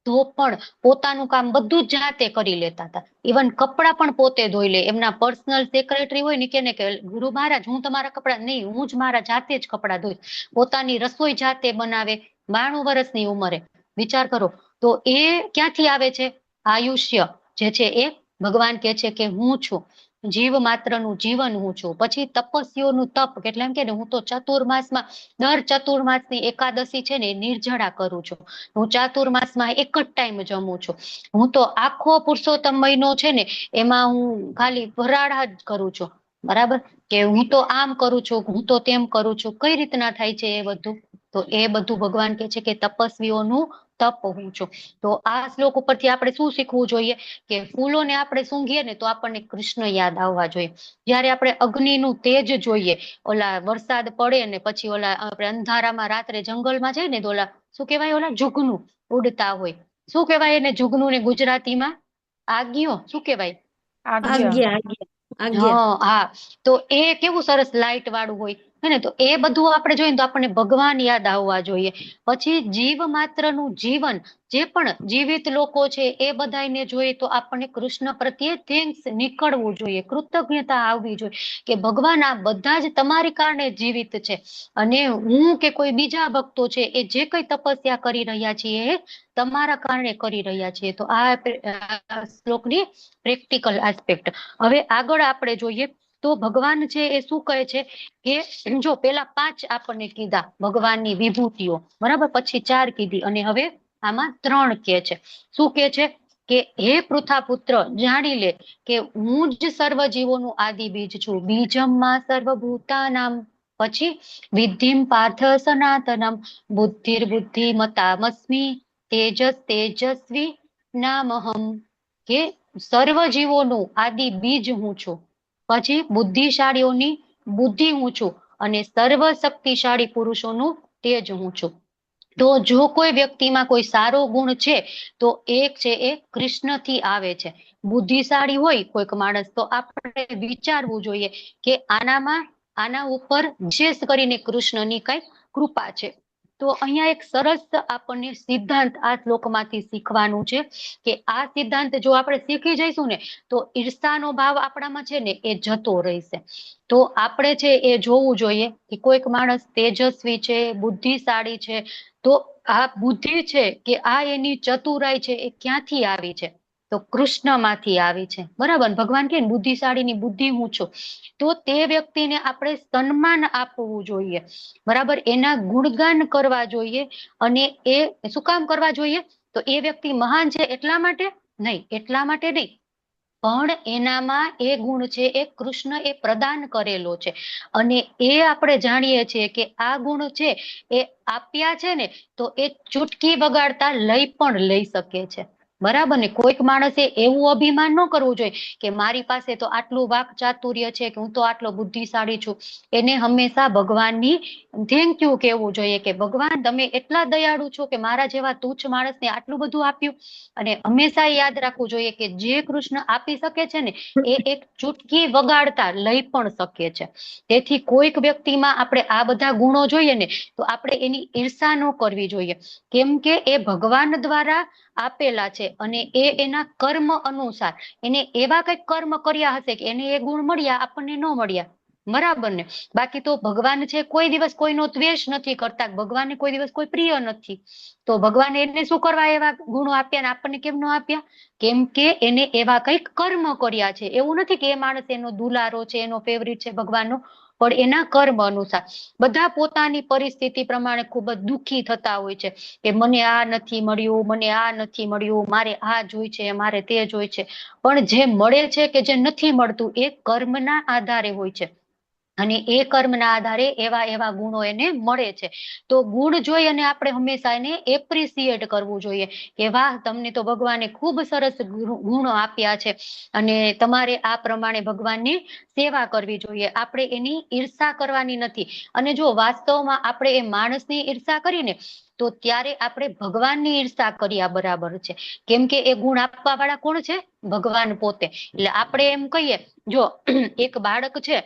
A: તો પણ પોતાનું કામ બધું જ જાતે કરી લેતા હતા. ઇવન કપડાં પણ પોતે ધોઈ લે. એમના પર્સનલ સેક્રેટરી હોય ને કે ગુરુ મહારાજ હું તમારા કપડાં નહીં, હું જ મારા જાતે જ કપડાં ધોઈશ. પોતાની રસોઈ જાતે બનાવે 92 વર્ષની ઉંમરે. વિચાર કરો. તો એ ક્યાંથી આવે છે? આયુષ્ય જે છે એ ભગવાન કે છે કે હું છું. જીવ માત્રનું જીવન હું છું. પછી તપસ્વીઓનું તપ, એટલે એમ કે ને હું તો ચાતુર્માસમાં દર ચાતુર્માસની એકાદશી છે ને એ નિર્જળા કરું છું. હું ચાતુર્માસમાં એક જ ટાઈમ જમું છું. હું તો આખો પુરુષોત્તમ મહિનો છે ને એમાં હું ખાલી ફરાળ જ કરું છું. બરાબર, કે હું તો આમ કરું છું, હું તો તેમ કરું છું. કઈ રીતના થાય છે એ બધું? તો એ બધું ભગવાન કે છે કે તપસ્વીઓનું તપ હું છું. તો આ શ્લોક ઉપરથી આપણે શું શીખવું જોઈએ? કે ફૂલોને આપણે સૂંઘીએ ને તો આપણને કૃષ્ણ યાદ આવવા જોઈએ. જયારે આપણે અગ્નિનું તેજ જોઈએ, ઓલા વરસાદ પડે ને પછી ઓલા આપણે અંધારામાં રાત્રે જંગલમાં જઈએ ને તો ઓલા શું કહેવાય, ઓલા જુગનું ઉડતા હોય. શું કહેવાય એને જુગનું ને ગુજરાતીમાં? આગિયો શું કહેવાય?
L: આજ્ઞા આજ્ઞા
A: હા, તો એ કેવું સરસ લાઈટ વાળું હોય હે ને. તો એ બધું આપણે જોઈએ તો આપણને ભગવાન યાદ આવવા જોઈએ. પછી જીવ માત્રનું જીવન, જે પણ જીવિત લોકો છે એ બધાને જોઈએ તો આપણને કૃષ્ણ પ્રત્યે થેન્ક્સ નીકળવું જોઈએ, કૃતજ્ઞતા આવવી જોઈએ કે ભગવાન આ બધા જ તમારી કારણે જીવિત છે, અને હું કે કોઈ બીજા ભક્તો છે એ જે કઈ તપસ્યા કરી રહ્યા છીએ એ તમારા કારણે કરી રહ્યા છીએ. તો આ શ્લોકની પ્રેક્ટિકલ આસ્પેક્ટ. હવે આગળ આપણે જોઈએ તો ભગવાન છે એ શું કહે છે કે જો પેલા 5 આપણને કીધા ભગવાનની વિભૂતિઓ, બરાબર, પછી 4 કીધી અને હવે આમાં 3 કે છે. શું કે છે કે હે પૃથાપુત્ર, જાણી લે કે હું જ સર્વ જીવોનું આદિ બીજ છું. બીજમાં સર્વભૂતાનામ, પછી વિદ્ધિમ પાર્થ સનાતનમ, બુદ્ધિર્બુદ્ધિમતામસ્મિ, તેજસ તેજસ્વી નામહમ. કે સર્વ જીવોનું આદિ બીજ હું છું. પછી બુદ્ધિશાળીઓની બુદ્ધિ હું છું અને સર્વ શક્તિશાળી પુરુષોનું તેજ હું છું. તો જો કોઈ વ્યક્તિમાં કોઈ સારો ગુણ છે તો એક છે એ કૃષ્ણથી આવે છે. બુદ્ધિશાળી હોય કોઈક માણસ તો આપણે વિચારવું જોઈએ કે આના ઉપર વિશેષ કરીને કૃષ્ણની કઈ કૃપા છે. તો અહીંયા એક સરસ આપણને સિદ્ધાંત આ શ્લોકમાંથી શીખવાનું છે કે આ સિદ્ધાંત જો આપણે શીખી જઈશું ને તો ઈર્ષાનો ભાવ આપણામાં છે ને એ જતો રહેશે. તો આપણે છે એ જોવું જોઈએ કે કોઈક માણસ તેજસ્વી છે, બુદ્ધિશાળી છે, તો આ બુદ્ધિ છે કે આ એની ચતુરાઈ છે એ ક્યાંથી આવી છે? તો કૃષ્ણમાંથી આવી છે. બરાબર, ભગવાન કે બુદ્ધિશાળીની બુદ્ધિ હું છું. તો તે વ્યક્તિને આપણે સન્માન આપવું જોઈએ, બરાબર, એના ગુણગાન કરવા જોઈએ. અને એ શું કામ કરવા જોઈએ? તો એ વ્યક્તિ મહાન છે એટલા માટે નહીં, પણ એનામાં એ ગુણ છે એ કૃષ્ણ એ પ્રદાન કરેલો છે. અને એ આપણે જાણીએ છીએ કે આ ગુણ છે એ આપ્યા છે ને તો એ ચૂટકી વગાડતા લઈ પણ લઈ શકે છે. બરાબર ને? કોઈક માણસે એવું અભિમાન ન કરવું જોઈએ કે મારી પાસે તો આટલું વાક ચાતુર્ય છે કે હું તો આટલો બુદ્ધિશાળી છું. એને હંમેશા ભગવાનની થેન્ક યુ કહેવું જોઈએ કે ભગવાન તમે એટલા દયાળુ છો કે મારા જેવા તુચ્છ માણસને આટલું બધું આપ્યું. અને હંમેશા યાદ રાખવું જોઈએ કે જે કૃષ્ણ આપી શકે છે ને એ એક ચૂટકી વગાડતા લઈ પણ શકે છે. તેથી કોઈક વ્યક્તિમાં આપણે આ બધા ગુણો જોઈએ ને તો આપણે એની ઈર્ષા ન કરવી જોઈએ, કેમ કે એ ભગવાન દ્વારા આપેલા છે અને એ એના કર્મ અનુસાર એને એવા કઈક કર્મ કર્યા હશે કે એને એ ગુણ મળ્યા, આપણને ન મળ્યા. બરાબર ને? બાકી તો ભગવાન છે કોઈ દિવસ કોઈનો દ્વેષ નથી કરતા, ભગવાનને કોઈ દિવસ કોઈ પ્રિય નથી. તો ભગવાન એને શું કરવા એવા ગુણો આપ્યા ને આપણને કેમ ન આપ્યા? કેમ કે એને એવા કઈક કર્મ કર્યા છે. એવું નથી કે એ માણસ એનો દુલારો છે, એનો ફેવરિટ છે ભગવાનનો, પણ એના કર્મ અનુસાર. બધા પોતાની પરિસ્થિતિ પ્રમાણે ખૂબ જ દુઃખી થતા હોય છે કે મને આ નથી મળ્યું, મને આ નથી મળ્યું, મારે આ જોઈ છે, મારે તે જોઈ છે. પણ જે મળે છે કે જે નથી મળતું એ કર્મના આધારે હોય છે. અને એ કર્મના આધારે એવા ગુણો એને મળે છે. તો ગુણ જોઈ અને આપણે હંમેશા એને એપ્રિસિએટ કરવું જોઈએ કે વાહ, તમને તો ભગવાને ખૂબ સરસ ગુણો આપ્યા છે અને તમારે આ પ્રમાણે ભગવાનની સેવા કરવી જોઈએ. આપણે એની ઈર્ષા કરવાની નથી. અને જો વાસ્તવમાં આપણે એ માણસની ઈર્ષા કરીને તો ત્યારે આપણે ભગવાનની ઈર્ષા કર્યા બરાબર છે. કેમ કે એ ગુણ આપવા વાળા કોણ છે? ભગવાન પોતે. એટલે આપણે એમ કહીએ, જો એક બાળક છે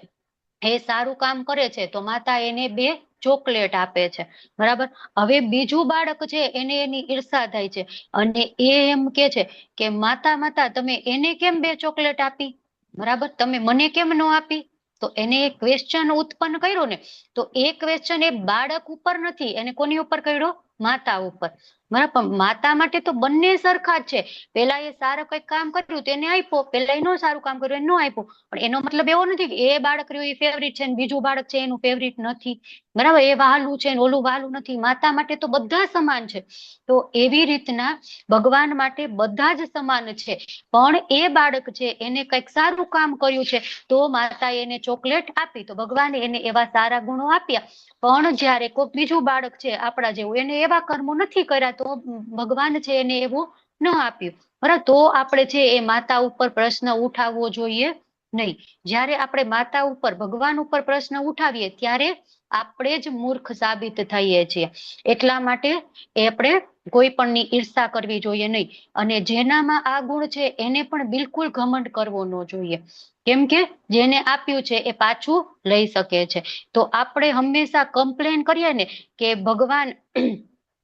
A: એ સારું કામ કરે છે તો માતા એને 2 ચોકલેટ આપે છે, બરાબર. હવે બીજું બાળક છે એને એની ઈર્ષા થાય છે અને એ એમ કે છે કે માતા તમે એને કેમ 2 ચોકલેટ આપી, બરાબર, તમે મને કેમ ન આપી? તો એને ક્વેશ્ચન ઉત્પન્ન કર્યો ને, તો એ ક્વેશ્ચન એ બાળક ઉપર નથી, એને કોની ઉપર કર્યો? માતા ઉપર, બરાબર. પણ માતા માટે તો બંને સરખા જ છે. પેલા એ સારું કઈક કામ કર્યું તેને આપ્યો, પેલા એ સારું કામ કર્યું એને નો આપ્યો, પણ એનો મતલબ એવો નથી કે એ બાળક રહ્યું એ ફેવરિટ છે ને બીજું બાળક છે એનું ફેવરિટ નથી, બરાબર. એ વહાલું છે ને ઓલું વહાલું નથી. માતા માટે તો બધા સમાન છે. તો એવી રીતના ભગવાન માટે બધા જ સમાન છે. પણ એ બાળક છે એને કઈક સારું કામ કર્યું છે તો માતાએ એને ચોકલેટ આપી, તો ભગવાને એને એવા સારા ગુણો આપ્યા. પણ જયારે કોઈ બીજું બાળક છે આપણા જેવું એને એવા કર્મો નથી કર્યા તો ભગવાન છે એને એવું ન આપ્યું, બરાબર. તો આપણે છે એ માતા ઉપર પ્રશ્ન ઉઠાવવો જોઈએ નહીં. જયારે આપણે માતા ઉપર ભગવાન ઉપર પ્રશ્ન ઉઠાવીએ ત્યારે આપણે જ મૂર્ખ સાબિત થઈએ છીએ. એટલા માટે આપણે કોઈ પણની ઈર્ષા કરવી જોઈએ નહીં. અને જેનામાં આ ગુણ છે એને પણ બિલકુલ ઘમંડ કરવો ન જોઈએ, કેમ કે જેને આપ્યું છે એ પાછું લઈ શકે છે. તો આપણે હંમેશા કમ્પ્લેન કરીએ ને કે ભગવાન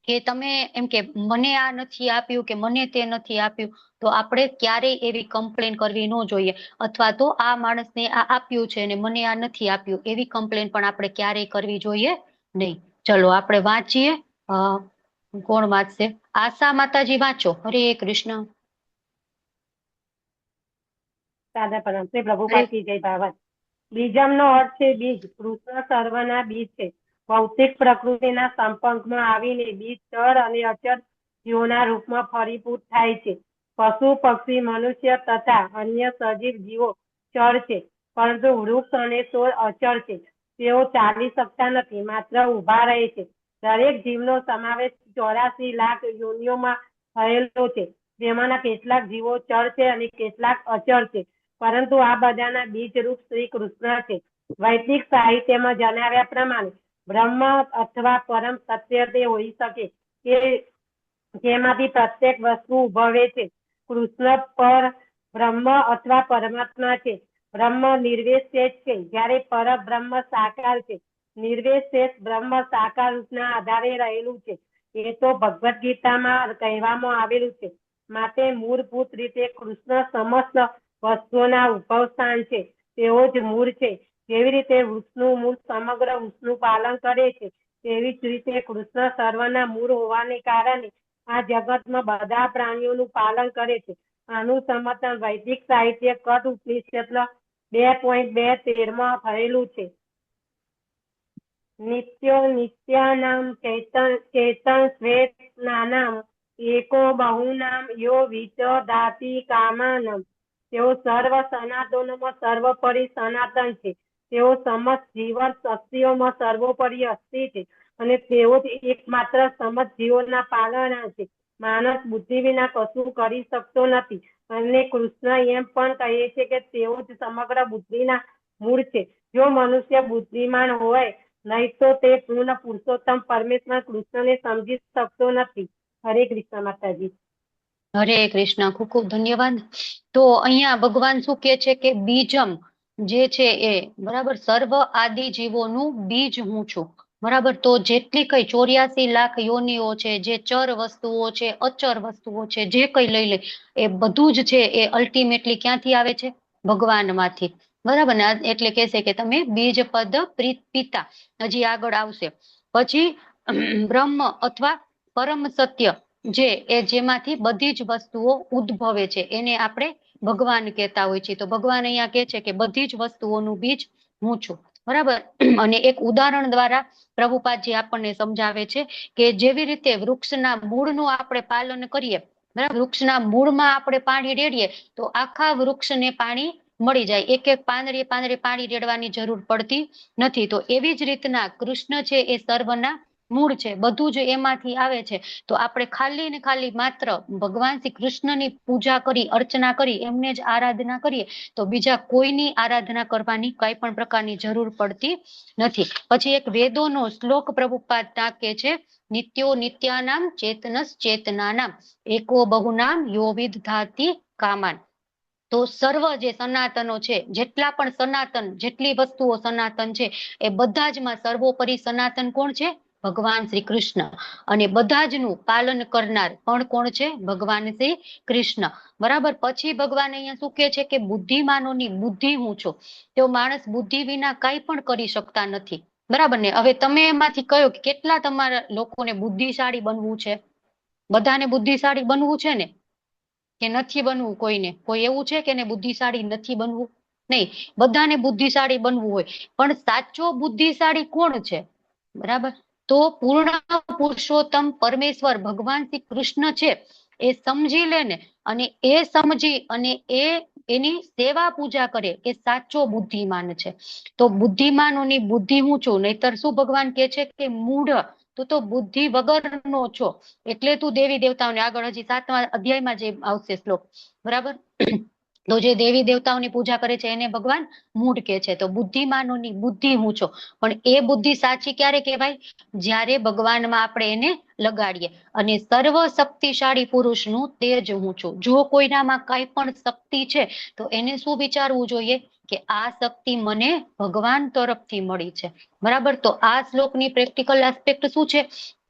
A: કે તમે એમ કે મને આ નથી આપ્યું કે મને તે નથી આપ્યું, તો આપણે ક્યારેય એવી કમ્પ્લેન કરવી ન જોઈએ. અથવા તો આ માણસને આ આપ્યું છે ને મને આ નથી આપ્યું એવી કમ્પ્લેન પણ આપણે ક્યારેય કરવી જોઈએ નહીં. ચલો આપણે વાંચીએ. કોણ વાંચશે? આશા માતાજી વાંચો. હરે કૃષ્ણ.
D: દાદા પ્રણામ. શ્રી પ્રભુપાદ કી જય. ભાવાર્થ. બીજમનો અર્થ છે બીજ. કૃષ્ણ સર્વના બીજ છે. ભૌતિક પ્રકૃતિના સંપર્કમાં આવીને બીજ ચર અને અચર જીવોના રૂપમાં ફળીભૂત થાય છે. પશુ પક્ષી મનુષ્ય તથા અન્ય સજીવ જીવો ચર છે, પરંતુ વૃક્ષ અને છોડ અચર છે. તેઓ ચાલી શકતા નથી, માત્ર ઊભા રહે છે. દરેક જીવનો સમાવેશ 84 લાખ યોનિઓમાં થયેલો છે, જેમાંના કેટલાક જીવો ચર છે અને કેટલાક અચર છે. પરંતુ આ બધાના બીજરૂપ શ્રી કૃષ્ણ છે. વૈદિક સાહિત્યમાં જણાવ્યા પ્રમાણે બ્રહ્મ અથવા પરમ સત્ય તે હોઈ શકે કે જેમાંથી પ્રત્યેક વસ્તુ ઉદ્ભવે છે. કૃષ્ણ પર બ્રહ્મ અથવા પરમાત્મા છે. બ્રહ્મ નિર્વિશેષ છે, જ્યારે પરબ્રહ્મ સાકાર છે. નિર્વિશેષ બ્રહ્મ સાકાર રૂપના આધારે રહેલું છે. એ તો ભગવદ્ ગીતામાં કહેવામાં આવેલું છે. માટે મૂળભૂત રીતે કૃષ્ણ સમસ્ત વસ્તુઓના ઉદ્ભવ સ્થાન છે. તેઓ જ મૂળ છે. જેવી રીતે વૃક્ષનું મૂળ સમગ્ર વૃક્ષનું પાલન કરે છે, તેવી જ રીતે કૃષ્ણ સર્વના મૂળ હોવાને કારણે આ જગતમાં બધા પ્રાણીઓનું પાલન કરે છે. આનું સમર્થન વૈદિક સાહિત્ય કઠ ઉપનિષદ 2.2.13 થયેલું છે. નિત્યો નિત્યાનામ ચેતન શ્વેત નાનામ એકો બહુનામ યો વિચદાતિ કામાનમ. તેઓ સર્વ સનાતનોમાં સર્વોપરી સનાતન છે. તેઓ સમસ્ત જીવન શક્તિઓમાં સર્વોપરી અસ્થિ છે અને તેઓ જ એકમાત્ર સમસ્ત જીવોના પાલનહાર છે. માણસ બુદ્ધિ વિના કશું કરી શકતો નથી. અને કૃષ્ણ એમ પણ કહે છે કે તેઓ જ સમગ્ર બુદ્ધિના મૂળ છે. જો મનુષ્ય બુદ્ધિમાન હોય નહીં તો તે પૂર્ણ પુરુષોત્તમ પરમેશ્વર કૃષ્ણને સમજી શકતો નથી. હરે કૃષ્ણ માતાજી.
A: હરે કૃષ્ણ. ખૂબ ખૂબ ધન્યવાદ. તો અહીંયા ભગવાન શું કે છે કે બીજમ જે છે એ બરાબર સર્વ આદિ જીવોનું બીજ હું છું, બરાબર. તો જેટલી કઈ 84 લાખ યોનિઓ છે, જે ચર વસ્તુઓ છે, અચર વસ્તુઓ છે, જે કઈ લઈ લે એ બધું જ છે એ અલ્ટિમેટલી ક્યાંથી આવે છે? ભગવાનમાંથી, બરાબર ને. એટલે કહેશે કે તમે બીજ પદ પિતા. હજી આગળ આવશે. પછી બ્રહ્મ અથવા પરમ સત્ય જે એ જેમાંથી બધી જ વસ્તુઓ ઉદ્ભવે છે એને આપણે ભગવાન કહેતા હોય છે. તો ભગવાન અહીંયા કહે છે કે બધી જ વસ્તુઓનું બીજ હું છું, બરાબર. અને એક ઉદાહરણ દ્વારા પ્રભુપાદજી આપણને સમજાવે છે કે જેવી રીતે વૃક્ષના મૂળનું આપણે પાલન કરીએ, બરાબર, વૃક્ષના મૂળમાં આપણે પાણી રેડીએ તો આખા વૃક્ષને પાણી મળી જાય. એક એક પાંદડે પાણી રેડવાની જરૂર પડતી નથી. તો એવી જ રીતના કૃષ્ણ છે એ સર્વના મૂળ છે, બધું જ એમાંથી આવે છે. તો આપણે ખાલી ને ખાલી માત્ર ભગવાન શ્રી કૃષ્ણની પૂજા કરી, અર્ચના કરી, એમને જ આરાધના કરીએ તો બીજા કોઈની આરાધના કરવાની કઈ પણ પ્રકારની જરૂર પડતી નથી. પછી એક વેદોનો શ્લોક પ્રભુપાદ ટાંકે છે, નિત્યો નિત્યાનામ ચેતનસ ચેતનાનામ એકો બહુનામ યો વિદધાતિ કામાન. તો સર્વ જે સનાતનો છે, જેટલા પણ સનાતન, જેટલી વસ્તુઓ સનાતન છે એ બધા જ માં સર્વોપરી સનાતન કોણ છે? ભગવાન શ્રી કૃષ્ણ. અને બધા જ નું પાલન કરનાર પણ કોણ છે? ભગવાન શ્રી કૃષ્ણ, બરાબર. પછી ભગવાન અહીંયા શું કહે છે કે બુદ્ધિમાનોની બુદ્ધિ હું છું. તો માણસ બુદ્ધિ વિના કઈ પણ કરી શકતા નથી, બરાબર ને? હવે તમે એમાંથી કયો કે કેટલા તમારા લોકોને બુદ્ધિશાળી બનવું છે? બધાને બુદ્ધિશાળી બનવું છે ને, કે નથી બનવું? કોઈને કોઈ એવું છે કે એને બુદ્ધિશાળી નથી બનવું? નહીં, બધાને બુદ્ધિશાળી બનવું હોય. પણ સાચો બુદ્ધિશાળી કોણ છે? બરાબર, તો પૂર્ણ પુરુષોત્તમ પરમેશ્વર ભગવાન શ્રી કૃષ્ણ છે એ સમજી લે ને, અને એ સમજી અને એની સેવા પૂજા કરે એ સાચો બુદ્ધિમાન છે. તો બુદ્ધિમાનોની બુદ્ધિ હું છું, નહીતર શું ભગવાન કે છે કે મૂઢ, તું તો બુદ્ધિ વગરનો છો, એટલે તું દેવી દેવતાઓને, આગળ હજી 7મા અધ્યાયમાં જે આવશે શ્લોક, બરાબર, તો જે દેવી દેવતાઓની પૂજા કરે છે એને ભગવાન મૂઢ કે છે. તો બુદ્ધિમાનોની બુદ્ધિ હું છું. પણ એ બુદ્ધિ સાચી ક્યારે કહેવાય? જ્યારે ભગવાનમાં આપણે એને લગાડીએ. અને સર્વ શક્તિશાળી પુરુષનું તેજ હું છું. જો કોઈનામાં કઈ પણ શક્તિ છે તો એને શું વિચારવું જોઈએ કે આ શક્તિ મને ભગવાન તરફથી મળી છે. બરાબર, તો આ શ્લોકની પ્રેક્ટિકલ એસ્પેક્ટ શું છે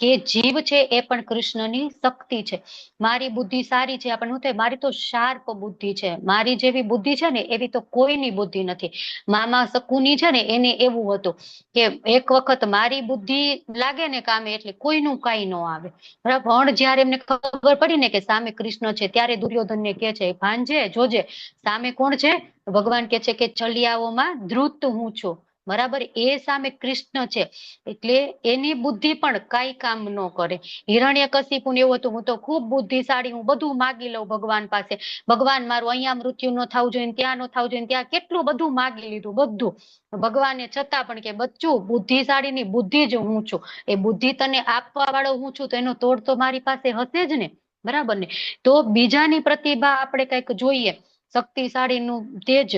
A: કે જીવ છે એ પણ કૃષ્ણની શક્તિ છે. મારી બુદ્ધિ સારી છે, આપણને શું થાય, મારી તો શાર્પ બુદ્ધિ છે, મારી જેવી બુદ્ધિ છે ને એવી તો કોઈની બુદ્ધિ નથી. મામા શકુની છે ને એને એવું હતું કે એક વખત મારી બુદ્ધિ લાગે ને કામે એટલે કોઈનું કાંઈ ન આવે. બરાબર, પણ જયારે એમને ખબર પડી ને કે સામે કૃષ્ણ છે, ત્યારે દુર્યોધનને કે છે, ભાંજે જોજે સામે કોણ છે? ભગવાન કે છે કે ચલિયાઓમાં ધ્રુત હું છું. બરાબર, એ સામે કૃષ્ણ છે, એટલે એની બુદ્ધિ પણ કઈ કામ ન કરે. હિરણ્યકશિપુને એવું હતું, હું તો ખૂબ બુદ્ધિશાળી, હું બધું માગી લઉં ભગવાન પાસે, ભગવાન મારું અહીંયા મૃત્યુ ન થવું જોઈએ, ત્યાં ન થવું જોઈએ, ત્યાં કેટલું બધું માગી લીધું બધું ભગવાને, છતાં પણ કે બચ્ચું બુદ્ધિશાળીની બુદ્ધિ જ હું છું, એ બુદ્ધિ તને આપવા વાળો હું છું, તો એનો તોડ તો મારી પાસે હશે જ ને. બરાબર ને? તો બીજાની પ્રતિભા આપણે કઈક જોઈએ, શક્તિશાળીનું તેજ,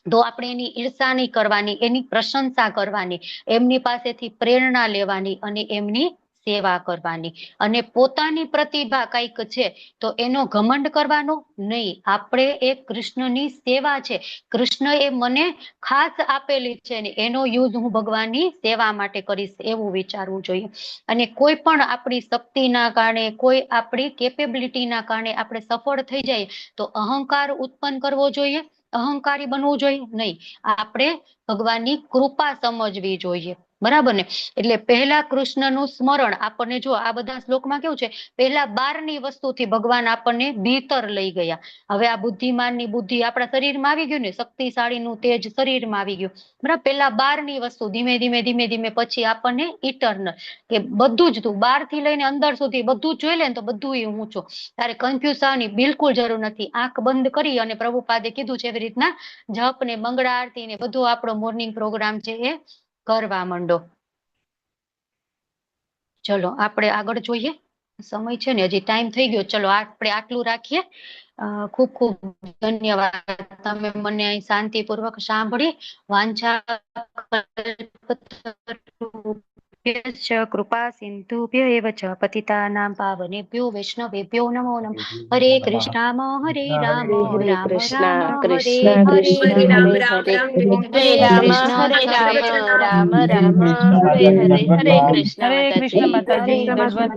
A: તો આપણે એની ઈર્ષા નહીં કરવાની, એની પ્રશંસા કરવાની, એમની પાસેથી પ્રેરણા લેવાની અને એમની સેવા કરવાની. અને પોતાની પ્રતિભા કઈક છે તો એનો ઘમંડ કરવાનો નહીં. આપણે એ કૃષ્ણની સેવા છે, કૃષ્ણ એ મને ખાસ આપેલી છે ને એનો યુઝ હું ભગવાનની સેવા માટે કરીશ એવું વિચારવું જોઈએ. અને કોઈ પણ આપણી શક્તિના કારણે, કોઈ આપણી કેપેબિલિટીના કારણે આપણે સફળ થઈ જઈએ તો અહંકાર ઉત્પન્ન કરવો જોઈએ, અહંકારી બનવું જોઈએ નહીં. આપણે ભગવાનની કૃપા સમજવી જોઈએ. બરાબર ને? એટલે પહેલા કૃષ્ણનું સ્મરણ આપણને, જો આ બધા શ્લોકમાં કેવું છે, પહેલા બહારની વસ્તુથી ભગવાન આપણને ભીતર લઈ ગયા. હવે આ બુદ્ધિમાનની બુદ્ધિ આપણા શરીરમાં આવી ગયું ને, શક્તિશાળીનું તેજ શરીરમાં આવી ગયું. બરાબર, પહેલા બહારની વસ્તુ, ધીમે ધીમે ધીમે ધીમે પછી આપણને ઇટરનલ, કે બધું જ તું બહારથી લઈને અંદર સુધી બધું જ જોઈ લે ને તો બધું હું છું. તારે કન્ફ્યુઝ થવાની બિલકુલ જરૂર નથી. આંખ બંધ કરી અને પ્રભુપાદે કીધું છે એવી રીતના જપ ને મંગળા આરતી ને બધું આપણો મોર્નિંગ પ્રોગ્રામ છે એ કરવા માંડો. ચલો આપણે આગળ જોઈએ, સમય છે ને હજી ટાઈમ થઈ ગયો. ચલો આપણે આટલું રાખીએ. ખૂબ ખૂબ ધન્યવાદ, તમે મને અહીં શાંતિપૂર્વક સાંભળી. વાંછા કૃપા સિંધુભ્ય એવ ચ પતિતાનાં પાવનેભ્યો વૈષ્ણવેભ્યો નમો નમઃ. હરે કૃષ્ણ હરે રામ
H: હરે
A: રામ
H: કૃષ્ણ
A: રામ હરે
H: કૃષ્ણ
A: હરે,
H: કૃષ્ણ
G: હરે રામ
H: હરે
G: રામ
H: હરે,
G: રામ
H: હરે રામ હરે રામ રામ રામ હરે હરે. હરે કૃષ્ણ
E: હરે કૃષ્ણ
H: માતાજી.
E: માતાજી,
H: હરે
E: દંડવત